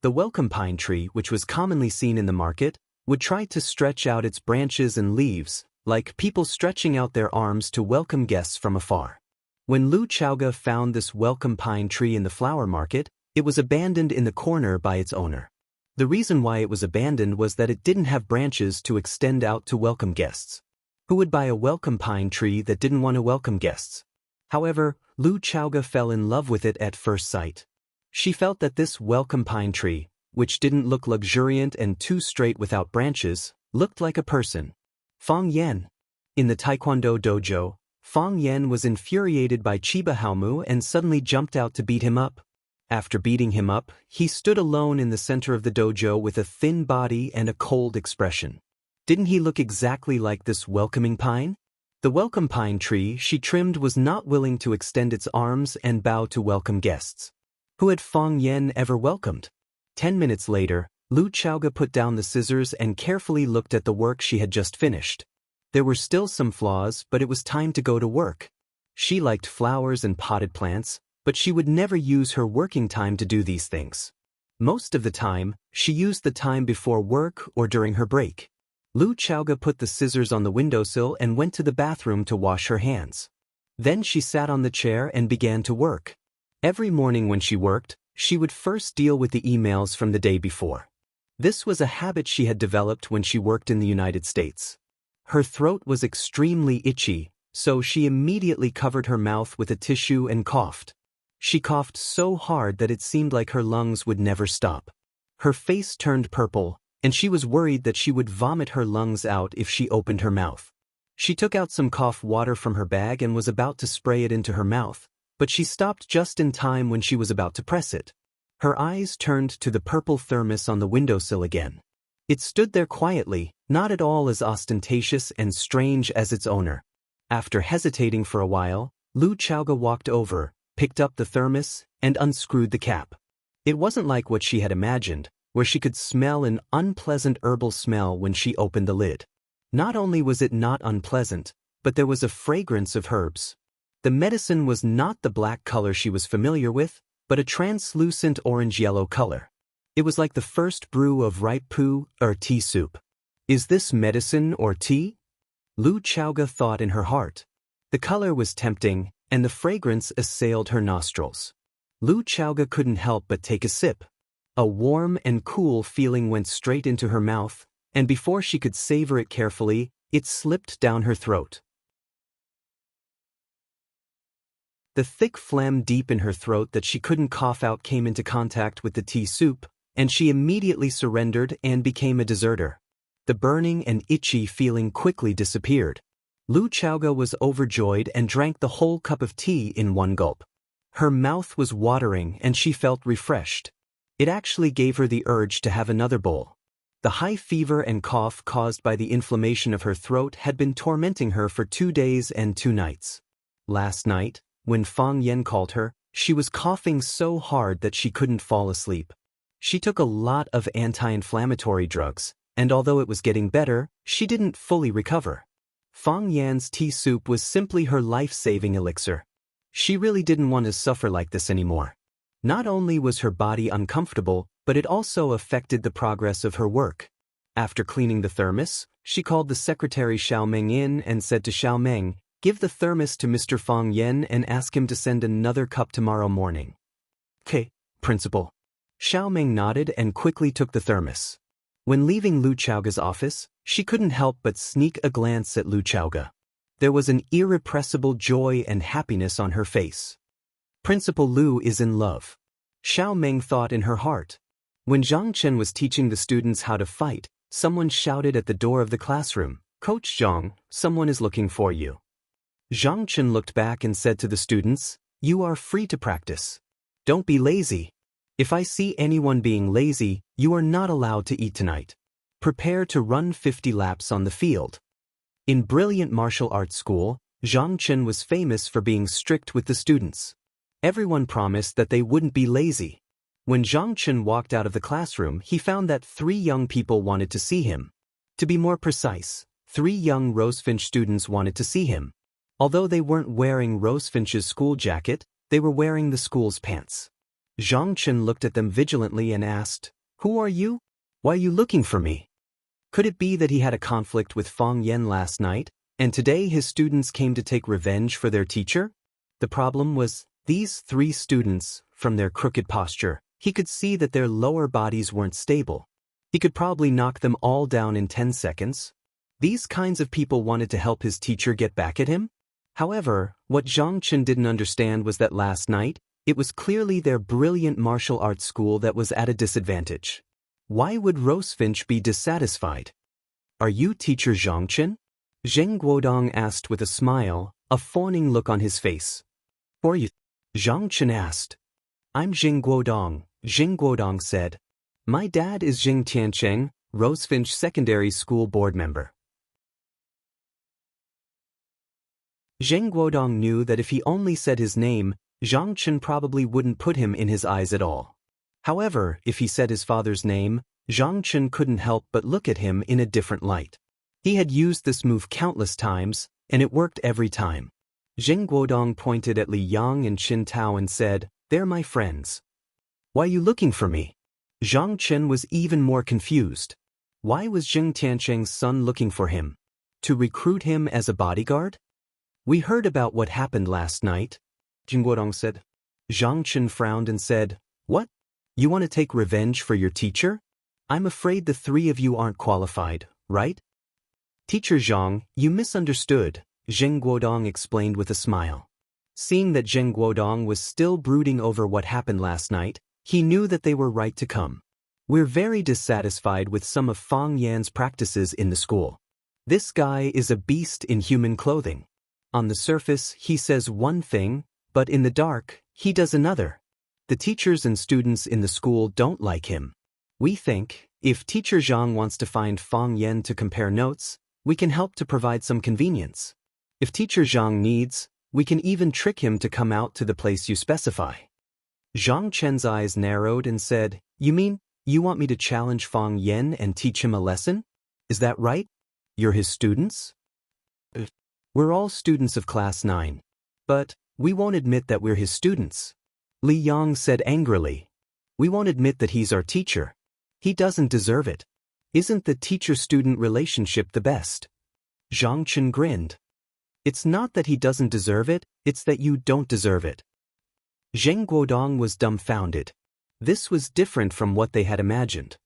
The welcome pine tree, which was commonly seen in the market, would try to stretch out its branches and leaves, like people stretching out their arms to welcome guests from afar. When Lu Chaoga found this welcome pine tree in the flower market, it was abandoned in the corner by its owner. The reason why it was abandoned was that it didn't have branches to extend out to welcome guests. Who would buy a welcome pine tree that didn't want to welcome guests? However, Lu Chaoga fell in love with it at first sight. She felt that this welcome pine tree, which didn't look luxuriant and too straight without branches, looked like a person. Fang Yen. In the Taekwondo dojo, Fang Yen was infuriated by Chiba Haomu and suddenly jumped out to beat him up. After beating him up, he stood alone in the center of the dojo with a thin body and a cold expression. Didn't he look exactly like this welcoming pine? The welcome pine tree she trimmed was not willing to extend its arms and bow to welcome guests. Who had Fang Yen ever welcomed? 10 minutes later, Lu Chaoga put down the scissors and carefully looked at the work she had just finished. There were still some flaws, but it was time to go to work. She liked flowers and potted plants, but she would never use her working time to do these things. Most of the time, she used the time before work or during her break. Lu Chaoga put the scissors on the windowsill and went to the bathroom to wash her hands. Then she sat on the chair and began to work. Every morning when she worked, she would first deal with the emails from the day before. This was a habit she had developed when she worked in the United States. Her throat was extremely itchy, so she immediately covered her mouth with a tissue and coughed. She coughed so hard that it seemed like her lungs would never stop. Her face turned purple, and she was worried that she would vomit her lungs out if she opened her mouth. She took out some cough water from her bag and was about to spray it into her mouth, but she stopped just in time when she was about to press it. Her eyes turned to the purple thermos on the windowsill again. It stood there quietly, not at all as ostentatious and strange as its owner. After hesitating for a while, Lu Chaoga walked over, picked up the thermos, and unscrewed the cap. It wasn't like what she had imagined, where she could smell an unpleasant herbal smell when she opened the lid. Not only was it not unpleasant, but there was a fragrance of herbs. The medicine was not the black color she was familiar with, but a translucent orange-yellow color. It was like the first brew of ripe poo or tea soup. Is this medicine or tea? Lu Chaoga thought in her heart. The color was tempting, and the fragrance assailed her nostrils. Lu Chaoga couldn't help but take a sip. A warm and cool feeling went straight into her mouth, and before she could savor it carefully, it slipped down her throat. The thick phlegm deep in her throat that she couldn't cough out came into contact with the tea soup, and she immediately surrendered and became a deserter. The burning and itchy feeling quickly disappeared. Lu Chaoga was overjoyed and drank the whole cup of tea in one gulp. Her mouth was watering and she felt refreshed. It actually gave her the urge to have another bowl. The high fever and cough caused by the inflammation of her throat had been tormenting her for 2 days and 2 nights. Last night, when Fang Yan called her, she was coughing so hard that she couldn't fall asleep. She took a lot of anti-inflammatory drugs, and although it was getting better, she didn't fully recover. Fang Yan's tea soup was simply her life-saving elixir. She really didn't want to suffer like this anymore. Not only was her body uncomfortable, but it also affected the progress of her work. After cleaning the thermos, she called the secretary Xiaomeng in and said to Xiaomeng, "Give the thermos to Mr. Fang Yan and ask him to send another cup tomorrow morning." "Okay, principal." Xiaomeng nodded and quickly took the thermos. When leaving Lu Chaoga's office, she couldn't help but sneak a glance at Lu Chaoga. There was an irrepressible joy and happiness on her face. Principal Lu is in love. Xiaomeng thought in her heart. When Zhang Chen was teaching the students how to fight, someone shouted at the door of the classroom, "Coach Zhang, someone is looking for you." Zhang Chen looked back and said to the students, "You are free to practice. Don't be lazy. If I see anyone being lazy, you are not allowed to eat tonight. Prepare to run 50 laps on the field." In brilliant martial arts school, Zhang Chen was famous for being strict with the students. Everyone promised that they wouldn't be lazy. When Zhang Chen walked out of the classroom, he found that 3 young people wanted to see him. To be more precise, 3 young Rosefinch students wanted to see him. Although they weren't wearing Rosefinch's school jacket, they were wearing the school's pants. Zhang Chen looked at them vigilantly and asked, "Who are you? Why are you looking for me?" Could it be that he had a conflict with Fang Yan last night, and today his students came to take revenge for their teacher? The problem was, these 3 students, from their crooked posture, he could see that their lower bodies weren't stable. He could probably knock them all down in 10 seconds. These kinds of people wanted to help his teacher get back at him? However, what Zhang Chen didn't understand was that last night, it was clearly their brilliant martial arts school that was at a disadvantage. Why would Rosefinch be dissatisfied? "Are you teacher Zhang Chen?" Zheng Guodong asked with a smile, a fawning look on his face. "Who are you?" Zhang Chen asked. "I'm Zheng Guodong," Zheng Guodong said. "My dad is Zheng Tiancheng, Rosefinch Secondary School board member." Zheng Guodong knew that if he only said his name, Zhang Chen probably wouldn't put him in his eyes at all. However, if he said his father's name, Zhang Chen couldn't help but look at him in a different light. He had used this move countless times, and it worked every time. Zheng Guodong pointed at Li Yang and Qin Tao and said, "They're my friends." "Why are you looking for me?" Zhang Chen was even more confused. Why was Zheng Tiancheng's son looking for him? To recruit him as a bodyguard? We heard about what happened last night, Jing Guodong said. Zhang Chen frowned and said, What? You want to take revenge for your teacher? I'm afraid the three of you aren't qualified, right? Teacher Zhang, you misunderstood, Zheng Guodong explained with a smile. Seeing that Zheng Guodong was still brooding over what happened last night, he knew that they were right to come. We're very dissatisfied with some of Fang Yan's practices in the school. This guy is a beast in human clothing. On the surface, he says one thing, but in the dark, he does another. The teachers and students in the school don't like him. We think, if Teacher Zhang wants to find Fang Yan to compare notes, we can help to provide some convenience. If Teacher Zhang needs, we can even trick him to come out to the place you specify. Zhang Chen's eyes narrowed and said, You mean, you want me to challenge Fang Yan and teach him a lesson? Is that right? You're his students? We're all students of Class 9. But, we won't admit that we're his students. Li Yang said angrily. We won't admit that he's our teacher. He doesn't deserve it. Isn't the teacher-student relationship the best? Zhang Chen grinned. It's not that he doesn't deserve it, it's that you don't deserve it. Zheng Guodong was dumbfounded. This was different from what they had imagined.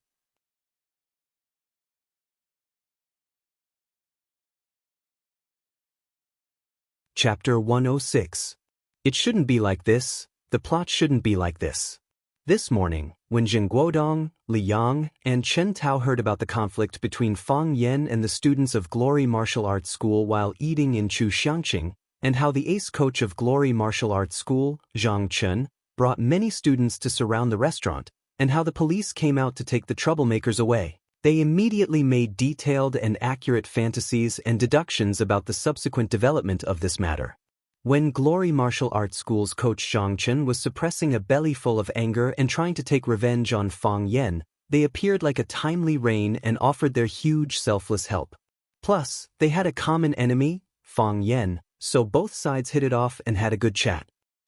Chapter 106. It shouldn't be like this, the plot shouldn't be like this. This morning, when Zheng Guodong, Li Yang, and Chen Tao heard about the conflict between Fang Yan and the students of Glory Martial Arts School while eating in Chu Xiangqing, and how the ace coach of Glory Martial Arts School, Zhang Chen, brought many students to surround the restaurant, and how the police came out to take the troublemakers away, they immediately made detailed and accurate fantasies and deductions about the subsequent development of this matter. When Glory Martial Arts School's coach Zhang Chen was suppressing a bellyful of anger and trying to take revenge on Fang Yan, they appeared like a timely rain and offered their huge selfless help. Plus, they had a common enemy, Fang Yan, so both sides hit it off and had a good chat.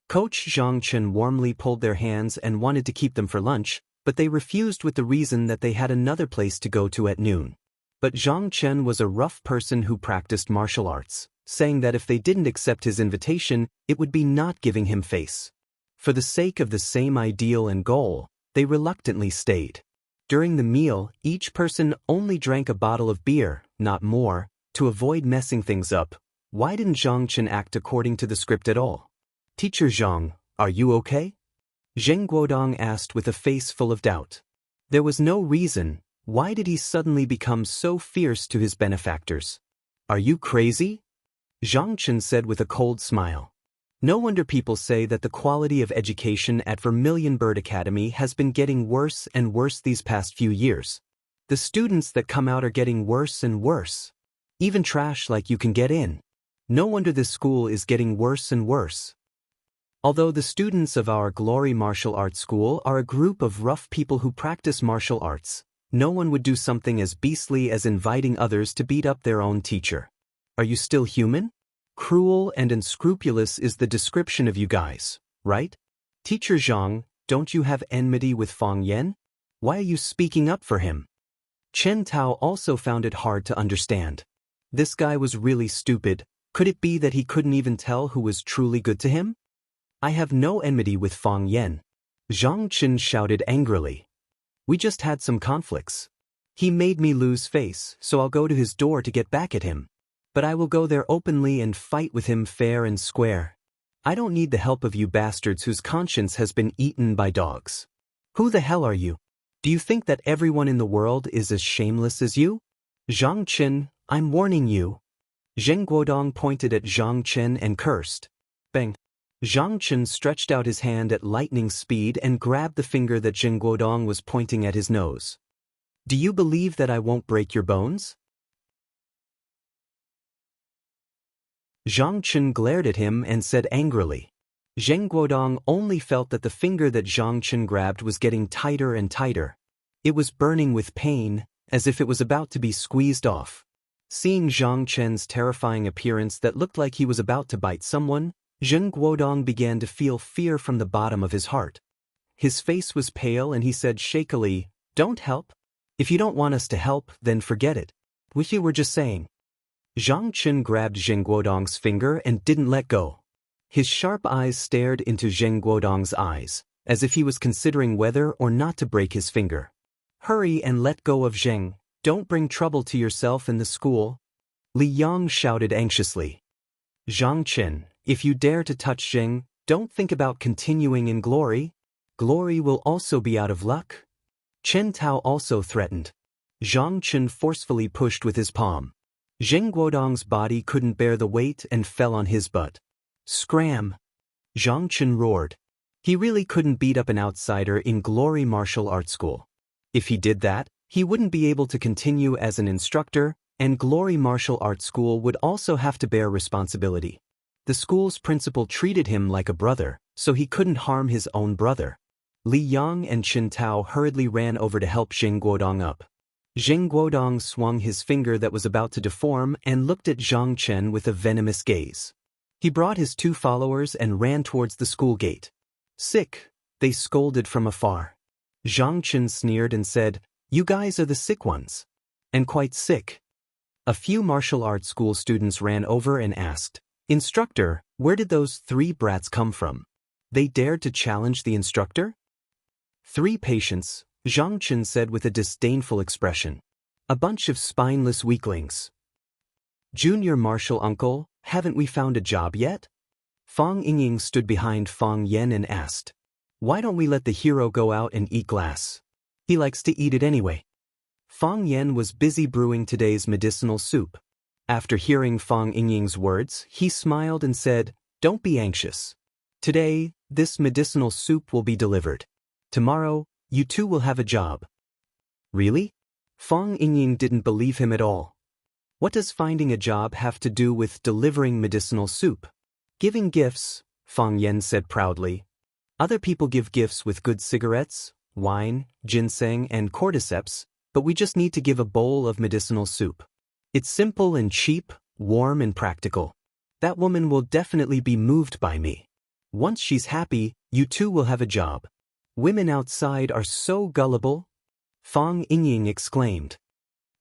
Coach Zhang Chen warmly pulled their hands and wanted to keep them for lunch, but they refused with the reason that they had another place to go to at noon. But Zhang Chen was a rough person who practiced martial arts, saying that if they didn't accept his invitation, it would be not giving him face. For the sake of the same ideal and goal, they reluctantly stayed. During the meal, each person only drank a bottle of beer, not more, to avoid messing things up. Why didn't Zhang Chen act according to the script at all? Teacher Zhang, are you okay? Zheng Guodong asked with a face full of doubt. There was no reason. Why did he suddenly become so fierce to his benefactors? Are you crazy? Zhang Chen said with a cold smile. No wonder people say that the quality of education at Vermilion Bird Academy has been getting worse and worse these past few years. The students that come out are getting worse and worse. Even trash like you can get in. No wonder this school is getting worse and worse. Although the students of our Glory Martial Arts School are a group of rough people who practice martial arts, no one would do something as beastly as inviting others to beat up their own teacher. Are you still human? Cruel and unscrupulous is the description of you guys, right? Teacher Zhang, don't you have enmity with Fang Yan? Why are you speaking up for him? Chen Tao also found it hard to understand. This guy was really stupid. Could it be that he couldn't even tell who was truly good to him? I have no enmity with Fang Yan. Zhang Chen shouted angrily. We just had some conflicts. He made me lose face, so I'll go to his door to get back at him. But I will go there openly and fight with him fair and square. I don't need the help of you bastards whose conscience has been eaten by dogs. Who the hell are you? Do you think that everyone in the world is as shameless as you? Zhang Chen, I'm warning you. Zheng Guodong pointed at Zhang Chen and cursed. Bang. Zhang Chen stretched out his hand at lightning speed and grabbed the finger that Zheng Guodong was pointing at his nose. Do you believe that I won't break your bones? Zhang Chen glared at him and said angrily. Zheng Guodong only felt that the finger that Zhang Chen grabbed was getting tighter and tighter. It was burning with pain, as if it was about to be squeezed off. Seeing Zhang Chen's terrifying appearance that looked like he was about to bite someone, Zheng Guodong began to feel fear from the bottom of his heart. His face was pale and he said shakily, "Don't help. If you don't want us to help, then forget it. We were just saying. Zhang Chen grabbed Zheng Guodong's finger and didn't let go. His sharp eyes stared into Zheng Guodong's eyes, as if he was considering whether or not to break his finger. Hurry and let go of Zheng. Don't bring trouble to yourself and the school. Li Yang shouted anxiously. Zhang Chen, if you dare to touch Zheng, don't think about continuing in glory. Glory will also be out of luck. Chen Tao also threatened. Zhang Chen forcefully pushed with his palm. Zheng Guodong's body couldn't bear the weight and fell on his butt. Scram! Zhang Chen roared. He really couldn't beat up an outsider in Glory Martial Arts School. If he did that, he wouldn't be able to continue as an instructor, and Glory Martial Arts School would also have to bear responsibility. The school's principal treated him like a brother, so he couldn't harm his own brother. Li Yang and Chen Tao hurriedly ran over to help Zheng Guodong up. Zheng Guodong swung his finger that was about to deform and looked at Zhang Chen with a venomous gaze. He brought his 2 followers and ran towards the school gate. Sick, they scolded from afar. Zhang Chen sneered and said, "You guys are the sick ones." And quite sick. A few martial arts school students ran over and asked, "Instructor, where did those 3 brats come from? They dared to challenge the instructor?" 3 patients, Zhang Chen said with a disdainful expression. A bunch of spineless weaklings. Junior martial uncle, haven't we found a job yet? Fang Yingying stood behind Fang Yen and asked, "Why don't we let the hero go out and eat glass? He likes to eat it anyway." Fang Yen was busy brewing today's medicinal soup. After hearing Fang Yingying's words, he smiled and said, "Don't be anxious. Today, this medicinal soup will be delivered. Tomorrow, you 2 will have a job." Really? Fang Yingying didn't believe him at all. What does finding a job have to do with delivering medicinal soup? Giving gifts, Fang Yen said proudly. Other people give gifts with good cigarettes, wine, ginseng, and cordyceps, but we just need to give a bowl of medicinal soup. It's simple and cheap, warm and practical. That woman will definitely be moved by me. Once she's happy, you 2 will have a job. Women outside are so gullible, Fang Yingying exclaimed.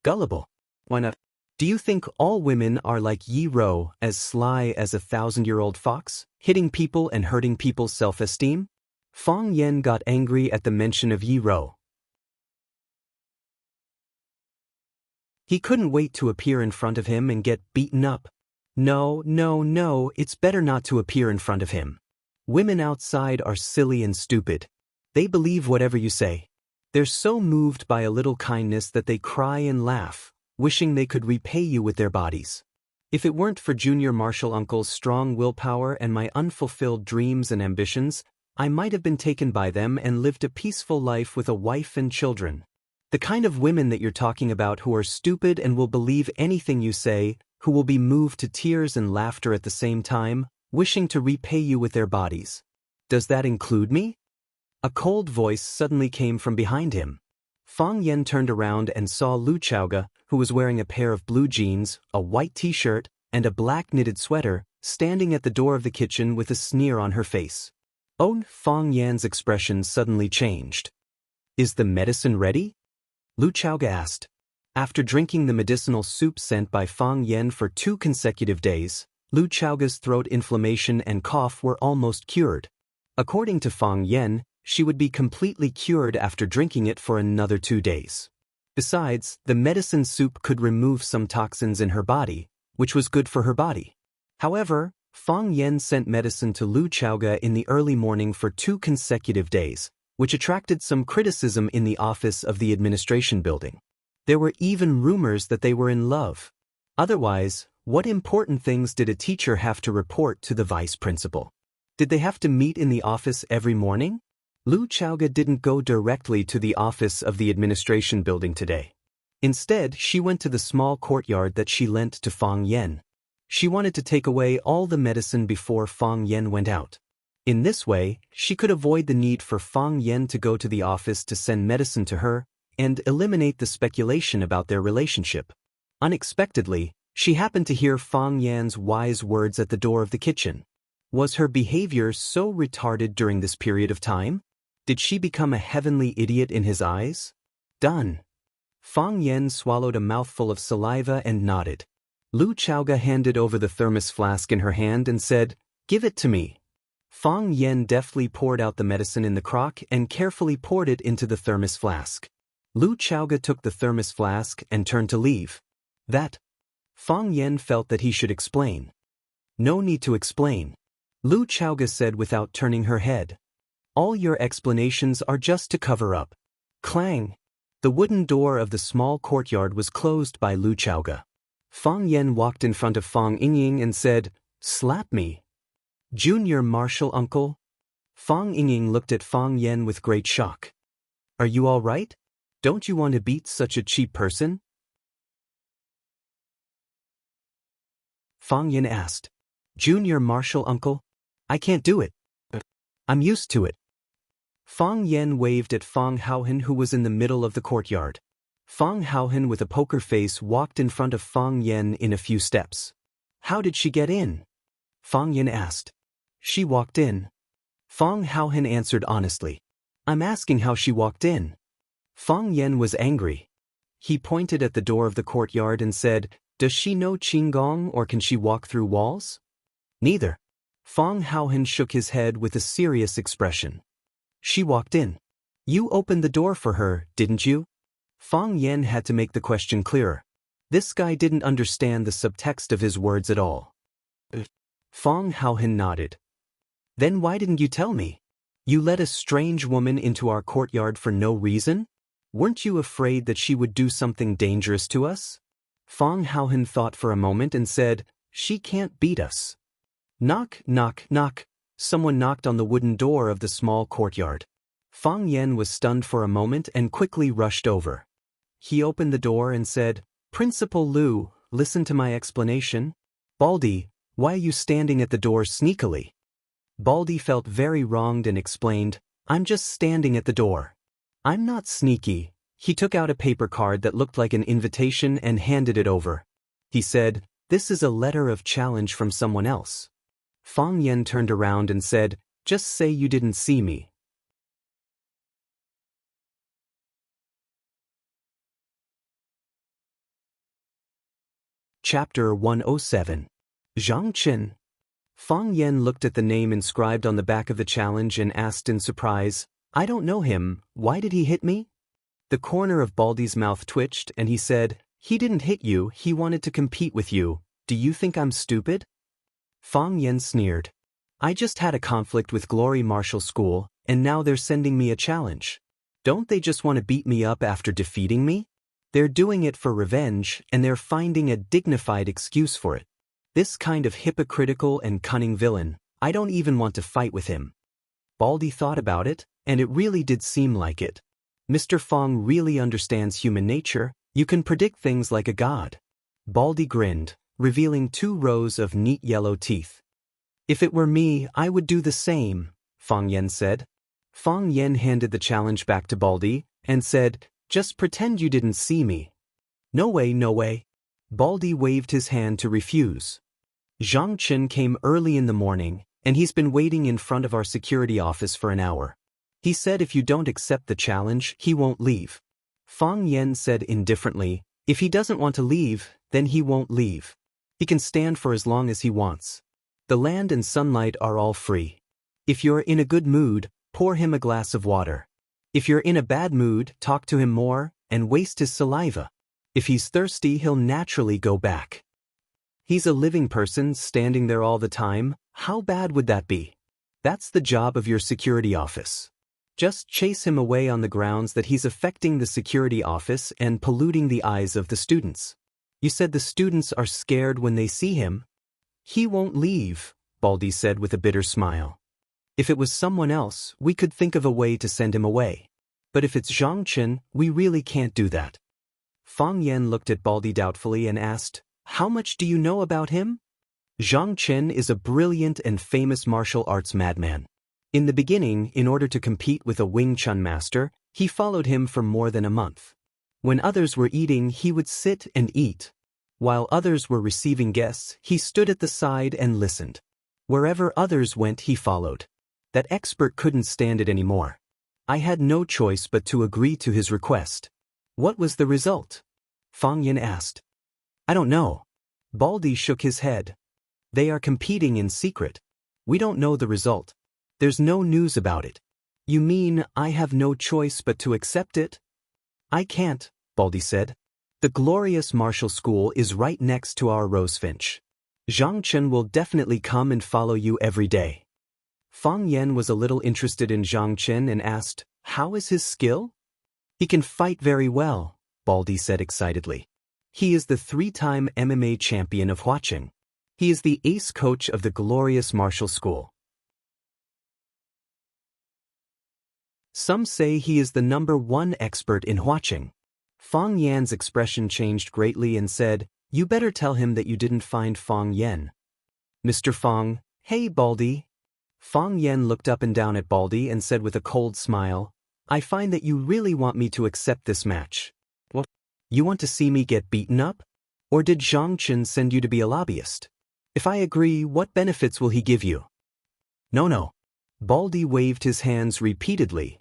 Gullible? Why not? Do you think all women are like Yi Rou, as sly as a 1,000-year-old fox, hitting people and hurting people's self-esteem? Fang Yen got angry at the mention of Yi Rou. He couldn't wait to appear in front of him and get beaten up. No, it's better not to appear in front of him. Women outside are silly and stupid. They believe whatever you say. They're so moved by a little kindness that they cry and laugh, wishing they could repay you with their bodies. If it weren't for Junior Martial Uncle's strong willpower and my unfulfilled dreams and ambitions, I might have been taken by them and lived a peaceful life with a wife and children. The kind of women that you're talking about who are stupid and will believe anything you say, who will be moved to tears and laughter at the same time, wishing to repay you with their bodies. Does that include me? A cold voice suddenly came from behind him. Fang Yen turned around and saw Lu Chaoge, who was wearing a pair of blue jeans, a white t-shirt, and a black knitted sweater, standing at the door of the kitchen with a sneer on her face. Oh, Fang Yan's expression suddenly changed. Is the medicine ready? Lu Chaoge asked. After drinking the medicinal soup sent by Fang Yen for 2 consecutive days, Lu Chaoge's throat inflammation and cough were almost cured. According to Fang Yen, she would be completely cured after drinking it for another 2 days. Besides, the medicine soup could remove some toxins in her body, which was good for her body. However, Fang Yen sent medicine to Lu Chaoge in the early morning for 2 consecutive days, which attracted some criticism in the office of the administration building. There were even rumors that they were in love. Otherwise, what important things did a teacher have to report to the vice principal? Did they have to meet in the office every morning? Lu Chaoge didn't go directly to the office of the administration building today. Instead, she went to the small courtyard that she lent to Fang Yen. She wanted to take away all the medicine before Fang Yen went out. In this way, she could avoid the need for Fang Yen to go to the office to send medicine to her and eliminate the speculation about their relationship. Unexpectedly, she happened to hear Fang Yan's wise words at the door of the kitchen. Was her behavior so retarded during this period of time? Did she become a heavenly idiot in his eyes? Done. Fang Yen swallowed a mouthful of saliva and nodded. Lu Chaoga handed over the thermos flask in her hand and said, "Give it to me." Fang Yen deftly poured out the medicine in the crock and carefully poured it into the thermos flask. Lu Chaoga took the thermos flask and turned to leave. That. Fang Yen felt that he should explain. "No need to explain," Lu Chaoga said without turning her head. "All your explanations are just to cover up." Clang! The wooden door of the small courtyard was closed by Lu Chaoga. Fang Yen walked in front of Fang Yingying and said, "Slap me." "Junior martial uncle?" Fang Yingying looked at Fang Yen with great shock. "Are you all right? Don't you want to beat such a cheap person?" Fang Yen asked. "Junior martial uncle? I can't do it. I'm used to it." Fang Yen waved at Fang Haohen, who was in the middle of the courtyard. Fang Haohen with a poker face walked in front of Fang Yen in a few steps. "How did she get in?" Fang Yen asked. "She walked in." Fang Haohen answered honestly. "I'm asking how she walked in." Fang Yen was angry. He pointed at the door of the courtyard and said, "Does she know Qinggong, or can she walk through walls?" "Neither." Fang Haohen shook his head with a serious expression. "She walked in. You opened the door for her, didn't you?" Fang Yen had to make the question clearer. This guy didn't understand the subtext of his words at all. Fang Haohen nodded. "Then why didn't you tell me? You let a strange woman into our courtyard for no reason? Weren't you afraid that she would do something dangerous to us?" Fang Haohen thought for a moment and said, "She can't beat us." Knock, knock, knock. Someone knocked on the wooden door of the small courtyard. Fang Yen was stunned for a moment and quickly rushed over. He opened the door and said, "Principal Lu, listen to my explanation." "Baldy, why are you standing at the door sneakily?" Baldy felt very wronged and explained, "I'm just standing at the door. I'm not sneaky." He took out a paper card that looked like an invitation and handed it over. He said, "This is a letter of challenge from someone else." Fang Yen turned around and said, "Just say you didn't see me." Chapter 107. Zhang Chen. Fang Yen looked at the name inscribed on the back of the challenge and asked in surprise, "I don't know him, why did he hit me?" The corner of Baldy's mouth twitched and he said, "He didn't hit you, he wanted to compete with you. Do you think I'm stupid?" Fang Yen sneered. "I just had a conflict with Glory Martial School, and now they're sending me a challenge. Don't they just want to beat me up after defeating me? They're doing it for revenge, and they're finding a dignified excuse for it. This kind of hypocritical and cunning villain, I don't even want to fight with him." Baldy thought about it, and it really did seem like it. Mr. Fang really understands human nature. You can predict things like a god. Baldy grinned, revealing 2 rows of neat yellow teeth. "If it were me, I would do the same," Fang Yen said. Fang Yen handed the challenge back to Baldy and said, "Just pretend you didn't see me." "No way, no way." Baldy waved his hand to refuse. Zhang Chen came early in the morning, and he's been waiting in front of our security office for an hour. He said if you don't accept the challenge, he won't leave. Fang Yen said indifferently, "If he doesn't want to leave, then he won't leave. He can stand for as long as he wants. The land and sunlight are all free. If you're in a good mood, pour him a glass of water. If you're in a bad mood, talk to him more, and waste his saliva. If he's thirsty, he'll naturally go back. He's a living person standing there all the time. How bad would that be? That's the job of your security office. Just chase him away on the grounds that he's affecting the security office and polluting the eyes of the students. You said the students are scared when they see him?" "He won't leave," Baldy said with a bitter smile. "If it was someone else, we could think of a way to send him away. But if it's Zhang Chen, we really can't do that." Fang Yen looked at Baldy doubtfully and asked, "How much do you know about him?" "Zhang Chen is a brilliant and famous martial arts madman. In the beginning, in order to compete with a Wing Chun master, he followed him for more than a month. When others were eating, he would sit and eat. While others were receiving guests, he stood at the side and listened. Wherever others went, he followed. That expert couldn't stand it anymore. I had no choice but to agree to his request. What was the result? Fang Yin asked. I don't know. Baldy shook his head. They are competing in secret. We don't know the result. There's no news about it. You mean I have no choice but to accept it? I can't, Baldy said. The glorious martial school is right next to our rosefinch. Zhang Chen will definitely come and follow you every day. Fang Yen was a little interested in Zhang Chen and asked, how is his skill? He can fight very well, Baldy said excitedly. He is the 3-time MMA champion of Huaqing. He is the ace coach of the glorious martial school. Some say he is the #1 expert in Huaqing. Fang Yan's expression changed greatly and said, you better tell him that you didn't find Fang Yan. Mr. Fang, hey Baldy. Fang Yan looked up and down at Baldy and said with a cold smile, I find that you really want me to accept this match. What? You want to see me get beaten up? Or did Zhang Chen send you to be a lobbyist? If I agree, what benefits will he give you? No. Baldy waved his hands repeatedly.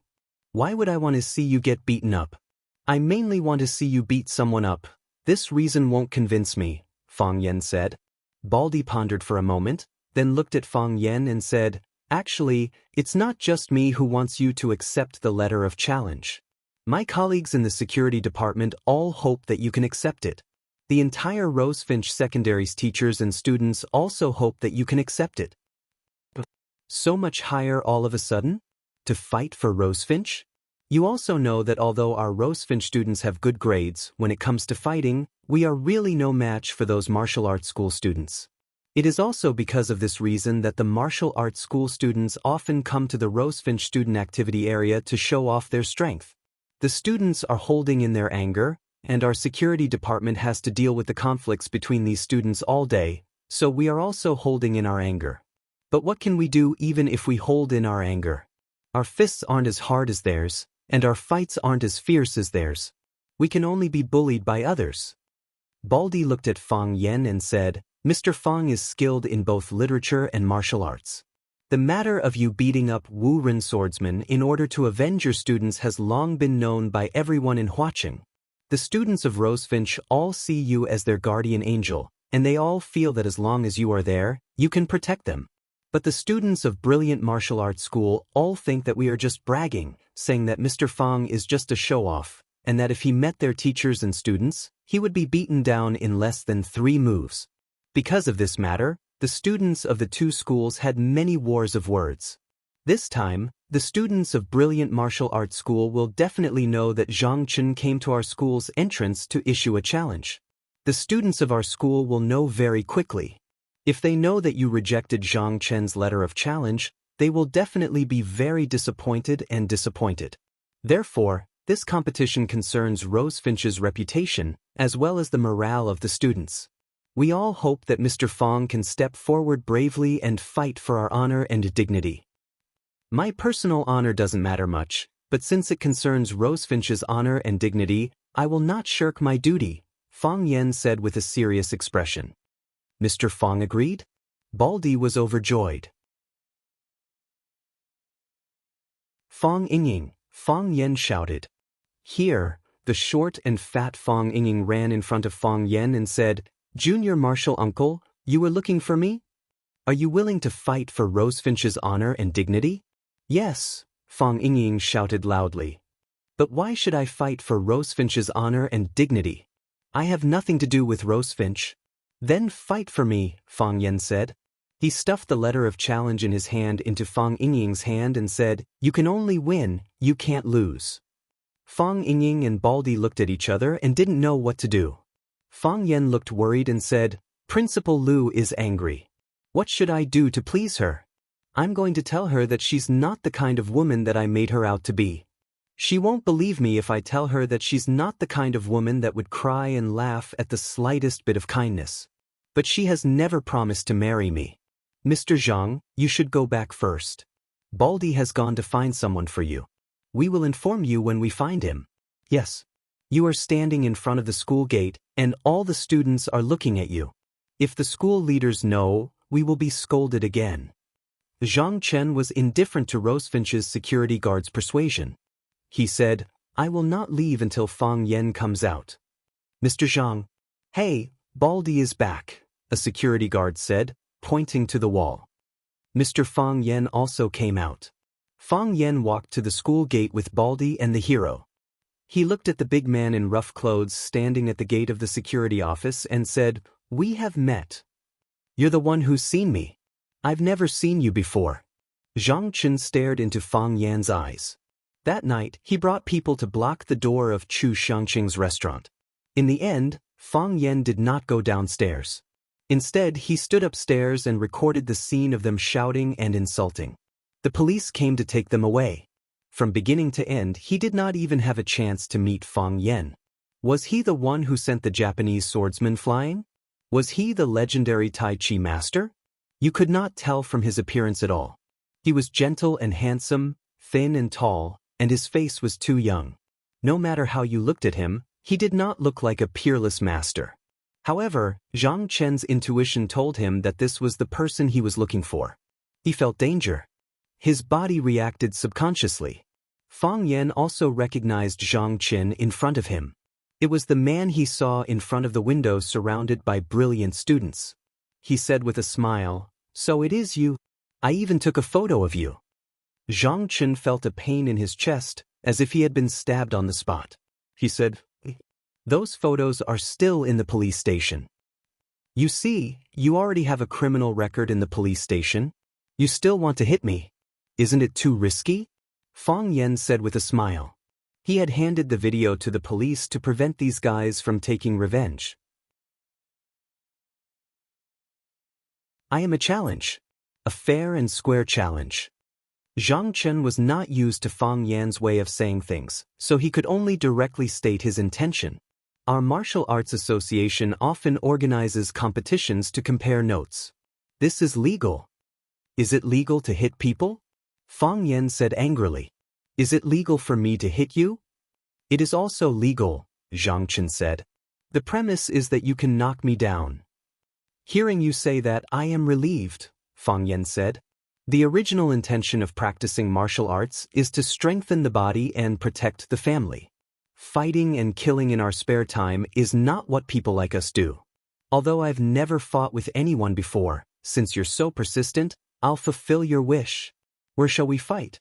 Why would I want to see you get beaten up? I mainly want to see you beat someone up. This reason won't convince me, Fang Yan said. Baldy pondered for a moment, then looked at Fang Yan and said, actually, it's not just me who wants you to accept the letter of challenge. My colleagues in the security department all hope that you can accept it. The entire Rosefinch Secondary's teachers and students also hope that you can accept it. So much higher all of a sudden? To fight for Rosefinch? You also know that although our Rosefinch students have good grades, when it comes to fighting, we are really no match for those martial arts school students. It is also because of this reason that the martial arts school students often come to the Rosefinch student activity area to show off their strength. The students are holding in their anger, and our security department has to deal with the conflicts between these students all day, so we are also holding in our anger. But what can we do even if we hold in our anger? Our fists aren't as hard as theirs, and our fights aren't as fierce as theirs. We can only be bullied by others. Baldy looked at Fang Yan and said, Mr. Fang is skilled in both literature and martial arts. The matter of you beating up Wu Ren swordsmen in order to avenge your students has long been known by everyone in Huaqing. The students of Rosefinch all see you as their guardian angel, and they all feel that as long as you are there, you can protect them. But the students of Brilliant Martial Arts School all think that we are just bragging, saying that Mr. Fang is just a show-off, and that if he met their teachers and students, he would be beaten down in less than 3 moves. Because of this matter, the students of the 2 schools had many wars of words. This time, the students of Brilliant Martial Arts School will definitely know that Zhang Chen came to our school's entrance to issue a challenge. The students of our school will know very quickly. If they know that you rejected Zhang Chen's letter of challenge, they will definitely be very disappointed and disappointed. Therefore, this competition concerns Rosefinch's reputation, as well as the morale of the students. We all hope that Mr. Fang can step forward bravely and fight for our honor and dignity. My personal honor doesn't matter much, but since it concerns Rosefinch's honor and dignity, I will not shirk my duty, Fang Yan said with a serious expression. Mr. Fang agreed. Baldy was overjoyed. Fang Yingying, Fang Yan shouted. Here, the short and fat Fang Yingying ran in front of Fang Yan and said, Junior Martial Uncle, you were looking for me? Are you willing to fight for Rosefinch's honor and dignity? Yes, Fang Yingying shouted loudly. But why should I fight for Rosefinch's honor and dignity? I have nothing to do with Rosefinch. Then fight for me, Fang Yan said. He stuffed the letter of challenge in his hand into Fang Yingying's hand and said, You can only win, you can't lose. Fang Yingying and Baldy looked at each other and didn't know what to do. Fang Yan looked worried and said, Principal Lu is angry. What should I do to please her? I'm going to tell her that she's not the kind of woman that I made her out to be. She won't believe me if I tell her that she's not the kind of woman that would cry and laugh at the slightest bit of kindness. But she has never promised to marry me. Mr. Zhang, you should go back first. Baldy has gone to find someone for you. We will inform you when we find him. Yes. You are standing in front of the school gate, and all the students are looking at you. If the school leaders know, we will be scolded again. Zhang Chen was indifferent to Rosefinch's security guard's persuasion. He said, I will not leave until Fang Yen comes out. Mr. Zhang. Hey, Baldy is back, a security guard said, pointing to the wall. Mr. Fang Yen also came out. Fang Yen walked to the school gate with Baldy and the hero. He looked at the big man in rough clothes standing at the gate of the security office and said, "We have met. You're the one who's seen me. I've never seen you before." Zhang Chen stared into Fang Yan's eyes. That night, he brought people to block the door of Chu Xiangqing's restaurant. In the end, Fang Yan did not go downstairs. Instead, he stood upstairs and recorded the scene of them shouting and insulting. The police came to take them away. From beginning to end, he did not even have a chance to meet Fang Yan. Was he the one who sent the Japanese swordsman flying? Was he the legendary Tai Chi master? You could not tell from his appearance at all. He was gentle and handsome, thin and tall, and his face was too young. No matter how you looked at him, he did not look like a peerless master. However, Zhang Chen's intuition told him that this was the person he was looking for. He felt danger. His body reacted subconsciously. Fang Yan also recognized Zhang Chen in front of him. It was the man he saw in front of the window surrounded by brilliant students. He said with a smile, "So it is you. I even took a photo of you." Zhang Chen felt a pain in his chest, as if he had been stabbed on the spot. He said, "Those photos are still in the police station." "You see, you already have a criminal record in the police station. You still want to hit me? Isn't it too risky?" Fang Yan said with a smile. He had handed the video to the police to prevent these guys from taking revenge. "I am a challenge. A fair and square challenge." Zhang Chen was not used to Fang Yan's way of saying things, so he could only directly state his intention. Our martial arts association often organizes competitions to compare notes. This is legal. Is it legal to hit people? Fang Yan said angrily. Is it legal for me to hit you? It is also legal, Zhang Chen said. The premise is that you can knock me down. Hearing you say that, I am relieved, Fang Yan said. The original intention of practicing martial arts is to strengthen the body and protect the family. Fighting and killing in our spare time is not what people like us do. Although I've never fought with anyone before, since you're so persistent, I'll fulfill your wish. Where shall we fight?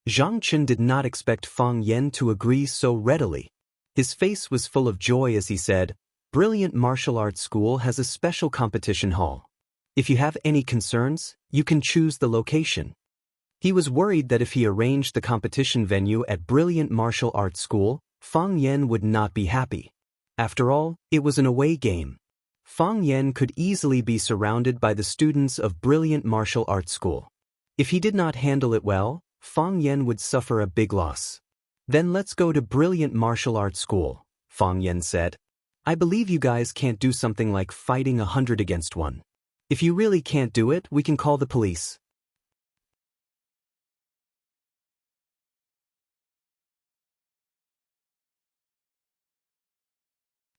Zhang Chen did not expect Fang Yan to agree so readily. His face was full of joy as he said, Brilliant Martial Arts School has a special competition hall. If you have any concerns, you can choose the location. He was worried that if he arranged the competition venue at Brilliant Martial Arts School, Fang Yan would not be happy. After all, it was an away game. Fang Yan could easily be surrounded by the students of Brilliant Martial Arts School. If he did not handle it well, Fang Yan would suffer a big loss. Then let's go to Brilliant Martial Arts School, Fang Yan said. I believe you guys can't do something like fighting 100 against 1. If you really can't do it, we can call the police.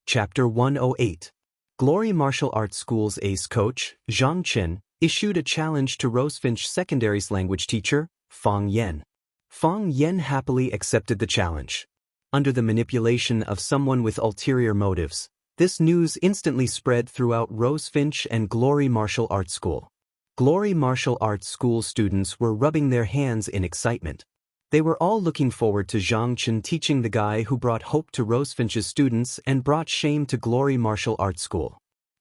Chapter 108. Glory Martial Arts School's ace coach, Zhang Chen, issued a challenge to Rosefinch Secondary's language teacher, Fang Yan. Fang Yan happily accepted the challenge. Under the manipulation of someone with ulterior motives, this news instantly spread throughout Rosefinch and Glory Martial Arts School. Glory Martial Arts School students were rubbing their hands in excitement. They were all looking forward to Zhang Chen teaching the guy who brought hope to Rosefinch's students and brought shame to Glory Martial Arts School.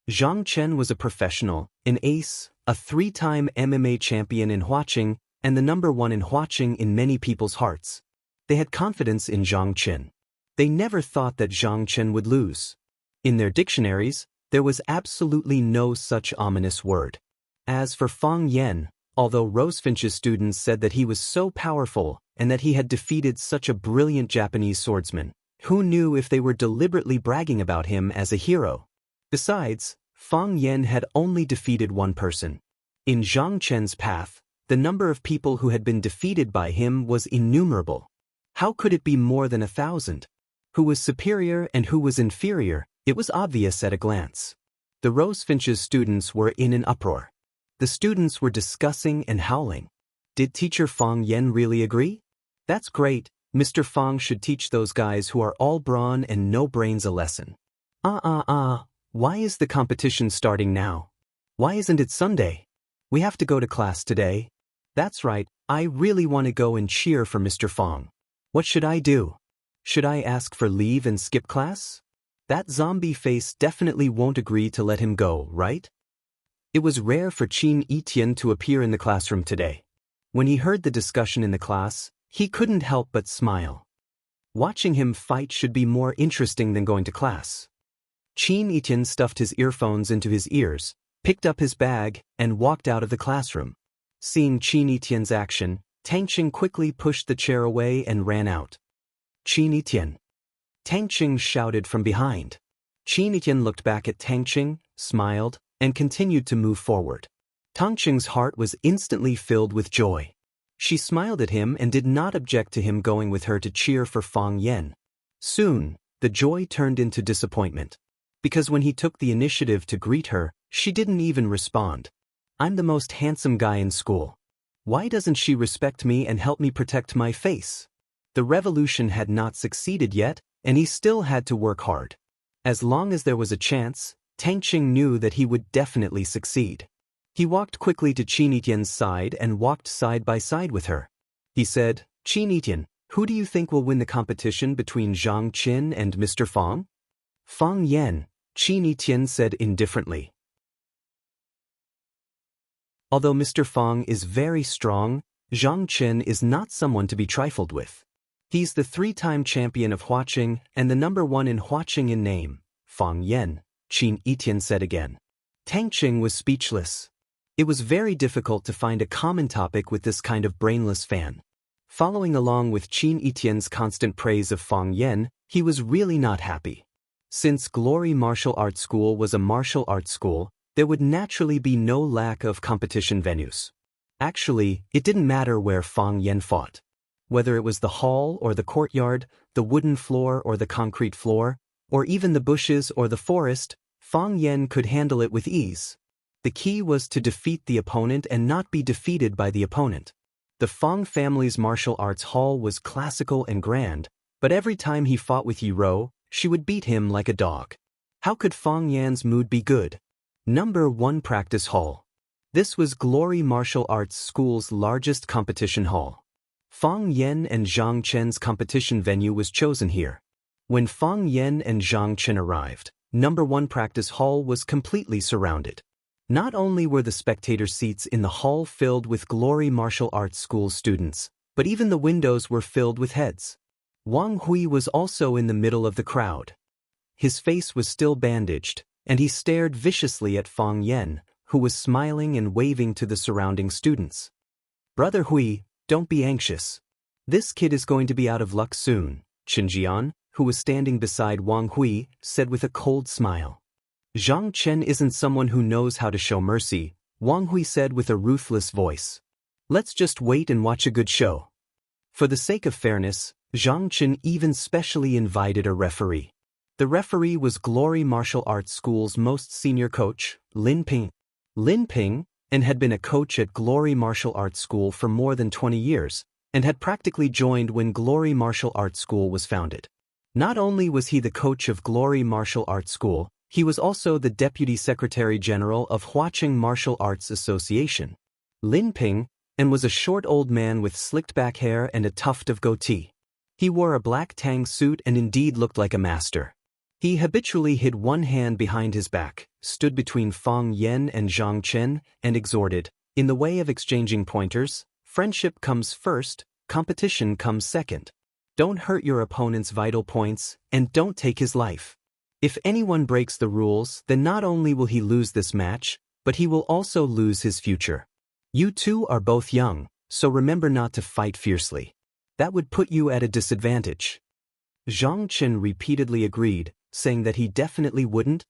Zhang Chen was a professional, an ace, a 3-time MMA champion in Huaqing, and the #1 in Huaqing in many people's hearts. They had confidence in Zhang Chen. They never thought that Zhang Chen would lose. In their dictionaries, there was absolutely no such ominous word. As for Fang Yan, although Rosefinch's students said that he was so powerful and that he had defeated such a brilliant Japanese swordsman, who knew if they were deliberately bragging about him as a hero? Besides, Fang Yan had only defeated one person. In Zhang Chen's path, the number of people who had been defeated by him was innumerable. How could it be more than 1,000? Who was superior and who was inferior? It was obvious at a glance. The Rosefinch's students were in an uproar. The students were discussing and howling. Did teacher Fang Yan really agree? That's great, Mr. Fang should teach those guys who are all brawn and no brains a lesson. Why is the competition starting now? Why isn't it Sunday? We have to go to class today. That's right, I really want to go and cheer for Mr. Fang. What should I do? Should I ask for leave and skip class? That zombie face definitely won't agree to let him go, right? It was rare for Qin Etian to appear in the classroom today. When he heard the discussion in the class, he couldn't help but smile. Watching him fight should be more interesting than going to class. Qin Etian stuffed his earphones into his ears, picked up his bag, and walked out of the classroom. Seeing Qin Etian's action, Tangqing quickly pushed the chair away and ran out. Qin Etian. Tangqing shouted from behind. Qin Etian looked back at Tangqing, smiled, and continued to move forward. Tangqing's heart was instantly filled with joy. She smiled at him and did not object to him going with her to cheer for Fang Yan. Soon, the joy turned into disappointment. Because when he took the initiative to greet her, she didn't even respond. I'm the most handsome guy in school. Why doesn't she respect me and help me protect my face? The revolution had not succeeded yet, and he still had to work hard. As long as there was a chance, Tangqing knew that he would definitely succeed. He walked quickly to Qin Etian's side and walked side by side with her. He said, Qin Etian, who do you think will win the competition between Zhang Qin and Mr. Fang? Fang Yan, Qin Etian said indifferently. Although Mr. Fang is very strong, Zhang Qin is not someone to be trifled with. He's the 3-time champion of Huaqing and the #1 in Huaqing in name. Fang Yan, Qin Etian said again. Tangqing was speechless. It was very difficult to find a common topic with this kind of brainless fan. Following along with Qin Etian's constant praise of Fang Yan, he was really not happy. Since Glory Martial Arts School was a martial arts school, there would naturally be no lack of competition venues. Actually, it didn't matter where Fang Yan fought. Whether it was the hall or the courtyard, the wooden floor or the concrete floor, or even the bushes or the forest, Fang Yan could handle it with ease. The key was to defeat the opponent and not be defeated by the opponent. The Fang family's martial arts hall was classical and grand, but every time he fought with Yi Rou, she would beat him like a dog. How could Fang Yan's mood be good? #1 Practice Hall. This was Glory Martial Arts School's largest competition hall. Fang Yan and Zhang Chen's competition venue was chosen here. When Fang Yan and Zhang Chen arrived, #1 Practice Hall was completely surrounded. Not only were the spectator seats in the hall filled with Glory Martial Arts School students, but even the windows were filled with heads. Wang Hui was also in the middle of the crowd. His face was still bandaged, and he stared viciously at Fang Yan, who was smiling and waving to the surrounding students. Brother Hui, don't be anxious. This kid is going to be out of luck soon, Chen Jian, who was standing beside Wang Hui, said with a cold smile. Zhang Chen isn't someone who knows how to show mercy, Wang Hui said with a ruthless voice. Let's just wait and watch a good show. For the sake of fairness, Zhang Chen even specially invited a referee. The referee was Glory Martial Arts School's most senior coach, Lin Ping. Lin Ping, and had been a coach at Glory Martial Arts School for more than 20 years, and had practically joined when Glory Martial Arts School was founded. Not only was he the coach of Glory Martial Arts School, he was also the Deputy Secretary General of Huaqing Martial Arts Association. Lin Ping, and was a short old man with slicked back hair and a tuft of goatee. He wore a black tang suit and indeed looked like a master. He habitually hid one hand behind his back, stood between Fang Yan and Zhang Chen, and exhorted, in the way of exchanging pointers, friendship comes first, competition comes second. Don't hurt your opponent's vital points, and don't take his life. If anyone breaks the rules, then not only will he lose this match, but he will also lose his future. You two are both young, so remember not to fight fiercely. That would put you at a disadvantage. Zhang Chen repeatedly agreed, saying that he definitely wouldn't.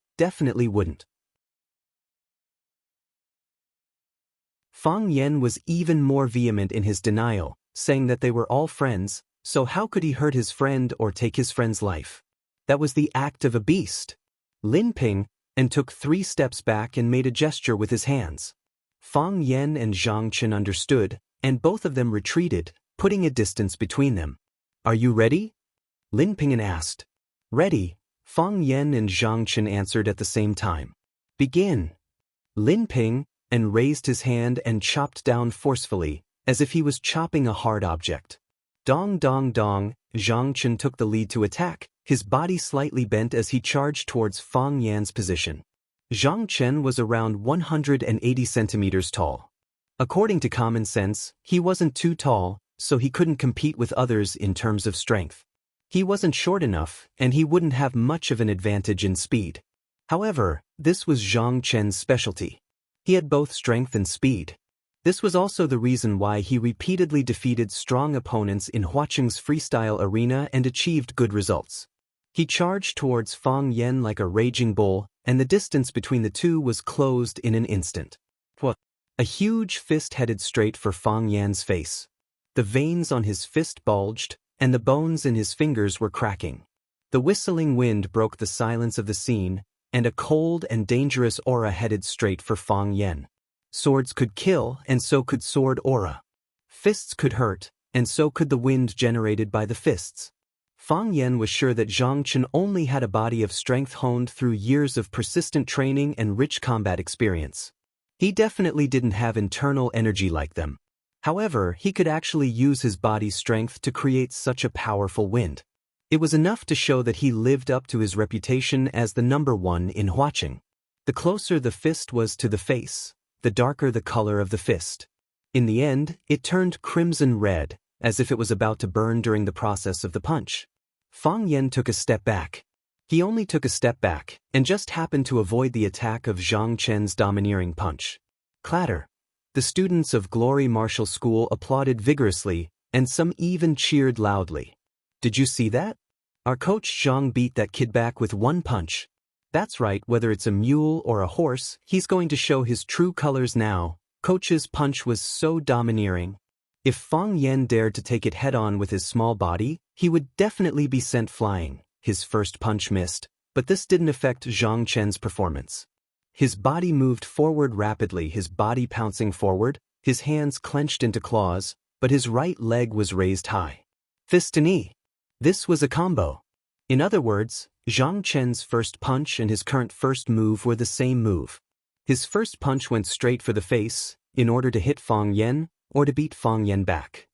Fang Yan was even more vehement in his denial, saying that they were all friends, so how could he hurt his friend or take his friend's life? That was the act of a beast. Lin Ping, and took 3 steps back and made a gesture with his hands. Fang Yan and Zhang Chen understood, and both of them retreated, putting a distance between them. Are you ready? Lin Ping'an asked. Ready, Fang Yen and Zhang Chen answered at the same time. Begin. Lin Ping and raised his hand and chopped down forcefully, as if he was chopping a hard object. Dong dong dong, Zhang Chen took the lead to attack, his body slightly bent as he charged towards Fang Yan's position. Zhang Chen was around 180 centimeters tall. According to common sense, he wasn't too tall, so he couldn't compete with others in terms of strength. He wasn't short enough, and he wouldn't have much of an advantage in speed. However, this was Zhang Chen's specialty. He had both strength and speed. This was also the reason why he repeatedly defeated strong opponents in Huaqing's freestyle arena and achieved good results. He charged towards Fang Yen like a raging bull, and the distance between the two was closed in an instant. A huge fist headed straight for Fang Yan's face. The veins on his fist bulged, and the bones in his fingers were cracking. The whistling wind broke the silence of the scene, and a cold and dangerous aura headed straight for Fang Yen. Swords could kill, and so could sword aura. Fists could hurt, and so could the wind generated by the fists. Fang Yen was sure that Zhang Chen only had a body of strength honed through years of persistent training and rich combat experience. He definitely didn't have internal energy like them. However, he could actually use his body's strength to create such a powerful wind. It was enough to show that he lived up to his reputation as the #1 in Huaqing. The closer the fist was to the face, the darker the color of the fist. In the end, it turned crimson red, as if it was about to burn during the process of the punch. Fang Yen took a step back. He only took a step back, and just happened to avoid the attack of Zhang Chen's domineering punch. Clatter. The students of Glory Martial School applauded vigorously, and some even cheered loudly. Did you see that? Our coach Zhang beat that kid back with one punch. That's right, whether it's a mule or a horse, he's going to show his true colors now. Coach's punch was so domineering. If Fang Yen dared to take it head-on with his small body, he would definitely be sent flying. His first punch missed, but this didn't affect Zhang Chen's performance. His body moved forward rapidly, his body pouncing forward, his hands clenched into claws, but his right leg was raised high. Fist to knee. This was a combo. In other words, Zhang Chen's first punch and his current first move were the same move. His first punch went straight for the face, in order to hit Fang Yen, or to beat Fang Yen back.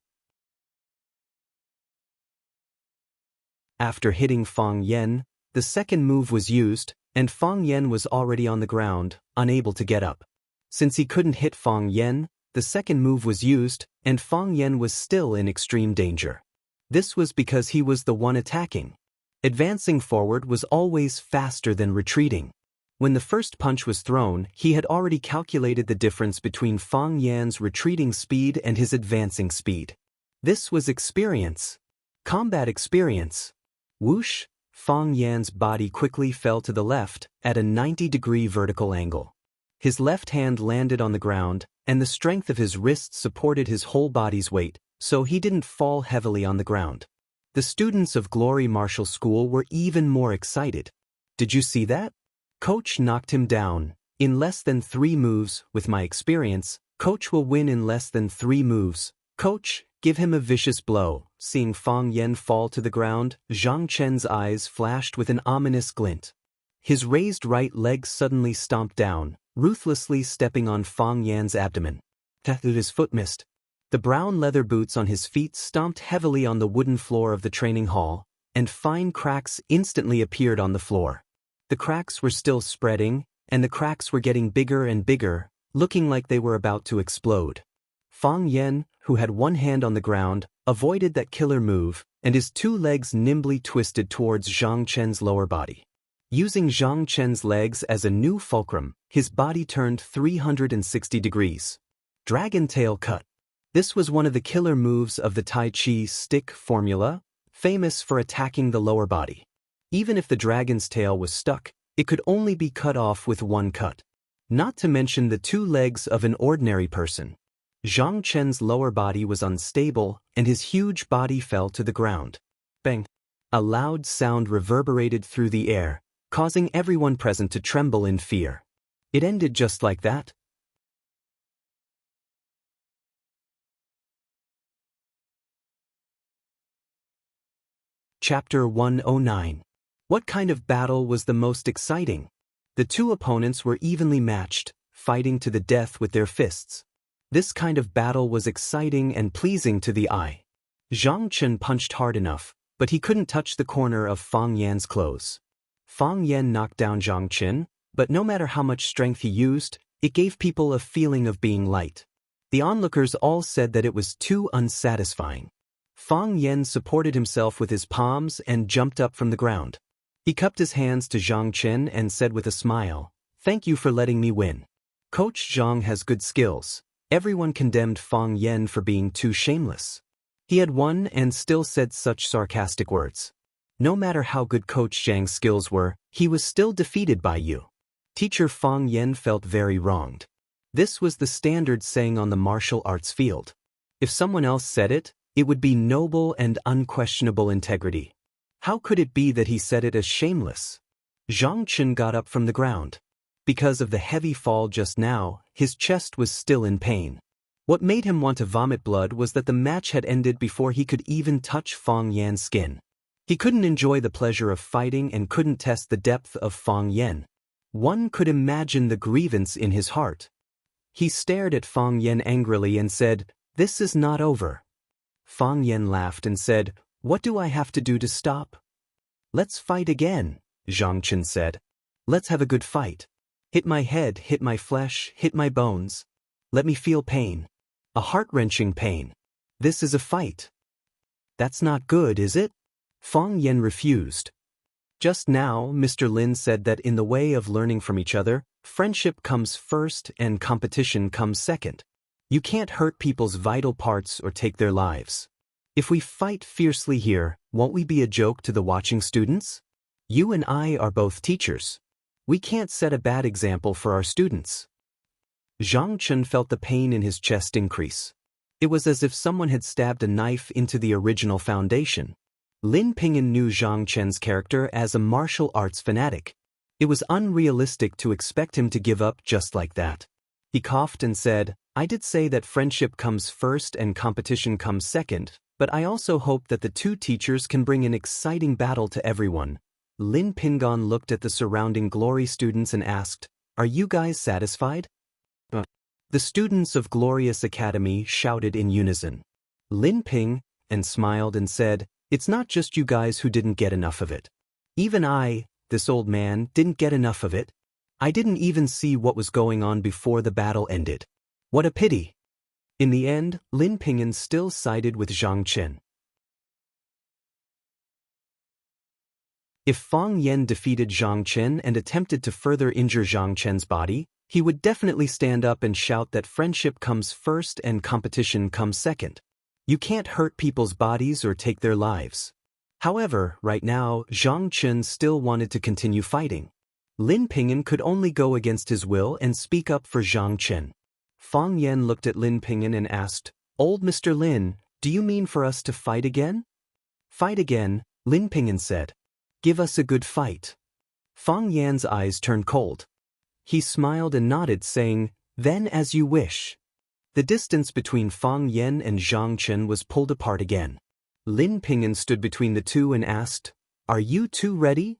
After hitting Fang Yen, the second move was used, and Fang Yen was already on the ground, unable to get up. Since he couldn't hit Fang Yen, the second move was used, and Fang Yen was still in extreme danger. This was because he was the one attacking. Advancing forward was always faster than retreating. When the first punch was thrown, he had already calculated the difference between Fang Yan's retreating speed and his advancing speed. This was experience. Combat experience. Whoosh! Fang Yan's body quickly fell to the left, at a 90-degree vertical angle. His left hand landed on the ground, and the strength of his wrists supported his whole body's weight, so he didn't fall heavily on the ground. The students of Glory Martial School were even more excited. Did you see that? Coach knocked him down. In less than 3 moves, with my experience, Coach will win in less than 3 moves. Coach, give him a vicious blow. Seeing Fang Yen fall to the ground, Zhang Chen's eyes flashed with an ominous glint. His raised right leg suddenly stomped down, ruthlessly stepping on Fang Yan's abdomen. His foot missed. The brown leather boots on his feet stomped heavily on the wooden floor of the training hall, and fine cracks instantly appeared on the floor. The cracks were still spreading, and the cracks were getting bigger and bigger, looking like they were about to explode. Fang Yen, who had one hand on the ground, avoided that killer move, and his 2 legs nimbly twisted towards Zhang Chen's lower body. Using Zhang Chen's legs as a new fulcrum, his body turned 360 degrees. Dragon Tail Cut. This was one of the killer moves of the Tai Chi stick formula, famous for attacking the lower body. Even if the dragon's tail was stuck, it could only be cut off with one cut. Not to mention the 2 legs of an ordinary person. Zhang Chen's lower body was unstable, and his huge body fell to the ground. Bang! A loud sound reverberated through the air, causing everyone present to tremble in fear. It ended just like that. Chapter 109. What kind of battle was the most exciting? The two opponents were evenly matched, fighting to the death with their fists. This kind of battle was exciting and pleasing to the eye. Zhang Chen punched hard enough, but he couldn't touch the corner of Fang Yan's clothes. Fang Yan knocked down Zhang Chen, but no matter how much strength he used, it gave people a feeling of being light. The onlookers all said that it was too unsatisfying. Fang Yan supported himself with his palms and jumped up from the ground. He cupped his hands to Zhang Chen and said with a smile, "Thank you for letting me win. Coach Zhang has good skills." Everyone condemned Fang Yan for being too shameless. He had won and still said such sarcastic words. No matter how good Coach Zhang's skills were, he was still defeated by you. Teacher Fang Yan felt very wronged. This was the standard saying on the martial arts field. If someone else said it, it would be noble and unquestionable integrity. How could it be that he said it as shameless? Zhang Chen got up from the ground. Because of the heavy fall just now, his chest was still in pain. What made him want to vomit blood was that the match had ended before he could even touch Fang Yan's skin. He couldn't enjoy the pleasure of fighting and couldn't test the depth of Fang Yan. One could imagine the grievance in his heart. He stared at Fang Yan angrily and said, "This is not over." Fang Yan laughed and said, "What do I have to do to stop?" "Let's fight again," Zhang Chen said. "Let's have a good fight. Hit my head, hit my flesh, hit my bones. Let me feel pain. A heart-wrenching pain. This is a fight." "That's not good, is it?" Fang Yan refused. Just now, Mr. Lin said that in the way of learning from each other, friendship comes first and competition comes second. You can't hurt people's vital parts or take their lives. If we fight fiercely here, won't we be a joke to the watching students? You and I are both teachers. We can't set a bad example for our students. Zhang Chen felt the pain in his chest increase. It was as if someone had stabbed a knife into the original foundation. Lin Pingyan knew Zhang Chen's character as a martial arts fanatic. It was unrealistic to expect him to give up just like that. He coughed and said, "I did say that friendship comes first and competition comes second, but I also hope that the two teachers can bring an exciting battle to everyone." Lin Pingyan looked at the surrounding Glory students and asked, "Are you guys satisfied?" The students of Glorious Academy shouted in unison. Lin Ping and smiled and said, "It's not just you guys who didn't get enough of it. Even I, this old man, didn't get enough of it. I didn't even see what was going on before the battle ended. What a pity." In the end, Lin Pingyan still sided with Zhang Chen. If Fang Yan defeated Zhang Chen and attempted to further injure Zhang Chen's body, he would definitely stand up and shout that friendship comes first and competition comes second. You can't hurt people's bodies or take their lives. However, right now, Zhang Chen still wanted to continue fighting. Lin Pingyan could only go against his will and speak up for Zhang Chen. Fang Yan looked at Lin Pingyan and asked, "Old Mr. Lin, do you mean for us to fight again?" "Fight again," Lin Pingyan said. "Give us a good fight." Fang Yan's eyes turned cold. He smiled and nodded, saying, "Then as you wish." The distance between Fang Yan and Zhang Chen was pulled apart again. Lin Pingyan stood between the two and asked, "Are you two ready?"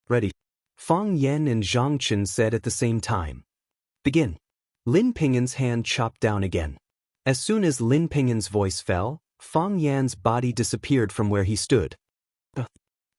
"Ready," Fang Yan and Zhang Chen said at the same time. "Begin." Lin Pingyan's hand chopped down again. As soon as Lin Pingyan's voice fell, Fang Yan's body disappeared from where he stood.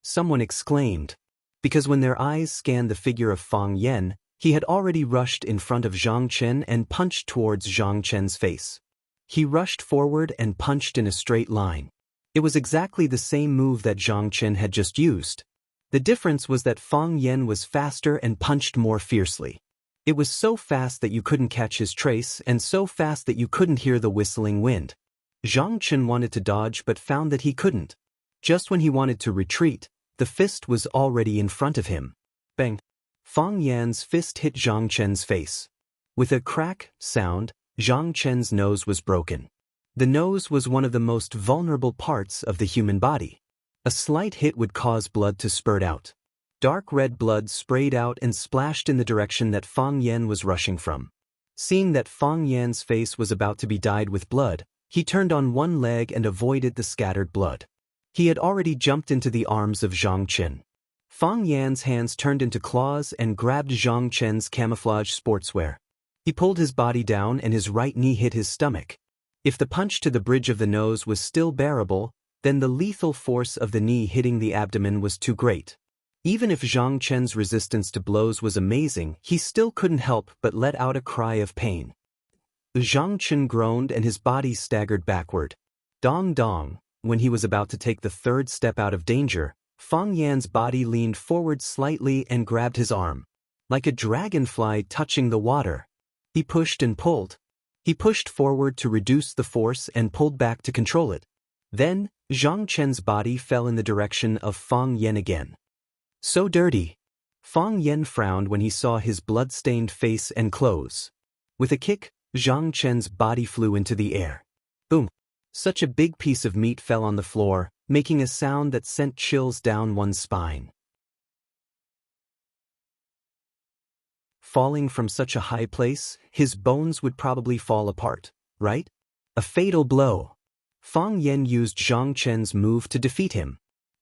Someone exclaimed, because when their eyes scanned the figure of Fang Yan, he had already rushed in front of Zhang Chen and punched towards Zhang Chen's face. He rushed forward and punched in a straight line. It was exactly the same move that Zhang Chen had just used. The difference was that Fang Yan was faster and punched more fiercely. It was so fast that you couldn't catch his trace and so fast that you couldn't hear the whistling wind. Zhang Chen wanted to dodge but found that he couldn't. Just when he wanted to retreat, the fist was already in front of him. Bang! Fang Yan's fist hit Zhang Chen's face. With a crack sound, Zhang Chen's nose was broken. The nose was one of the most vulnerable parts of the human body. A slight hit would cause blood to spurt out. Dark red blood sprayed out and splashed in the direction that Fang Yan was rushing from. Seeing that Fang Yan's face was about to be dyed with blood, he turned on one leg and avoided the scattered blood. He had already jumped into the arms of Zhang Chen. Fang Yan's hands turned into claws and grabbed Zhang Chen's camouflage sportswear. He pulled his body down and his right knee hit his stomach. If the punch to the bridge of the nose was still bearable, then the lethal force of the knee hitting the abdomen was too great. Even if Zhang Chen's resistance to blows was amazing, he still couldn't help but let out a cry of pain. Zhang Chen groaned and his body staggered backward. Dong dong, when he was about to take the third step out of danger, Fang Yan's body leaned forward slightly and grabbed his arm. Like a dragonfly touching the water. He pushed and pulled. He pushed forward to reduce the force and pulled back to control it. Then, Zhang Chen's body fell in the direction of Fang Yan again. So dirty. Fang Yan frowned when he saw his blood-stained face and clothes. With a kick, Zhang Chen's body flew into the air. Boom! Such a big piece of meat fell on the floor, making a sound that sent chills down one's spine. Falling from such a high place, his bones would probably fall apart, right? A fatal blow. Fang Yan used Zhang Chen's move to defeat him.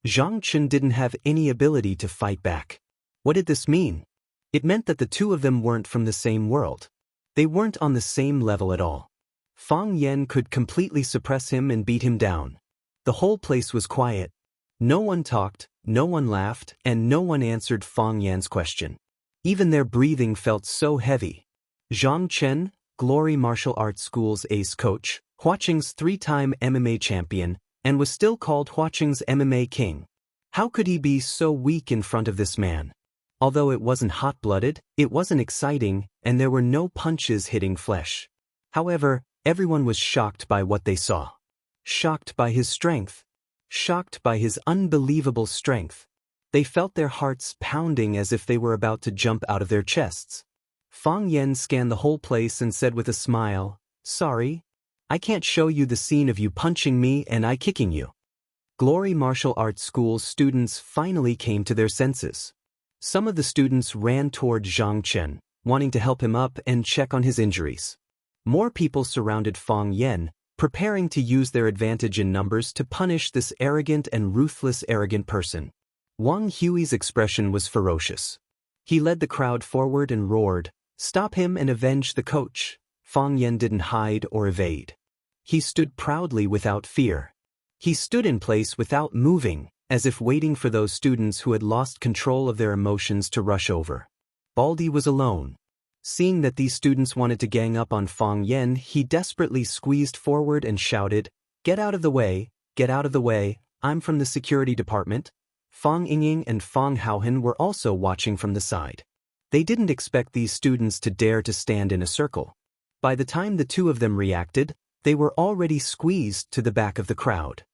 Zhang Chen didn't have any ability to fight back. What did this mean? It meant that the two of them weren't from the same world. They weren't on the same level at all. Fang Yan could completely suppress him and beat him down. The whole place was quiet. No one talked, no one laughed, and no one answered Fang Yan's question. Even their breathing felt so heavy. Zhang Chen, Glory Martial Arts School's ace coach, Huaqing's 3-time MMA champion, and was still called Huaqing's MMA king. How could he be so weak in front of this man? Although it wasn't hot-blooded, it wasn't exciting, and there were no punches hitting flesh. However, everyone was shocked by what they saw. Shocked by his strength. Shocked by his unbelievable strength. They felt their hearts pounding as if they were about to jump out of their chests. Fang Yan scanned the whole place and said with a smile, "Sorry, I can't show you the scene of you punching me and I kicking you." Glory Martial Arts School's students finally came to their senses. Some of the students ran toward Zhang Chen, wanting to help him up and check on his injuries. More people surrounded Fang Yan, preparing to use their advantage in numbers to punish this arrogant and ruthless person. Wang Hui's expression was ferocious. He led the crowd forward and roared, "Stop him and avenge the coach." Fang Yan didn't hide or evade. He stood proudly without fear. He stood in place without moving, as if waiting for those students who had lost control of their emotions to rush over. Baldy was alone. Seeing that these students wanted to gang up on Fang Yan, he desperately squeezed forward and shouted, "Get out of the way, get out of the way, I'm from the security department." Fang Yingying and Fang Haohan were also watching from the side. They didn't expect these students to dare to stand in a circle. By the time the two of them reacted, they were already squeezed to the back of the crowd.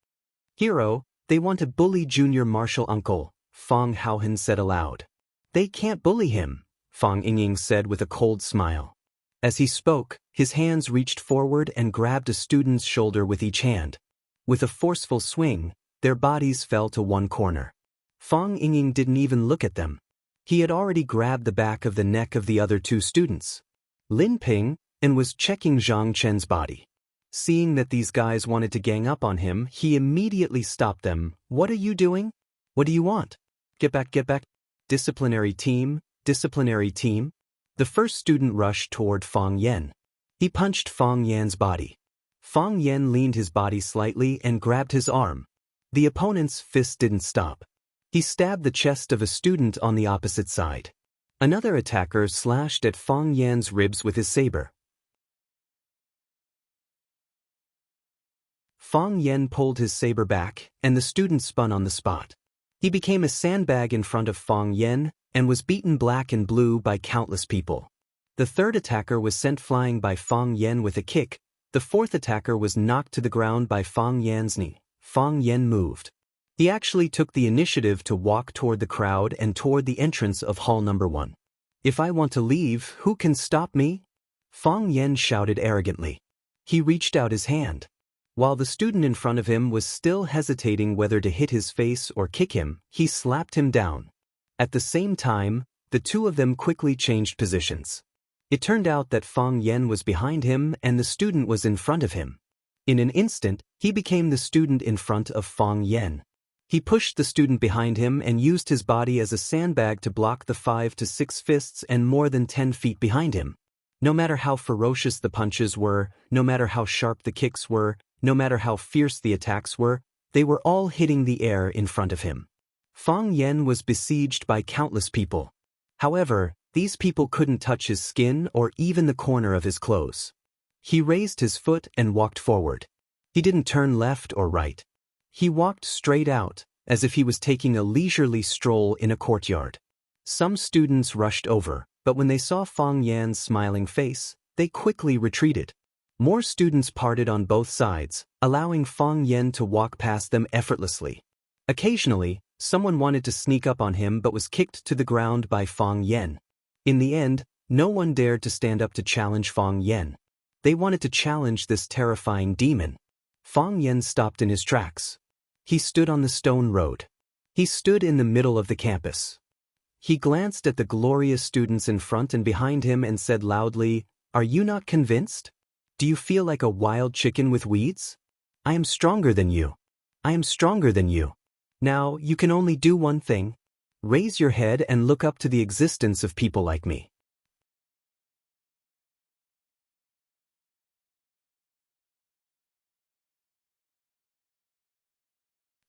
"Hero, they want to bully junior martial uncle," Fang Haohan said aloud. "They can't bully him," Fang Yingying said with a cold smile. As he spoke, his hands reached forward and grabbed a student's shoulder with each hand. With a forceful swing, their bodies fell to one corner. Fang Yingying didn't even look at them. He had already grabbed the back of the neck of the other two students, Lin Ping, and was checking Zhang Chen's body. Seeing that these guys wanted to gang up on him, he immediately stopped them. "What are you doing? What do you want? Get back, get back. Disciplinary team, disciplinary team." The first student rushed toward Fang Yan. He punched Fang Yan's body. Fang Yan leaned his body slightly and grabbed his arm. The opponent's fist didn't stop. He stabbed the chest of a student on the opposite side. Another attacker slashed at Fang Yan's ribs with his saber. Fang Yan pulled his saber back, and the student spun on the spot. He became a sandbag in front of Fang Yan, and was beaten black and blue by countless people. The third attacker was sent flying by Fang Yan with a kick. The fourth attacker was knocked to the ground by Fang Yan's knee. Fang Yan moved. He actually took the initiative to walk toward the crowd and toward the entrance of Hall Number 1. "If I want to leave, who can stop me?" Fang Yan shouted arrogantly. He reached out his hand. While the student in front of him was still hesitating whether to hit his face or kick him, he slapped him down. At the same time, the two of them quickly changed positions. It turned out that Fang Yan was behind him and the student was in front of him. In an instant, he became the student in front of Fang Yan. He pushed the student behind him and used his body as a sandbag to block the 5 to 6 fists and more than 10 feet behind him. No matter how ferocious the punches were, no matter how sharp the kicks were, no matter how fierce the attacks were, they were all hitting the air in front of him. Fang Yan was besieged by countless people. However, these people couldn't touch his skin or even the corner of his clothes. He raised his foot and walked forward. He didn't turn left or right. He walked straight out, as if he was taking a leisurely stroll in a courtyard. Some students rushed over, but when they saw Fang Yan's smiling face, they quickly retreated. More students parted on both sides, allowing Fang Yan to walk past them effortlessly. Occasionally, someone wanted to sneak up on him but was kicked to the ground by Fang Yan. In the end, no one dared to stand up to challenge Fang Yan. They wanted to challenge this terrifying demon. Fang Yan stopped in his tracks. He stood on the stone road. He stood in the middle of the campus. He glanced at the glorious students in front and behind him and said loudly, "Are you not convinced? Do you feel like a wild chicken with weeds? I am stronger than you. I am stronger than you. Now, you can only do one thing. Raise your head and look up to the existence of people like me."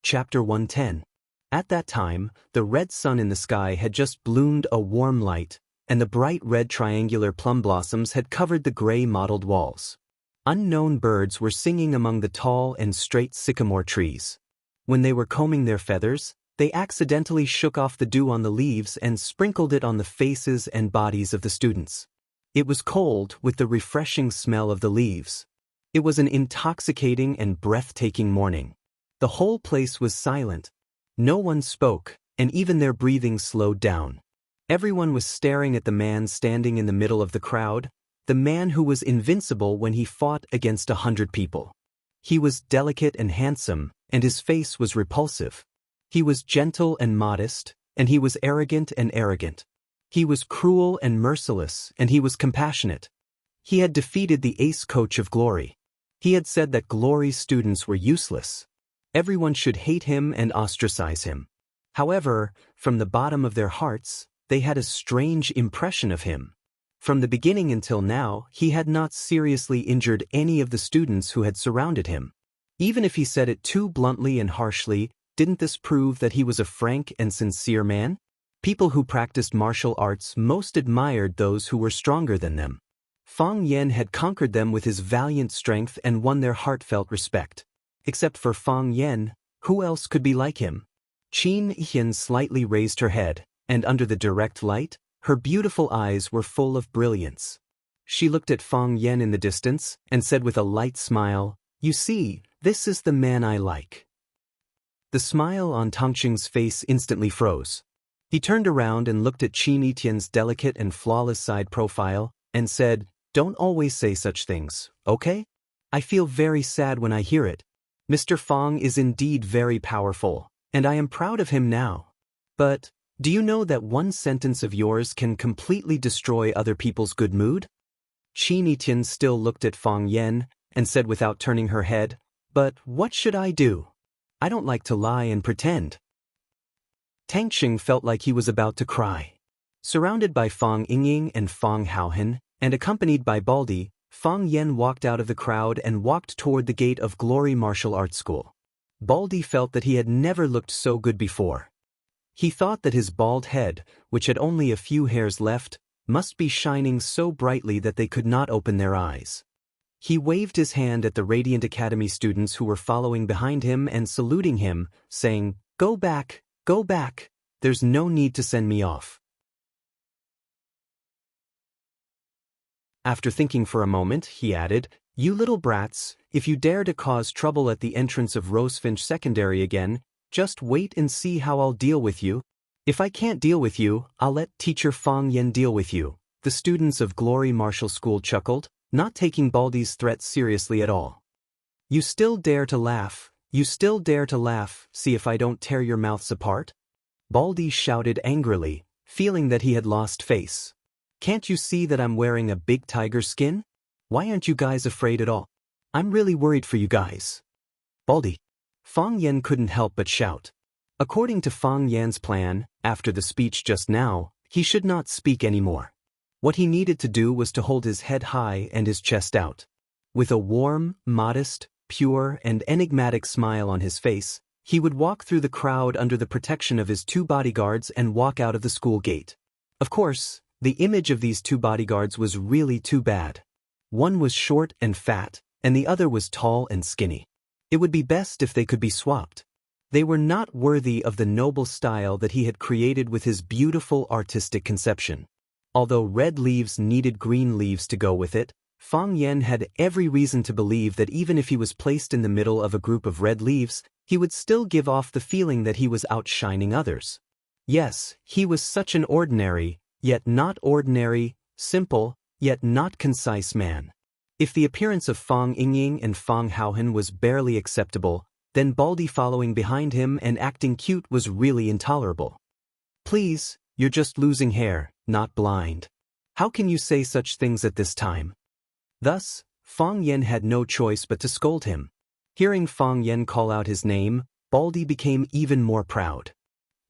Chapter 110. At that time, the red sun in the sky had just bloomed a warm light, and the bright red triangular plum blossoms had covered the gray mottled walls. Unknown birds were singing among the tall and straight sycamore trees. When they were combing their feathers, they accidentally shook off the dew on the leaves and sprinkled it on the faces and bodies of the students. It was cold with the refreshing smell of the leaves. It was an intoxicating and breathtaking morning. The whole place was silent. No one spoke, and even their breathing slowed down. Everyone was staring at the man standing in the middle of the crowd, the man who was invincible when he fought against 100 people. He was delicate and handsome, and his face was repulsive. He was gentle and modest, and he was arrogant and arrogant. He was cruel and merciless, and he was compassionate. He had defeated the ace coach of Glory. He had said that Glory's students were useless. Everyone should hate him and ostracize him. However, from the bottom of their hearts, they had a strange impression of him. From the beginning until now, he had not seriously injured any of the students who had surrounded him. Even if he said it too bluntly and harshly, didn't this prove that he was a frank and sincere man? People who practiced martial arts most admired those who were stronger than them. Fang Yan had conquered them with his valiant strength and won their heartfelt respect. Except for Fang Yan, who else could be like him? Xianxia slightly raised her head, and under the direct light, her beautiful eyes were full of brilliance. She looked at Fang Yan in the distance and said with a light smile, "You see, this is the man I like." The smile on Tongqing's face instantly froze. He turned around and looked at Xianxia's delicate and flawless side profile and said, "Don't always say such things, okay? I feel very sad when I hear it. Mr. Fang is indeed very powerful, and I am proud of him now. But, do you know that one sentence of yours can completely destroy other people's good mood?" Xianxia still looked at Fang Yan and said without turning her head, "But what should I do? I don't like to lie and pretend." Tongqing felt like he was about to cry. Surrounded by Fang Yingying and Fang Haohan, and accompanied by Baldi, Fang Yan walked out of the crowd and walked toward the gate of Glory Martial Arts School. Baldi felt that he had never looked so good before. He thought that his bald head, which had only a few hairs left, must be shining so brightly that they could not open their eyes. He waved his hand at the Radiant Academy students who were following behind him and saluting him, saying, go back, there's no need to send me off." After thinking for a moment, he added, "You little brats, if you dare to cause trouble at the entrance of Rosefinch Secondary again, just wait and see how I'll deal with you. If I can't deal with you, I'll let Teacher Fang Yan deal with you." The students of Glory Martial School chuckled, not taking Baldi's threats seriously at all. "You still dare to laugh, see if I don't tear your mouths apart?" Baldi shouted angrily, feeling that he had lost face. "Can't you see that I'm wearing a big tiger skin? Why aren't you guys afraid at all? I'm really worried for you guys. Baldy. Fang Yan couldn't help but shout. According to Fang Yan's plan, after the speech just now, he should not speak anymore. What he needed to do was to hold his head high and his chest out. With a warm, modest, pure, and enigmatic smile on his face, he would walk through the crowd under the protection of his 2 bodyguards and walk out of the school gate. Of course, the image of these 2 bodyguards was really too bad. One was short and fat, and the other was tall and skinny. It would be best if they could be swapped. They were not worthy of the noble style that he had created with his beautiful artistic conception. Although red leaves needed green leaves to go with it, Fang Yan had every reason to believe that even if he was placed in the middle of a group of red leaves, he would still give off the feeling that he was outshining others. Yes, he was such an ordinary, yet not ordinary, simple, yet not concise man. If the appearance of Fang Yingying and Fang Haohen was barely acceptable, then Baldy following behind him and acting cute was really intolerable. Please, you're just losing hair, not blind. How can you say such things at this time? Thus, Fang Yan had no choice but to scold him. Hearing Fang Yan call out his name, Baldy became even more proud.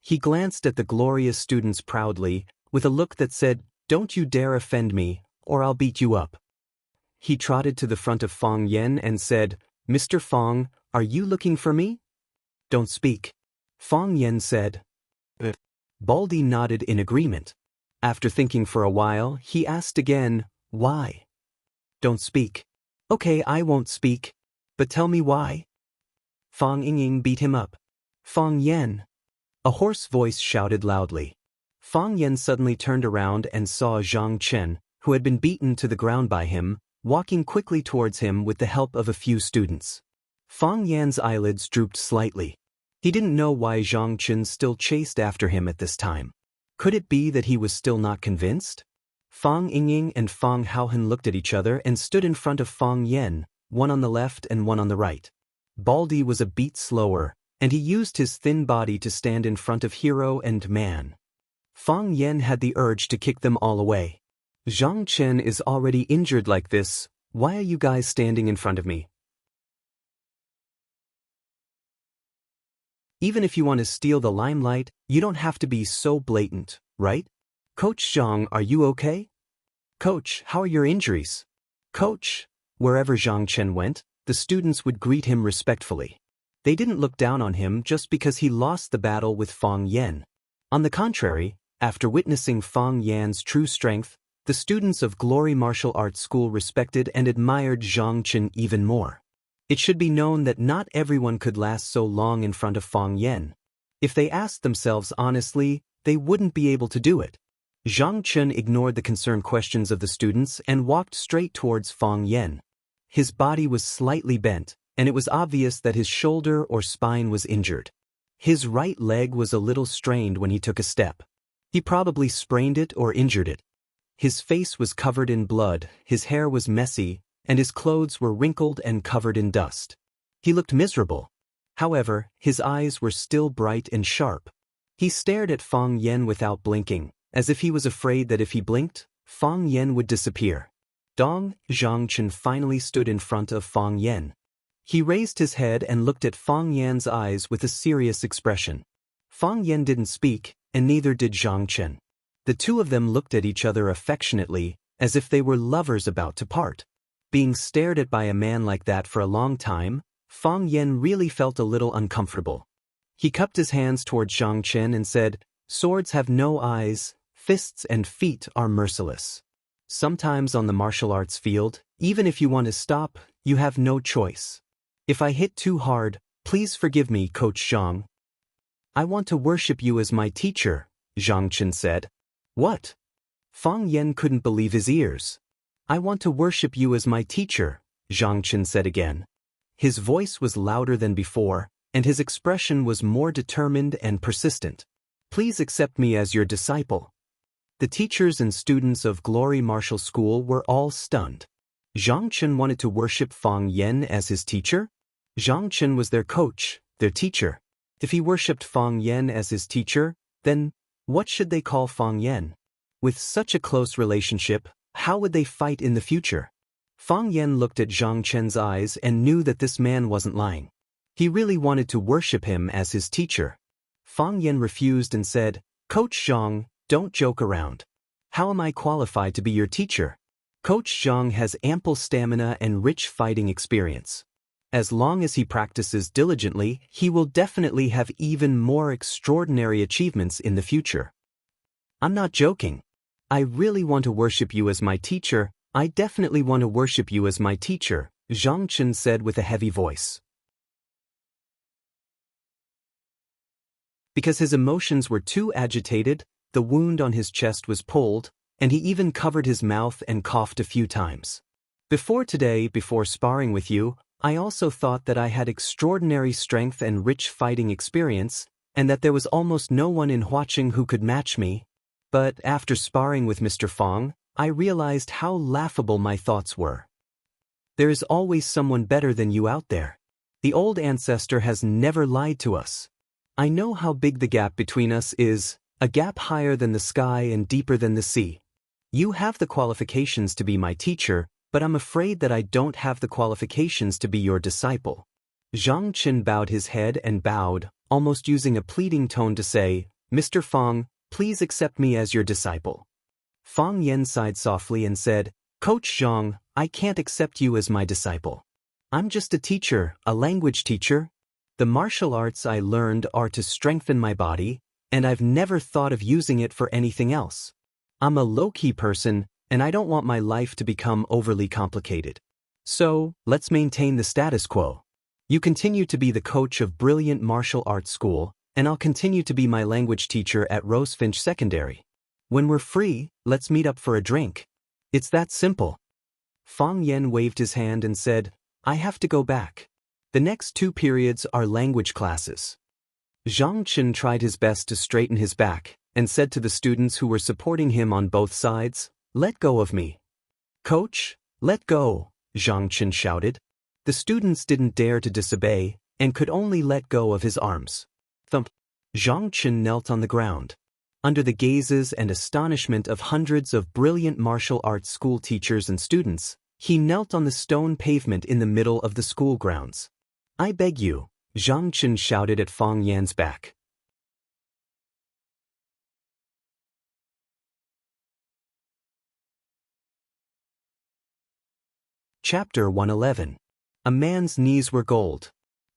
He glanced at the glorious students proudly, with a look that said, "Don't you dare offend me, or I'll beat you up." He trotted to the front of Fang Yan and said, "Mr. Fang, are you looking for me?" "Don't speak." Fang Yan said. Baldy nodded in agreement. After thinking for a while, he asked again, "Why?" "Don't speak." "Okay, I won't speak. But tell me why." Fang Yingying beat him up. "Fang Yan." A hoarse voice shouted loudly. Fang Yan suddenly turned around and saw Zhang Chen, who had been beaten to the ground by him, walking quickly towards him with the help of a few students. Fang Yan's eyelids drooped slightly. He didn't know why Zhang Chen still chased after him at this time. Could it be that he was still not convinced? Fang Yingying and Fang Haohen looked at each other and stood in front of Fang Yan, one on the left and one on the right. Baldy was a beat slower, and he used his thin body to stand in front of hero and man. Fang Yan had the urge to kick them all away. "Zhang Chen is already injured like this, why are you guys standing in front of me?" Even if you want to steal the limelight, you don't have to be so blatant, right? "Coach Zhang, are you okay?" "Coach, how are your injuries?" "Coach." Wherever Zhang Chen went, the students would greet him respectfully. They didn't look down on him just because he lost the battle with Fang Yan. On the contrary, after witnessing Fang Yan's true strength, the students of Glory Martial Arts School respected and admired Zhang Chen even more. It should be known that not everyone could last so long in front of Fang Yan. If they asked themselves honestly, they wouldn't be able to do it. Zhang Chen ignored the concerned questions of the students and walked straight towards Fang Yan. His body was slightly bent, and it was obvious that his shoulder or spine was injured. His right leg was a little strained when he took a step. He probably sprained it or injured it. His face was covered in blood, his hair was messy, and his clothes were wrinkled and covered in dust. He looked miserable. However, his eyes were still bright and sharp. He stared at Fang Yan without blinking, as if he was afraid that if he blinked, Fang Yan would disappear. Dong, Zhang Chen finally stood in front of Fang Yan. He raised his head and looked at Fang Yan's eyes with a serious expression. Fang Yan didn't speak, and neither did Zhang Chen. The two of them looked at each other affectionately, as if they were lovers about to part. Being stared at by a man like that for a long time, Fang Yan really felt a little uncomfortable. He cupped his hands toward Zhang Chen and said, "Swords have no eyes, fists and feet are merciless. Sometimes on the martial arts field, even if you want to stop, you have no choice. If I hit too hard, please forgive me, Coach Zhang." "I want to worship you as my teacher," Zhang Chen said. "What?" Fang Yan couldn't believe his ears. "I want to worship you as my teacher," Zhang Chen said again. His voice was louder than before, and his expression was more determined and persistent. "Please accept me as your disciple." The teachers and students of Glory Martial School were all stunned. Zhang Chen wanted to worship Fang Yan as his teacher? Zhang Chen was their coach, their teacher. If he worshipped Fang Yan as his teacher, then what should they call Fang Yan? With such a close relationship, how would they fight in the future? Fang Yan looked at Zhang Chen's eyes and knew that this man wasn't lying. He really wanted to worship him as his teacher. Fang Yan refused and said, "Coach Zhang, don't joke around. How am I qualified to be your teacher? Coach Zhang has ample stamina and rich fighting experience. As long as he practices diligently, he will definitely have even more extraordinary achievements in the future. I'm not joking. I really want to worship you as my teacher. I definitely want to worship you as my teacher," Zhang Chen said with a heavy voice. Because his emotions were too agitated, the wound on his chest was pulled, and he even covered his mouth and coughed a few times. Before sparring with you, I also thought that I had extraordinary strength and rich fighting experience, and that there was almost no one in Huaqing who could match me. But after sparring with Mr. Fang, I realized how laughable my thoughts were. There is always someone better than you out there. The old ancestor has never lied to us. I know how big the gap between us is, a gap higher than the sky and deeper than the sea. You have the qualifications to be my teacher, but I'm afraid that I don't have the qualifications to be your disciple. Zhang Chen bowed his head and bowed, almost using a pleading tone to say, "Mr. Fang, please accept me as your disciple." Fang Yan sighed softly and said, "Coach Zhang, I can't accept you as my disciple. I'm just a teacher, a language teacher. The martial arts I learned are to strengthen my body, and I've never thought of using it for anything else. I'm a low-key person, and I don't want my life to become overly complicated. So, let's maintain the status quo. You continue to be the coach of Brilliant Martial Arts School, and I'll continue to be my language teacher at Rosefinch Secondary. When we're free, let's meet up for a drink. It's that simple." Fang Yan waved his hand and said, "I have to go back. The next 2 periods are language classes." Zhang Chen tried his best to straighten his back, and said to the students who were supporting him on both sides, "Let go of me." "Coach, let go," Zhang Chen shouted. The students didn't dare to disobey, and could only let go of his arms. Thump. Zhang Chen knelt on the ground. Under the gazes and astonishment of hundreds of brilliant martial arts school teachers and students, he knelt on the stone pavement in the middle of the school grounds. "I beg you," Zhang Chen shouted at Fang Yan's back. Chapter 111. A man's knees were gold.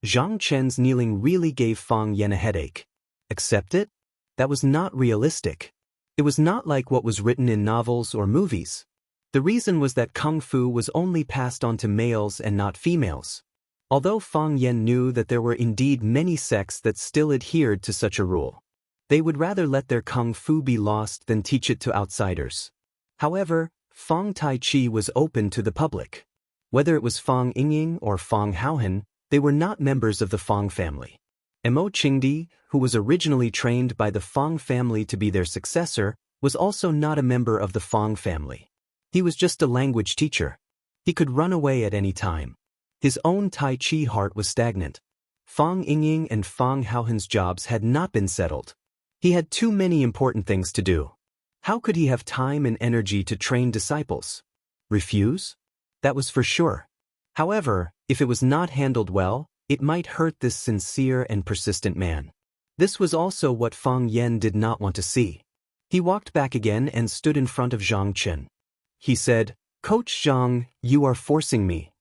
Zhang Chen's kneeling really gave Fang Yan a headache. Accept it? That was not realistic. It was not like what was written in novels or movies. The reason was that Kung Fu was only passed on to males and not females. Although Fang Yan knew that there were indeed many sects that still adhered to such a rule, they would rather let their Kung Fu be lost than teach it to outsiders. However, Fang Tai Chi was open to the public. Whether it was Fang Yingying or Fang Haohan, they were not members of the Fang family. Mo Qingdi, who was originally trained by the Fang family to be their successor, was also not a member of the Fang family. He was just a language teacher. He could run away at any time. His own Tai Chi heart was stagnant. Fang Yingying and Fang Haohan's jobs had not been settled. He had too many important things to do. How could he have time and energy to train disciples? Refuse? That was for sure. However, if it was not handled well, it might hurt this sincere and persistent man. This was also what Fang Yan did not want to see. He walked back again and stood in front of Zhang Chen. He said, "Coach Zhang, you are forcing me."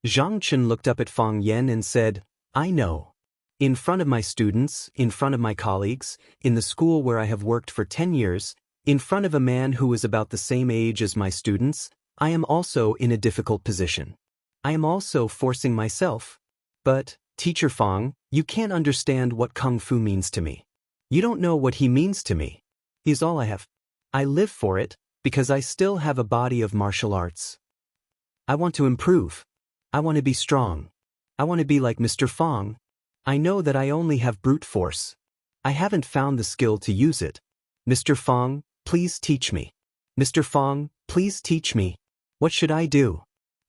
Zhang Chen looked up at Fang Yan and said, "I know. In front of my students, in front of my colleagues, in the school where I have worked for 10 years, in front of a man who is about the same age as my students, I am also in a difficult position. I am also forcing myself. But, Teacher Fang, you can't understand what Kung Fu means to me. You don't know what he means to me. He is all I have. I live for it, because I still have a body of martial arts. I want to improve. I want to be strong. I want to be like Mr. Fang. I know that I only have brute force. I haven't found the skill to use it. Mr. Fang, please teach me. Mr. Fang, please teach me. What should I do?"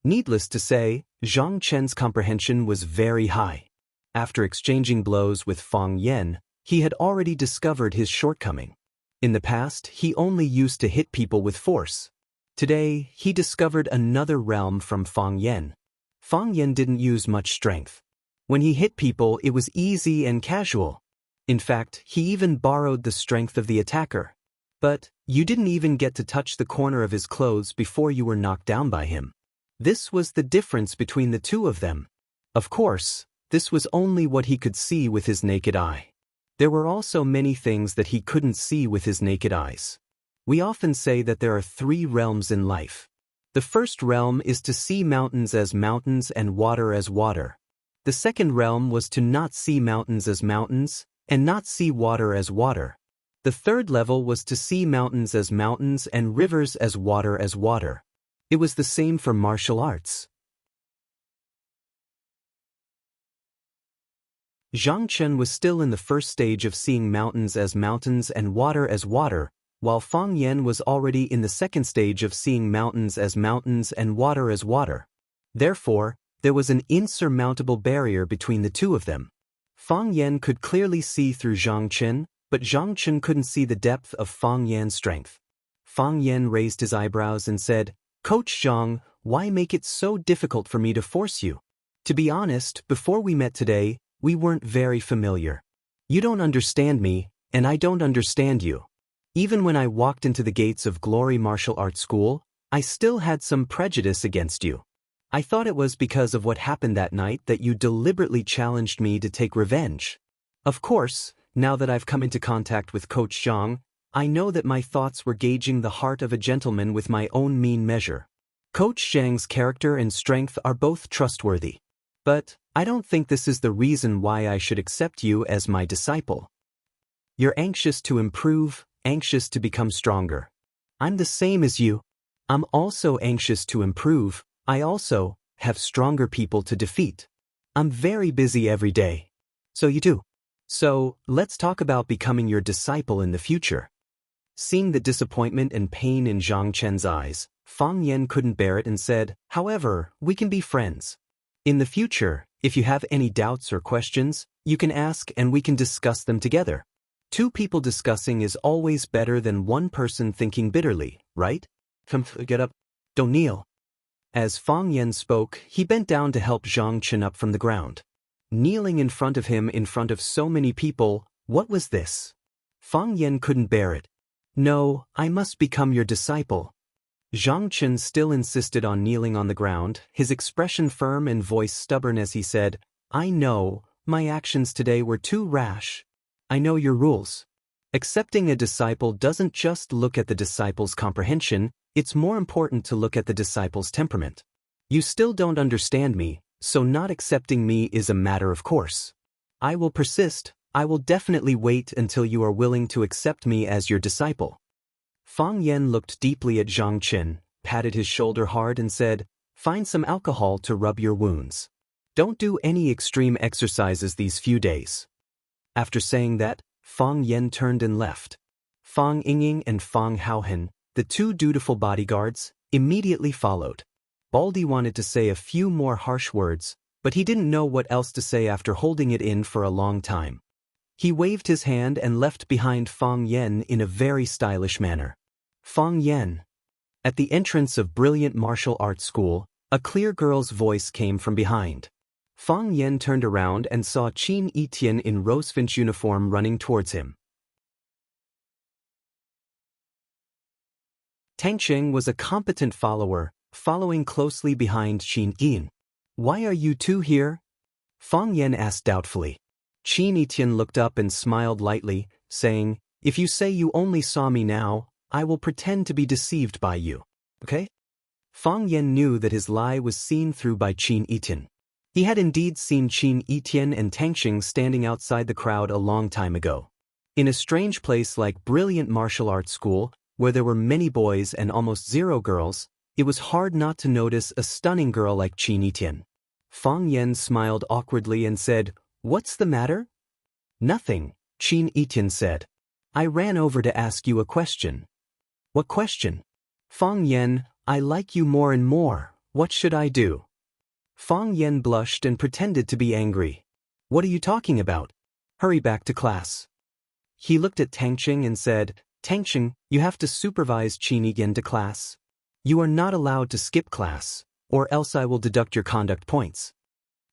Needless to say, Zhang Chen's comprehension was very high. After exchanging blows with Fang Yan, he had already discovered his shortcoming. In the past, he only used to hit people with force. Today, he discovered another realm from Fang Yan. Fang Yan didn't use much strength. When he hit people, it was easy and casual. In fact, he even borrowed the strength of the attacker. But you didn't even get to touch the corner of his clothes before you were knocked down by him. This was the difference between the two of them. Of course, this was only what he could see with his naked eye. There were also many things that he couldn't see with his naked eyes. We often say that there are 3 realms in life. The first realm is to see mountains as mountains and water as water. The second realm was to not see mountains as mountains and not see water as water. The third level was to see mountains as mountains and rivers as water as water. It was the same for martial arts. Zhang Chen was still in the first stage of seeing mountains as mountains and water as water, while Fang Yan was already in the second stage of seeing mountains as mountains and water as water. Therefore, there was an insurmountable barrier between the two of them. Fang Yan could clearly see through Zhang Chen, but Zhang Chen couldn't see the depth of Fang Yan's strength. Fang Yan raised his eyebrows and said, "Coach Zhang, why make it so difficult for me to force you? To be honest, before we met today, we weren't very familiar. You don't understand me, and I don't understand you. Even when I walked into the gates of Glory Martial Arts School, I still had some prejudice against you. I thought it was because of what happened that night that you deliberately challenged me to take revenge. Of course, now that I've come into contact with Coach Zhang, I know that my thoughts were gauging the heart of a gentleman with my own mean measure. Coach Zhang's character and strength are both trustworthy. But I don't think this is the reason why I should accept you as my disciple. You're anxious to improve, anxious to become stronger. I'm the same as you. I'm also anxious to improve. I also have stronger people to defeat. I'm very busy every day. So you too. So, let's talk about becoming your disciple in the future." Seeing the disappointment and pain in Zhang Chen's eyes, Fang Yan couldn't bear it and said, "However, we can be friends. In the future, if you have any doubts or questions, you can ask and we can discuss them together. 2 people discussing is always better than 1 person thinking bitterly, right? Come, get up. Don't kneel." As Fang Yan spoke, he bent down to help Zhang Chen up from the ground. Kneeling in front of him in front of so many people, what was this? Fang Yan couldn't bear it. "No, I must become your disciple." Zhang Chen still insisted on kneeling on the ground, his expression firm and voice stubborn as he said, "I know, my actions today were too rash. I know your rules. Accepting a disciple doesn't just look at the disciple's comprehension, it's more important to look at the disciple's temperament. You still don't understand me, so not accepting me is a matter of course. I will persist, I will definitely wait until you are willing to accept me as your disciple." Fang Yan looked deeply at Zhang Chen, patted his shoulder hard and said, "Find some alcohol to rub your wounds. Don't do any extreme exercises these few days." After saying that, Fang Yan turned and left. Fang Yingying and Fang Haohen, the 2 dutiful bodyguards, immediately followed. Baldy wanted to say a few more harsh words, but he didn't know what else to say after holding it in for a long time. He waved his hand and left behind Fang Yan in a very stylish manner. Fang Yan. At the entrance of Brilliant Martial Arts School, a clear girl's voice came from behind. Fang Yan turned around and saw Qin Yitian in Rosefinch uniform running towards him. Tang Cheng was a competent follower, following closely behind Qin Yin. "Why are you 2 here?" Fang Yan asked doubtfully. Qin Yitian looked up and smiled lightly, saying, "If you say you only saw me now, I will pretend to be deceived by you. Okay?" Fang Yan knew that his lie was seen through by Qin Yitian. He had indeed seen Qin Yitian and Tang Cheng standing outside the crowd a long time ago. In a strange place like Brilliant Martial Arts School, where there were many boys and almost 0 girls, it was hard not to notice a stunning girl like Qin Yitian. Fang Yan smiled awkwardly and said, "What's the matter?" "Nothing," Qin Yitian said. "I ran over to ask you a question." "What question?" "Fang Yan, I like you more and more, what should I do?" Fang Yan blushed and pretended to be angry. "What are you talking about? Hurry back to class." He looked at Tang Cheng and said, "Tang Cheng, you have to supervise Qin Yitian to class." You are not allowed to skip class, or else I will deduct your conduct points."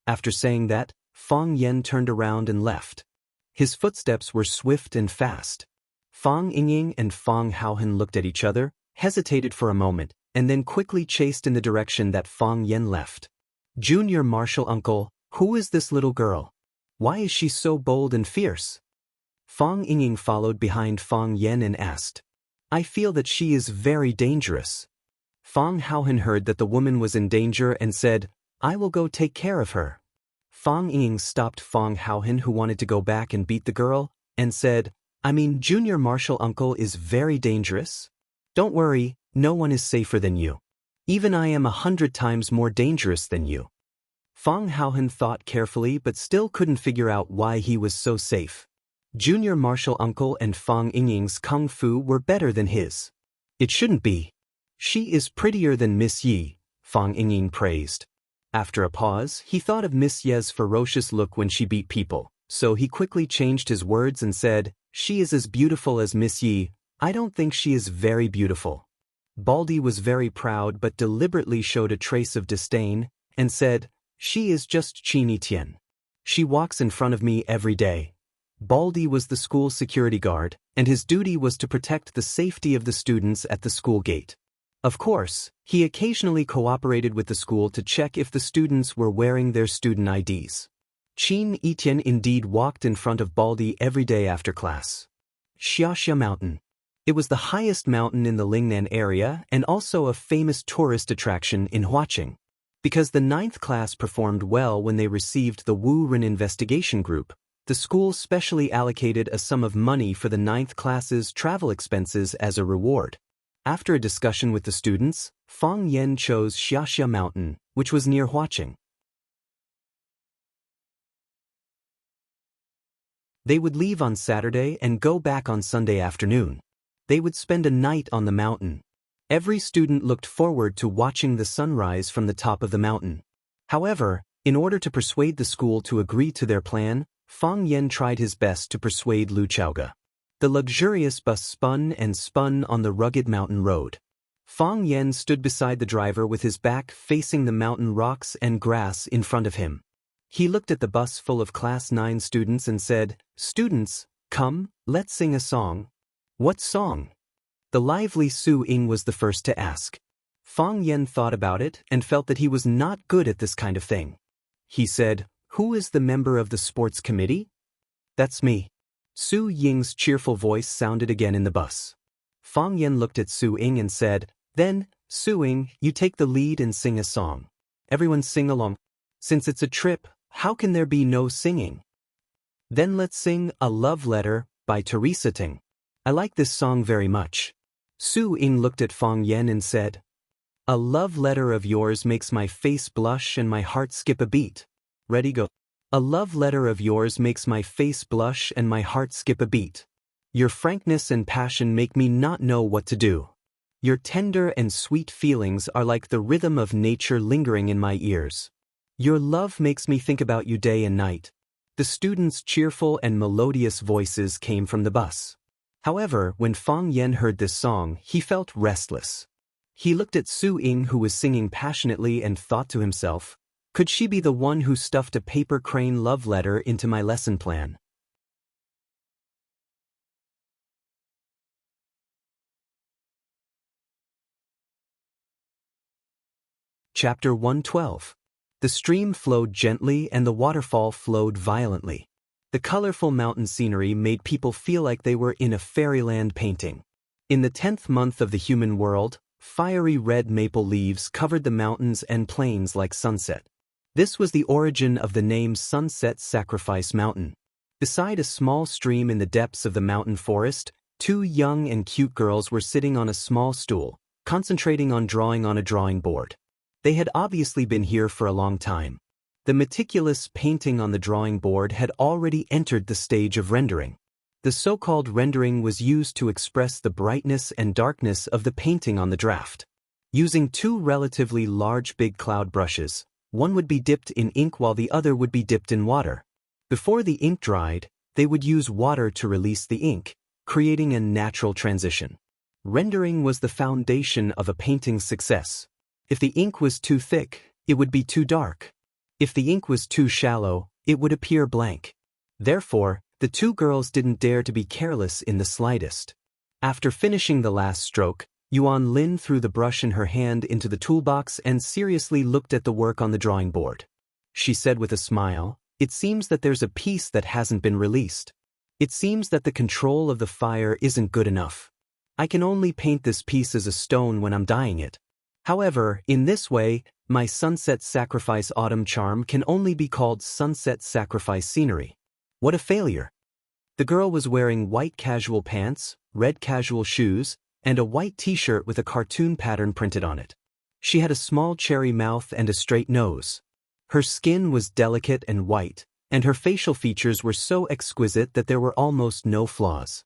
After saying that, Fang Yan turned around and left. His footsteps were swift and fast. Fang Yingying and Fang Haohen looked at each other, hesitated for a moment, and then quickly chased in the direction that Fang Yan left. "Junior Marshal Uncle, who is this little girl? Why is she so bold and fierce?" Fang Yingying followed behind Fang Yan and asked. "I feel that she is very dangerous." Fang Haohen heard that the woman was in danger and said, "I will go take care of her." Fang Yingying stopped Fang Haohen, who wanted to go back and beat the girl, and said, "I mean, Junior Marshal Uncle is very dangerous? Don't worry, no one is safer than you. Even I am 100 times more dangerous than you." Fang Haohen thought carefully but still couldn't figure out why he was so safe. Junior Marshal Uncle and Fang Yingying's kung fu were better than his. "It shouldn't be. She is prettier than Miss Yi," Fang Yingying praised. After a pause, he thought of Miss Ye's ferocious look when she beat people, so he quickly changed his words and said, "She is as beautiful as Miss Yi. I don't think she is very beautiful." Baldy was very proud but deliberately showed a trace of disdain, and said, "She is just Qini Tian. She walks in front of me every day." Baldy was the school security guard, and his duty was to protect the safety of the students at the school gate. Of course, he occasionally cooperated with the school to check if the students were wearing their student IDs. Qin Etian indeed walked in front of Baldy every day after class. Xiaxia Mountain. It was the highest mountain in the Lingnan area and also a famous tourist attraction in Huaqing. Because the 9th class performed well when they received the Wu Ren investigation group, the school specially allocated a sum of money for the 9th class's travel expenses as a reward. After a discussion with the students, Fang Yan chose Xiaxia Mountain, which was near Huaqing. They would leave on Saturday and go back on Sunday afternoon. They would spend a night on the mountain. Every student looked forward to watching the sunrise from the top of the mountain. However, in order to persuade the school to agree to their plan, Fang Yan tried his best to persuade Lu Chaoge. The luxurious bus spun and spun on the rugged mountain road. Fang Yan stood beside the driver with his back facing the mountain rocks and grass in front of him. He looked at the bus full of Class 9 students and said, "Students, come, let's sing a song." "What song?" The lively Su Ying was the first to ask. Fang Yan thought about it and felt that he was not good at this kind of thing. He said, "Who is the member of the sports committee?" "That's me." Su Ying's cheerful voice sounded again in the bus. Fang Yan looked at Su Ying and said, "Then, Su Ying, you take the lead and sing a song. Everyone sing along. Since it's a trip, how can there be no singing?" "Then let's sing A Love Letter by Teresa Ting. I like this song very much." Su Ying looked at Fang Yan and said, "A love letter of yours makes my face blush and my heart skip a beat. Ready, go." "A love letter of yours makes my face blush and my heart skip a beat. Your frankness and passion make me not know what to do. Your tender and sweet feelings are like the rhythm of nature lingering in my ears. Your love makes me think about you day and night." The students' cheerful and melodious voices came from the bus. However, when Fang Yan heard this song, he felt restless. He looked at Su Ying, who was singing passionately, and thought to himself, "Could she be the one who stuffed a paper crane love letter into my lesson plan?" Chapter 112. The stream flowed gently and the waterfall flowed violently. The colorful mountain scenery made people feel like they were in a fairyland painting. In the 10th month of the human world, fiery red maple leaves covered the mountains and plains like sunset. This was the origin of the name Sunset Sacrifice Mountain. Beside a small stream in the depths of the mountain forest, 2 young and cute girls were sitting on a small stool, concentrating on drawing on a drawing board. They had obviously been here for a long time. The meticulous painting on the drawing board had already entered the stage of rendering. The so-called rendering was used to express the brightness and darkness of the painting on the draft. Using 2 relatively large big cloud brushes, one would be dipped in ink while the other would be dipped in water. Before the ink dried, they would use water to release the ink, creating a natural transition. Rendering was the foundation of a painting's success. If the ink was too thick, it would be too dark. If the ink was too shallow, it would appear blank. Therefore, the two girls didn't dare to be careless in the slightest. After finishing the last stroke, Wang Lin threw the brush in her hand into the toolbox and seriously looked at the work on the drawing board. She said with a smile, "It seems that there's a piece that hasn't been released. It seems that the control of the fire isn't good enough. I can only paint this piece as a stone when I'm dyeing it. However, in this way, my sunset sacrifice autumn charm can only be called sunset sacrifice scenery. What a failure." The girl was wearing white casual pants, red casual shoes, and a white t-shirt with a cartoon pattern printed on it. She had a small cherry mouth and a straight nose. Her skin was delicate and white, and her facial features were so exquisite that there were almost no flaws.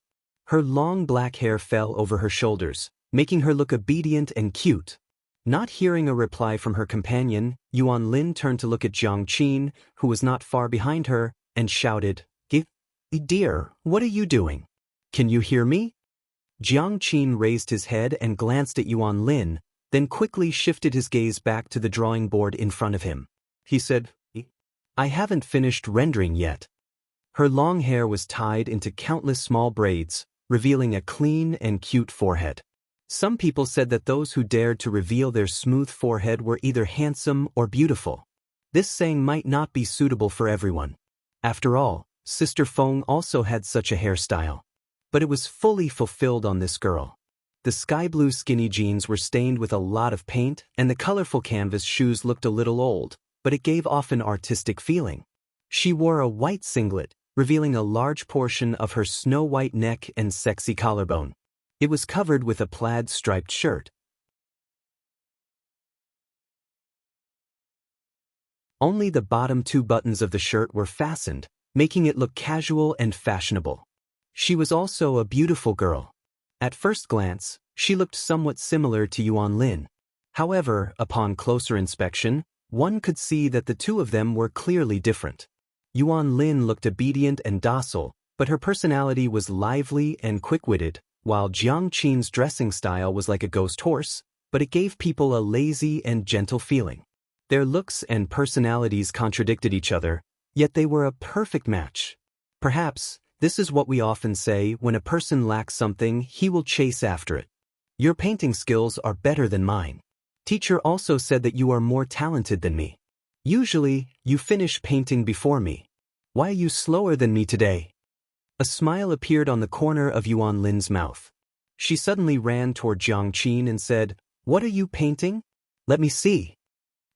Her long black hair fell over her shoulders, making her look obedient and cute. Not hearing a reply from her companion, Wang Lin turned to look at Jiang Qin, who was not far behind her, and shouted, "Dear, what are you doing? Can you hear me?" Jiang Qin raised his head and glanced at Wang Lin, then quickly shifted his gaze back to the drawing board in front of him. He said, "I haven't finished rendering yet." Her long hair was tied into countless small braids, revealing a clean and cute forehead. Some people said that those who dared to reveal their smooth forehead were either handsome or beautiful. This saying might not be suitable for everyone. After all, Sister Feng also had such a hairstyle. But it was fully fulfilled on this girl. The sky blue skinny jeans were stained with a lot of paint, and the colorful canvas shoes looked a little old, but it gave off an artistic feeling. She wore a white singlet, revealing a large portion of her snow-white neck and sexy collarbone. It was covered with a plaid striped shirt. Only the bottom two buttons of the shirt were fastened, making it look casual and fashionable. She was also a beautiful girl. At first glance, she looked somewhat similar to Wang Lin. However, upon closer inspection, one could see that the two of them were clearly different. Wang Lin looked obedient and docile, but her personality was lively and quick-witted, while Jiang Qin's dressing style was like a ghost horse, but it gave people a lazy and gentle feeling. Their looks and personalities contradicted each other, yet they were a perfect match. Perhaps, this is what we often say: when a person lacks something, he will chase after it. Your painting skills are better than mine. Teacher also said that you are more talented than me. Usually, you finish painting before me. Why are you slower than me today? A smile appeared on the corner of Wang Lin's mouth. She suddenly ran toward Jiang Qin and said, "What are you painting? Let me see."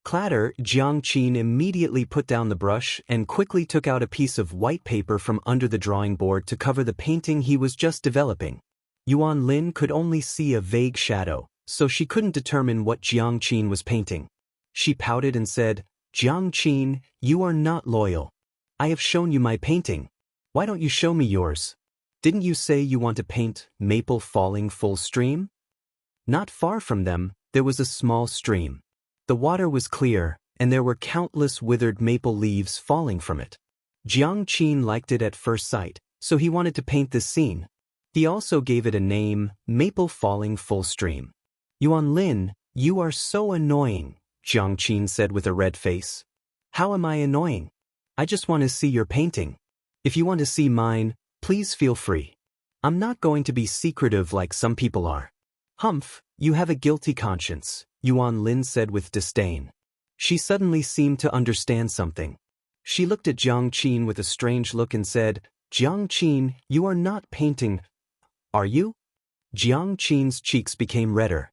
Clatter, Jiang Qin immediately put down the brush and quickly took out a piece of white paper from under the drawing board to cover the painting he was just developing. Wang Lin could only see a vague shadow, so she couldn't determine what Jiang Qin was painting. She pouted and said, "Jiang Qin, you are not loyal. I have shown you my painting. Why don't you show me yours? Didn't you say you want to paint maple falling full stream?" Not far from them, there was a small stream. The water was clear, and there were countless withered maple leaves falling from it. Jiang Qin liked it at first sight, so he wanted to paint this scene. He also gave it a name, Maple Falling Full Stream. "Wang Lin, you are so annoying," Jiang Qin said with a red face. "How am I annoying? I just want to see your painting. If you want to see mine, please feel free. I'm not going to be secretive like some people are." "Humph, you have a guilty conscience," Wang Lin said with disdain. She suddenly seemed to understand something. She looked at Jiang Qin with a strange look and said, "Jiang Qin, you are not painting, are you?" Jiang Qin's cheeks became redder.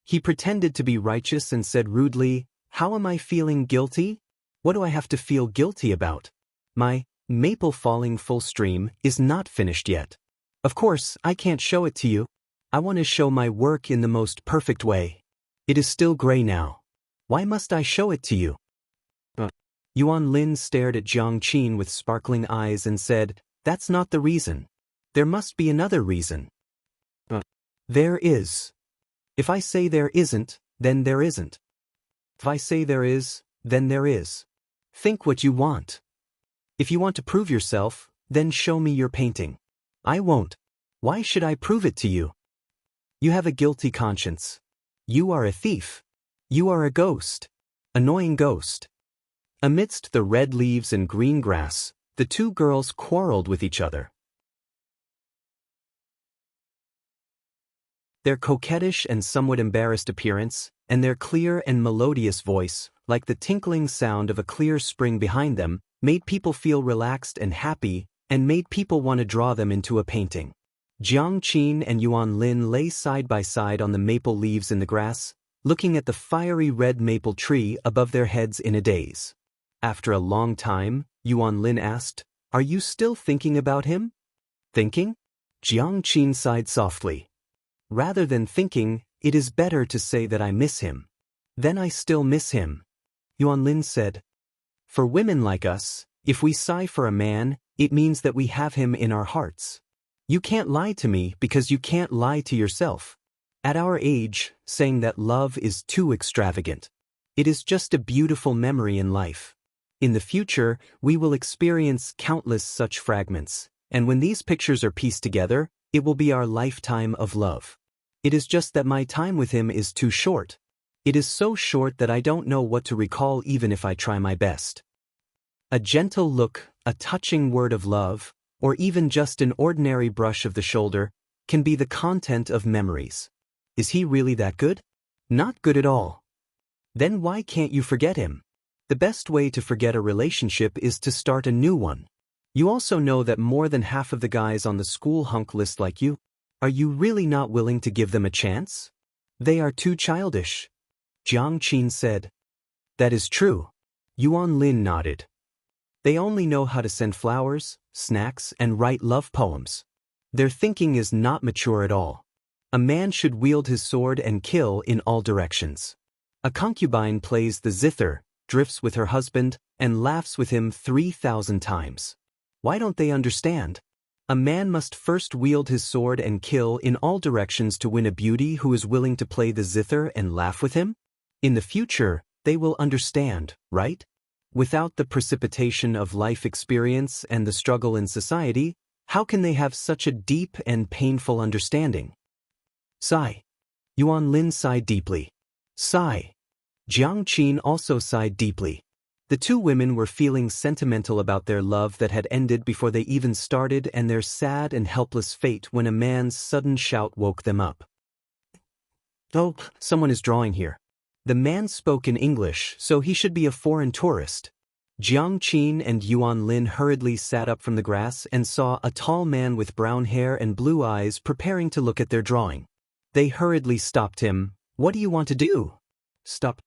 He pretended to be righteous and said rudely, "How am I feeling guilty? What do I have to feel guilty about? My Maple Falling Full Stream is not finished yet. Of course, I can't show it to you. I want to show my work in the most perfect way. It is still gray now. Why must I show it to you?" Wang Lin stared at Jiang Qin with sparkling eyes and said, "That's not the reason. There must be another reason." "There is. If I say there isn't, then there isn't. If I say there is, then there is. Think what you want. If you want to prove yourself, then show me your painting." "I won't. Why should I prove it to you?" You have a guilty conscience. You are a thief. You are a ghost. Annoying ghost. Amidst the red leaves and green grass, the two girls quarreled with each other. Their coquettish and somewhat embarrassed appearance, and their clear and melodious voice, like the tinkling sound of a clear spring behind them, made people feel relaxed and happy, and made people want to draw them into a painting. Jiang Qin and Yuan Lin lay side by side on the maple leaves in the grass, looking at the fiery red maple tree above their heads in a daze. After a long time, Yuan Lin asked, "Are you still thinking about him?" "Thinking?" Jiang Qin sighed softly. "Rather than thinking, it is better to say that I miss him." "Then I still miss him," Yuan Lin said. "For women like us, if we sigh for a man, it means that we have him in our hearts. You can't lie to me because you can't lie to yourself. At our age, saying that love is too extravagant. It is just a beautiful memory in life. In the future, we will experience countless such fragments, and when these pictures are pieced together, it will be our lifetime of love. It is just that my time with him is too short. It is so short that I don't know what to recall even if I try my best." A gentle look, a touching word of love, or even just an ordinary brush of the shoulder, can be the content of memories. Is he really that good? Not good at all. Then why can't you forget him? The best way to forget a relationship is to start a new one. You also know that more than half of the guys on the school hunk list like you. Are you really not willing to give them a chance? They are too childish. Jiang Qin said. That is true. Yuan Lin nodded. They only know how to send flowers, snacks, and write love poems. Their thinking is not mature at all. A man should wield his sword and kill in all directions. A concubine plays the zither, drifts with her husband, and laughs with him 3,000 times. Why don't they understand? A man must first wield his sword and kill in all directions to win a beauty who is willing to play the zither and laugh with him? In the future, they will understand, right? Without the precipitation of life experience and the struggle in society, how can they have such a deep and painful understanding? Sigh. Yuan Lin sighed deeply. Sigh. Jiang Qin also sighed deeply. The two women were feeling sentimental about their love that had ended before they even started and their sad and helpless fate when a man's sudden shout woke them up. "Oh, someone is drawing here." The man spoke in English, so he should be a foreign tourist. Jiang Qin and Yuan Lin hurriedly sat up from the grass and saw a tall man with brown hair and blue eyes preparing to look at their drawing. They hurriedly stopped him. "What do you want to do?" "Stop."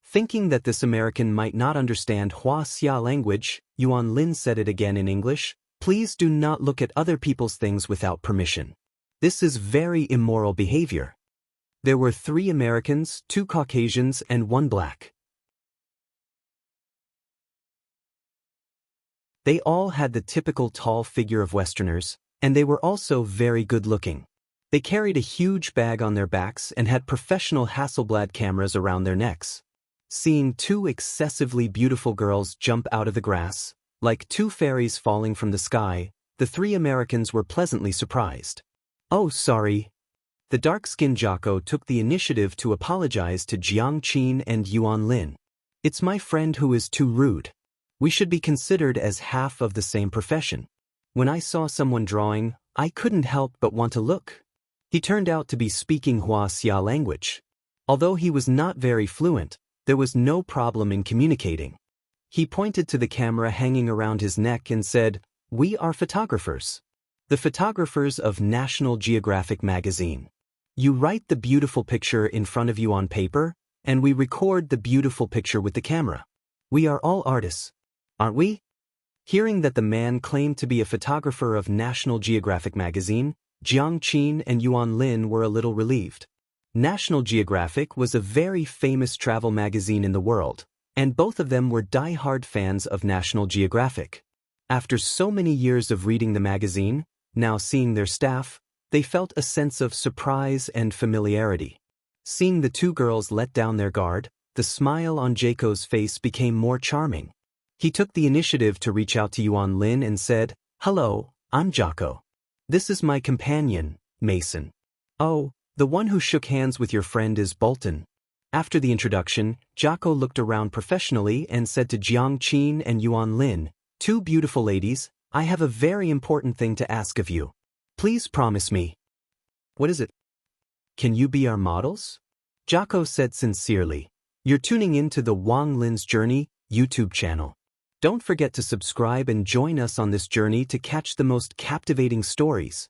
Thinking that this American might not understand Wuxia language, Yuan Lin said it again in English. "Please do not look at other people's things without permission. This is very immoral behavior." There were 3 Americans, 2 Caucasians, and 1 black. They all had the typical tall figure of Westerners, and they were also very good-looking. They carried a huge bag on their backs and had professional Hasselblad cameras around their necks. Seeing 2 excessively beautiful girls jump out of the grass, like 2 fairies falling from the sky, the 3 Americans were pleasantly surprised. "Oh, sorry." The dark-skinned Jocko took the initiative to apologize to Jiang Qin and Yuan Lin. "It's my friend who is too rude. We should be considered as half of the same profession. When I saw someone drawing, I couldn't help but want to look." He turned out to be speaking Wuxia language. Although he was not very fluent, there was no problem in communicating. He pointed to the camera hanging around his neck and said, "We are photographers. The photographers of National Geographic magazine. You write the beautiful picture in front of you on paper, and we record the beautiful picture with the camera. We are all artists, aren't we?" Hearing that the man claimed to be a photographer of National Geographic magazine, Jiang Qin and Yuan Lin were a little relieved. National Geographic was a very famous travel magazine in the world, and both of them were die-hard fans of National Geographic. After so many years of reading the magazine, now seeing their staff, they felt a sense of surprise and familiarity. Seeing the 2 girls let down their guard, the smile on Jaco's face became more charming. He took the initiative to reach out to Yuan Lin and said, "Hello, I'm Jocko. This is my companion, Mason." "Oh, The one who shook hands with your friend is Bolton. After the introduction, Jocko looked around professionally and said to Jiang Qin and Yuan Lin, "Two beautiful ladies, I have a very important thing to ask of you. Please promise me." "What is it?" "Can you be our models?" Jocko said sincerely. "You're tuning in to the Wang Lin's Journey YouTube channel. Don't forget to subscribe and join us on this journey to catch the most captivating stories.